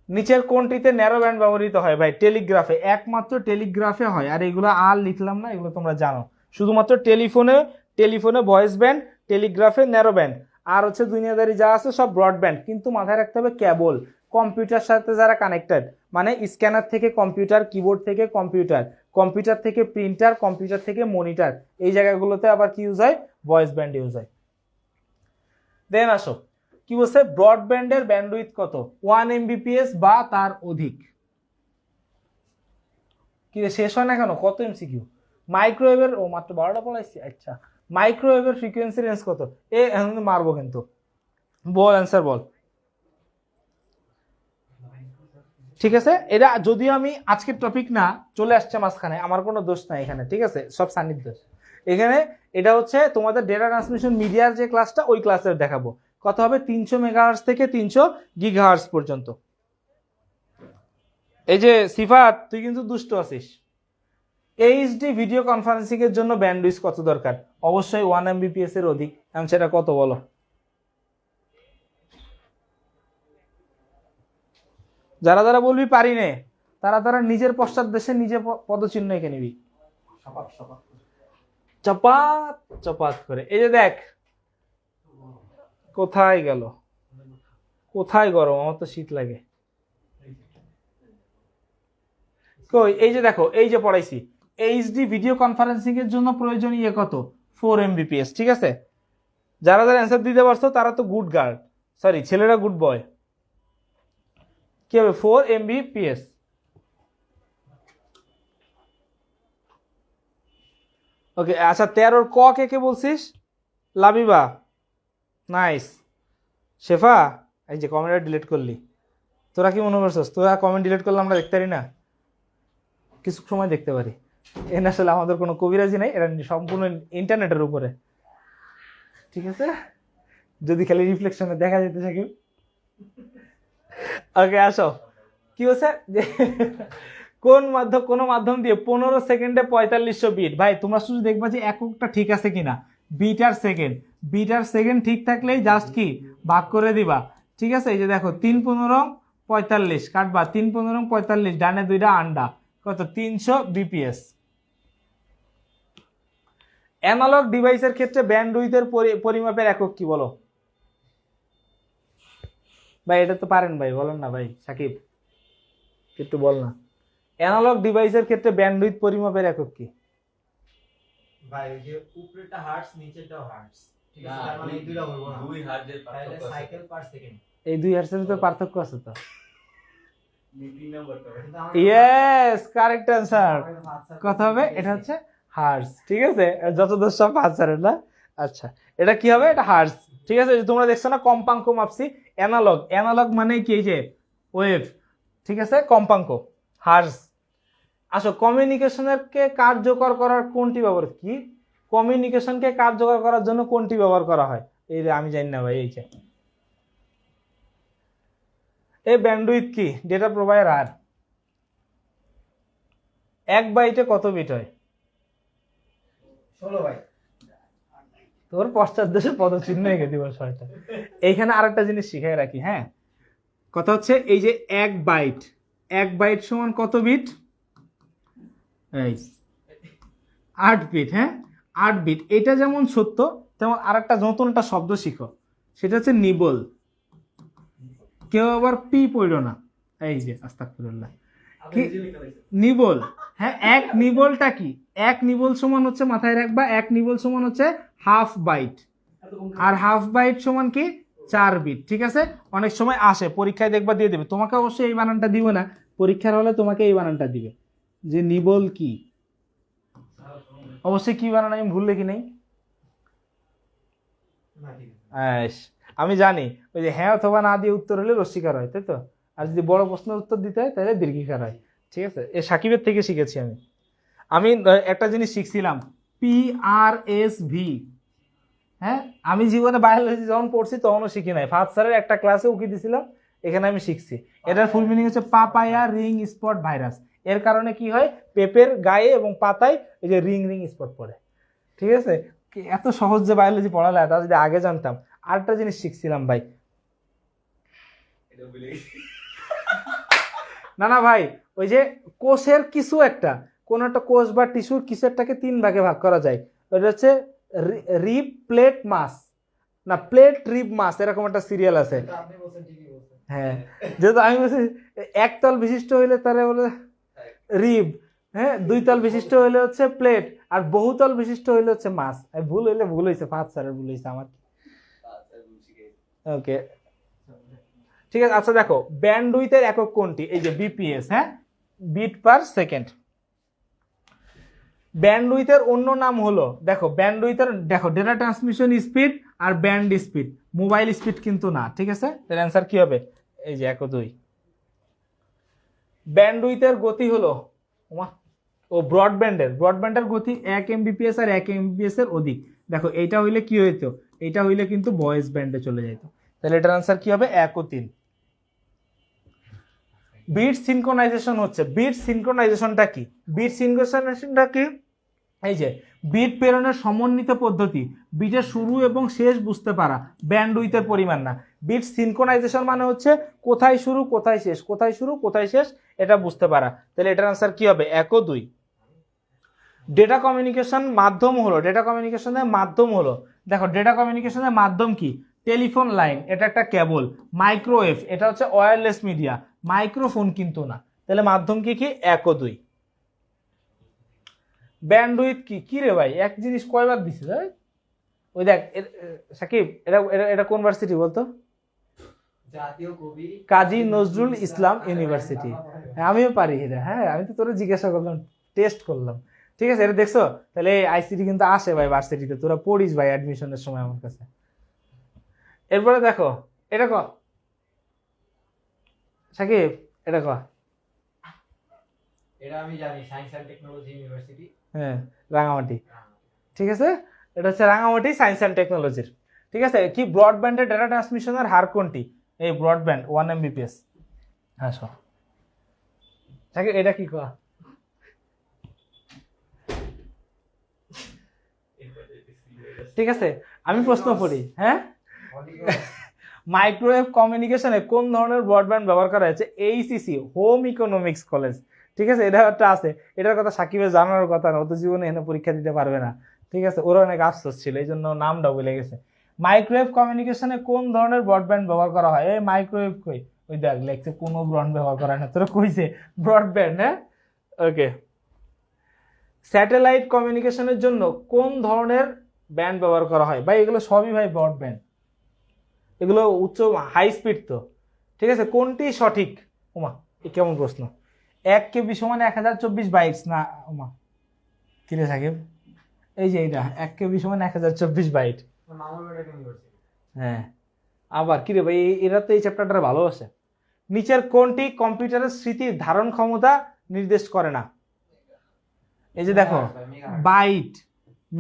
নিচের কোনটিতে ন্যারো ব্যান্ড ব্যবহৃত হয়, ভাই টেলিগ্রাফে, একমাত্র টেলিগ্রাফে হয়, আর এগুলো আর লিখলাম না, এগুলো তোমরা জানো, শুধুমাত্র টেলিফোনে ভয়েস ব্যান্ড, টেলিগ্রাফে ন্যারো ব্যান্ড, আর হচ্ছে দুনিয়াদারি যা আছে সব ব্রডব্যান্ড। কিন্তু মাথায় রাখতে হবে কেবল কম্পিউটার সাথে যারা কানেক্টেড, মানে স্ক্যানার থেকে কম্পিউটার, কিবোর্ড থেকে কম্পিউটার, কম্পিউটার থেকে প্রিন্টার, কম্পিউটার থেকে মনিটর, এই জায়গাগুলোতে আবার কি ইউজ হয়, ভয়েস ব্যান্ড ইউজ হয়। দেন আসো, কি বলছে ব্রডব্যান্ডের ব্যান্ডউইথ কত, 1 এমবিপিএস বা তার অধিক। কি শেষ হয় না কেন, কত এমসিকিউ। মাইক্রোওয়েভের, ও মাত্র 12টা পড়াইছি, আচ্ছা মাইক্রোওয়েভের ফ্রিকোয়েন্সি রেঞ্জ কত, এ এখন মারবো কিন্তু, বল অ্যান্সার বল। ঠিক আছে, এটা যদিও আমি আজকের টপিক না, চলে আসছে মাঝখানে, আমার কোনো দোষ নাই এখানে, ঠিক আছে, সব সানির দোষ এখানে। এটা হচ্ছে তোমাদের ডেটা ট্রান্সমিশন মিডিয়ার যে ক্লাসটা, ওই ক্লাসে দেখাবো কত হবে, 300 মেগাহার্টজ থেকে 300 গিগাহার্টজ পর্যন্ত। এই যে সিফাত, তুই কিন্তু দুষ্ট আছিস। এইচডি ভিডিও কনফারেন্সিং এর জন্য ব্যান্ডউইথ কত দরকার, অবশ্যই 1 এমবিপিএস এর অধিক, এখন সেটা কত বলো। যারা যারা বলবি পারি নে, তারা নিজের পশ্চাৎ দেশে নিজে পদচিহ্ন এঁকে নিবি, চপাত চপাত করে। এই যে দেখ কোথায় গেল, কোথায় গরম, আমার তো শীত লাগে কই। এই যে দেখো, এই যে পড়াইছি, এইচডি ভিডিও কনফারেন্সিং এর জন্য প্রয়োজনীয় কত, 4 এমবিপিএস, ঠিক আছে। যারা যারা অ্যান্সার দিতে পারছো তারা তো গুড গার্ল, সরি ছেলেরা গুড বয়, কি হবে 4 Mbps। ওকে আচ্ছা 13 ক কে কে বলছিস? লাবিবা, নাইস। শেফা, এই যে কমেন্টটা ডিলিট করলি, তোরা কি মনে করছিস তোরা কমেন্ট ডিলিট করলে আমরা দেখতে পারি না? কিছু সময় দেখতে পারি। এর আসলে আমাদের কোনো কবিরাজি নাই, এটা সম্পূর্ণ ইন্টারনেটের উপরে, ঠিক আছে? যদি খালি রিফ্লেকশনে দেখা যেতে থাকে। ওকে আসো, কি হচ্ছে যে কোন মাধ্যম দিয়ে 15 সেকেন্ডে 4500 বিট। ভাই তোমরা শুধু দেখবা যে এককটা ঠিক আছে কিনা, বিট আর সেকেন্ড ঠিক থাকলেই জাস্ট কি ভাগ করে দিবা, ঠিক আছে? এই যে দেখো 3 15 45 কাটবা, 3 15 45, ডানে দুইটা আন্ডা, কত 300 বিপিএস। অ্যানালগ ডিভাইসের ক্ষেত্রে ব্যান্ডউইথের পরিমাপের একক কি বলো ভাই? এটা তো পারেন ভাই, বলেন না ভাই। সাকিব একটু বল না, অ্যানালগ ডিভাইসের ক্ষেত্রে ব্যান্ডউইথ পরিমাপের একক কি ভাই? ওই যে উপরেরটা হার্টজ, নিচেরটাও হার্টজ, ঠিক আছে? তার মানে এই দুইটা হইব না, 2 হার্টজের পার্থক্য আছে, সাইকেল পার সেকেন্ড। এই 2 হার্টজের ভিতরে পার্থক্য আছে তো। মিটিং নাম্বারটা ইয়েস, কারেক্ট অ্যান্সার। কত হবে? এটা হচ্ছে হার্টজ, ঠিক আছে? যতদূর সব আনসারের না। আচ্ছা এটা কি হবে? এটা হার্টজ, ঠিক আছে? তোমরা দেখছো না কম্পাঙ্ক মাপছি, অ্যানালগ মানে কি? এই যে ওয়েভ, ঠিক আছে? কম্পাঙ্ক হার্টজ। আসো কমিউনিকেশনকে কার্যকর করার কোনটি ব্যবহার কি? কমিউনিকেশনকে কার্যকর করার জন্য কোনটি ব্যবহার করা হয়? এই যে আমি জানি না ভাই, এই যে এই ব্যান্ডউইথ কি? Data provider. আর 1 বাইটে কত বিট হয়? 16 বাইট। তোর পশ্চাৎ দেশে পদচিহ্ন এঁকে দিব ছয়টা। এইখানে আরেকটা জিনিস শিখাই রাখি, হ্যাঁ? কথা হচ্ছে এই যে 1 বাইট সমান কত বিট? এই 8 বিট, হ্যাঁ 8 বিট। এটা যেমন সত্য তেমন আরেকটা নতুন একটা শব্দ শিখো, সেটা হচ্ছে নিবল। কেউ আবার পি পড়লো না, এই যে আস্তাগফিরুল্লাহ, কি নিবল? হ্যাঁ, এক নিবলটা কি? এক নিবল সমান হচ্ছে, মাথায় রাখবা, এক নিবল সমান হচ্ছে হাফ বাইট, আর হাফ বাইট সমান কি 4 বিট, ঠিক আছে? অনেক সময় আসে পরীক্ষায়, দেখবা দিয়ে দেবে, তোমাকে অবশ্যই এই বানানটা দিবে না, পরীক্ষার হলে তোমাকে এই বানানটা দিবে যে নিবল কি, অবশ্যই কি বানান আমি ভুল লিখি নাই। আমি জানি ওই যে হ্যাঁ অথবা না দিয়ে উত্তর হলে রস্বীকার হয়, তাই তো? আর যদি বড় প্রশ্নের উত্তর দিতে হয় তাহলে দীর্ঘিকার হয়, ঠিক আছে? এ সাকিবের থেকে শিখেছি আমি। আমি একটা জিনিস শিখছিলাম, PRSV। হ্যাঁ, আমি জীবনে বায়োলজি যখন পড়ছি তখনও শিখি নাই, ফার্স্ট স্যারের একটা ক্লাসে উকি দিছিলাম, এখানে আমি শিখছি। এটার ফুল মিনিং হচ্ছে পাপায়া রিং স্পট ভাইরাস। এর কারণে কি হয়, পেঁপের গায়ে এবং পাতায় এই যে রিং স্পট পড়ে, ঠিক আছে? এত সহজ যে বায়োলজি পড়ালে, তা যদি আগে জানতাম। আরেকটা জিনিস শিখছিলাম ভাই, না ভাই, ওই যে কোষের কিছু একটা, কোন একটা কোষ বা টিস্যুর কিছু একটাকে 3 ভাগে ভাগ করা যায়, ওটা হচ্ছে রিব প্লেট মাস, না প্লেট রিব মাস, এরকম একটা সিরিয়াল আছে। আপনি বলছেন, ঠিকই বলছেন। হ্যাঁ, যেহেতু আমি বলছি একতল বিশিষ্ট হইলে তারে বলে রিব, হ্যাঁ 2 তল বিশিষ্ট হইলে হচ্ছে প্লেট, আর বহুতল বিশিষ্ট হইলে হচ্ছে মাস। ভুল হইলে ভুল হয়েছে, ফার্স্ট স্যারের ভুল হয়েছে, আমার। ওকে ঠিক আছে। আচ্ছা দেখো ব্যান্ডউইথের একক কোনটি? এই যে বিপিএস, হ্যাঁ বিট পার সেকেন্ড। ব্যান্ডউইথের অন্য নাম হলো, দেখো ব্যান্ডউইথের, দেখো ডেটা ট্রান্সমিশন স্পিড আর ব্যান্ড স্পিড, মোবাইল স্পিড কিন্তু না, ঠিক আছে? এর অ্যান্সার কি হবে? এই যে 1 ও 2। ব্যান্ডউইথের গতি হলো ব্রডব্যান্ডের গতি 1 Mbps আর 1 Mbps এর অধিক। দেখো এইটা হইলে কি হইতো, এইটা হইলে কিন্তু ভয়েস ব্যান্ডে চলে যেত, তাহলে এটার আনসার কি হবে? 1 ও 3। বিট সিনক্রোনাইজেশন হচ্ছে, বিট সিনক্রোনাইজেশনটা কি? বিট সিনক্রোনাইজেশনটা কি? এই যে বিট প্রেরণের সমন্বিত পদ্ধতি, বিটের শুরু এবং শেষ বুঝতে পারা, ব্যান্ডউইথের পরিমাণ না। বিট সিনক্রোনাইজেশন মানে হচ্ছে কোথায় শুরু কোথায় শেষ, কোথায় শুরু কোথায় শেষ এটা বুঝতে পারা, তাহলে এটার আনসার কি হবে? 1 ও 2। ডেটা কমিউনিকেশন মাধ্যম হলো, ডেটা কমিউনিকেশনের মাধ্যম হলো, দেখো ডেটা কমিউনিকেশনের মাধ্যম কি? টেলিফোন লাইন, এটা একটা কেবল। মাইক্রোওয়েভ, এটা হচ্ছে ওয়্যারলেস মিডিয়া, মাইক্রোফোন কিন্তু না, তাহলে মাধ্যম কি কি? 1 ও 2। ব্যান্ডউইথ কি? কি রে ভাই, এক জিনিস কয়বার দিছে? ওই দেখ সাকিব, এটা এটা এটা কোন ভার্সিটি বলতো? জাতীয় কবি কাজী নজরুল ইসলাম ইউনিভার্সিটি। আমিও পারি এটা, হ্যাঁ আমি তো তোরা জিজ্ঞাসা করলাম, টেস্ট করলাম, ঠিক আছে। এটা দেখছো, তাহলে আইসিটি কিন্তু আসে ভাই ভার্সিটিতে, তোরা পড়িস ভাই অ্যাডমিশনের সময় আমার কাছে। এরপরে দেখো, এটা ক সাকিব, এটা ক। এটা আমি জানি, সায়েন্স অ্যান্ড টেকনোলজি ইউনিভার্সিটি। হ্যাঁ, রাঙামাটি, ঠিক আছে। এটা হচ্ছে রাঙামাটি সায়েন্স অ্যান্ড টেকনোলজির, ঠিক আছে। কি ব্রডব্যান্ডের ডেটা ট্রান্সমিশনের হার কোনটি? এই ব্রডব্যান্ড 1 Mbps। হ্যাঁ সব সাকিব, এটা কি কয়? ঠিক আছে, আমি প্রশ্ন করি, হ্যাঁ। মাইক্রোওয়েভ কমিউনিকেশনে কোন ধরনের ব্রডব্যান্ড ব্যবহার করা হয়েছে? এইসিসি, হোম ইকোনমিক্স কলেজ, ঠিক আছে। এটা একটা আছে, এটার কথা সাকিবের জানার কথা না, ও তো জীবনে এনে পরীক্ষা দিতে পারবে না, ঠিক আছে। ওর অনেক আফসোস ছিল, এই জন্য নামটা ভুলে গেছে। মাইক্রোওয়েভ কমিউনিকেশনে কোন ধরনের ব্রডব্যান্ড ব্যবহার করা হয়? এই মাইক্রোওয়েভ কই, ওই দেখ লেখছে কোনো ব্রড ব্যবহার করা হয় না, তোরা কইছে ব্রডব্যান্ড, হ্যাঁ ওকে। স্যাটেলাইট কমিউনিকেশনের জন্য কোন ধরনের ব্যান্ড ব্যবহার করা হয়? ভাই এগুলো সবই ভাই ব্রডব্যান্ড, এগুলো উচ্চ হাই স্পিড তো, ঠিক আছে। কোনটি সঠিক? ওমা, এ কেমন প্রশ্ন! 1 KB সমান 1024 বাইটস না? ওমা কিরে সাকিব, এই যে এইটা 1 KB সমান 1024 বাইট। হ্যাঁ, আবার কিরে ভাই, এরা তো এই চ্যাপ্টারটা ভালো আছে। নিচের কোনটি কম্পিউটারের স্মৃতির ধারণ ক্ষমতা নির্দেশ করে না? এই যে দেখো, বাইট,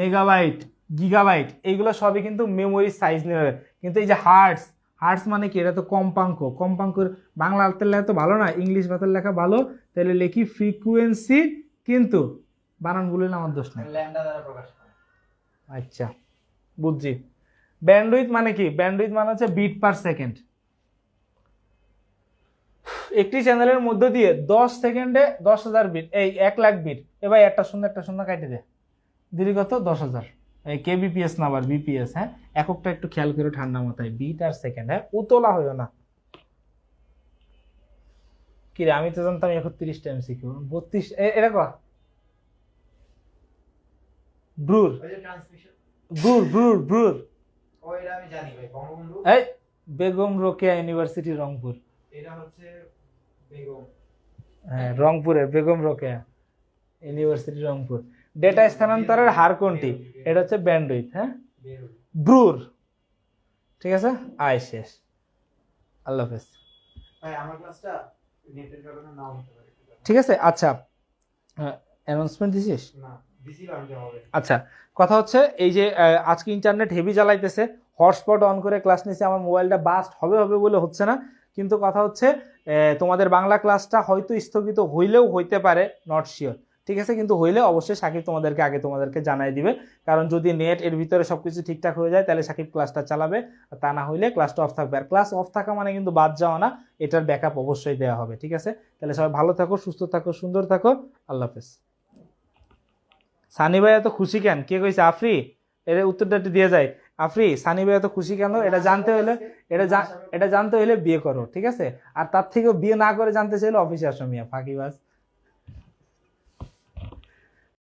মেগাবাইট, গিগাবাইট, এইগুলো সবই কিন্তু মেমোরি সাইজ নিয়ে, কিন্তু এই যে হার্টস, হার্টস মানে কি? এটা তো কম্পাঙ্ক, কম্পাঙ্কর বাংলা হাতের লেখা তো ভালো না, ইংলিশ ভাতের লেখা ভালো, তাহলে লিখি ফ্রিকুয়েন্সি, কিন্তু বানান বললে আমার দোষ নেই। আচ্ছা বুঝছি। ব্যান্ডউইথ মানে কি? ব্যান্ডউইথ মানে হচ্ছে বিট পার সেকেন্ড। একটি চ্যানেলের মধ্য দিয়ে 10 সেকেন্ডে 10,000 বিট, এই 1 লাখ বিট। এবার একটা শূন্য কাটে দে, দিলি কত? 10,000। এই কেবিপিএস না আবার বিপিএস, হ্যাঁ এককটা একটু খেয়াল করে ঠান্ডা মাথায়, বিট আর সেকেন্ড, হ্যাঁ উতলা হইও না। কি রে, আমি তো জানতাম 31 টাইম শিখব, 32। এটা কর, ব্রুর ব্রুর ব্রুর ব্রুর, ওইটা আমি জানি ভাই, বঙ্গবন্ধু। এই বেগম রোকেয়া ইউনিভার্সিটি রংপুর। এটা হচ্ছে বেগম, হ্যাঁ রংপুরের বেগম রোকেয়া ইউনিভার্সিটি রংপুর। ডেটা স্থানান্তরের হার কোনটি? এটা হচ্ছে ব্যান্ডউইথ, হ্যাঁ ব্রুর, ঠিক আছে। আয় শেষ, আল্লাহ হাফেজ। ভাই আমার ক্লাসটা নেটের কারণে নাও হতে পারে, ঠিক আছে। আচ্ছা, অ্যানাউন্সমেন্ট দিছিস? না দিছিলাম যে হবে। আচ্ছা, কথা হচ্ছে এই যে আজকে ইন্টারনেট হেভি জ্বালাইতেছে, হটস্পট অন করে ক্লাস নিচ্ছে, আমার মোবাইলটা বাস্ট হবে হবে বলে হচ্ছে না, কিন্তু কথা হচ্ছে তোমাদের বাংলা ক্লাসটা হয়তো স্থগিত হইলেও হইতে পারে, নট শিওর, ঠিক আছে। কিন্তু হইলে অবশ্যই সাকিব তোমাদেরকে জানাই দিবে, কারণ যদি নেট এর ভিতরে সবকিছু ঠিকঠাক হয়ে যায় তাহলে সাকিব ক্লাসটা চালাবে, আর তা না হইলে ক্লাসটা অফ থাকবে। আর ক্লাস অফ থাকা মানে কিন্তু বাদ যাওয়া না, এটার ব্যাকআপ অবশ্যই দেওয়া হবে, ঠিক আছে। তাহলে সবাই ভালো থাকো, সুস্থ থাকো, সুন্দর থাকো, আল্লাহ হাফেজ। সানি ভাই এত খুশি কেন? কে কইছে? আফরি, এর উত্তরটা একটু দিয়ে যায়। আফরি, সানি ভাই এত খুশি কেন? এটা জানতে হলে বিয়ে করো, ঠিক আছে। আর তার থেকেও বিয়ে না করে জানতে চাইলে অফিসে আসো মিয়া, ফাঁকিবাজ।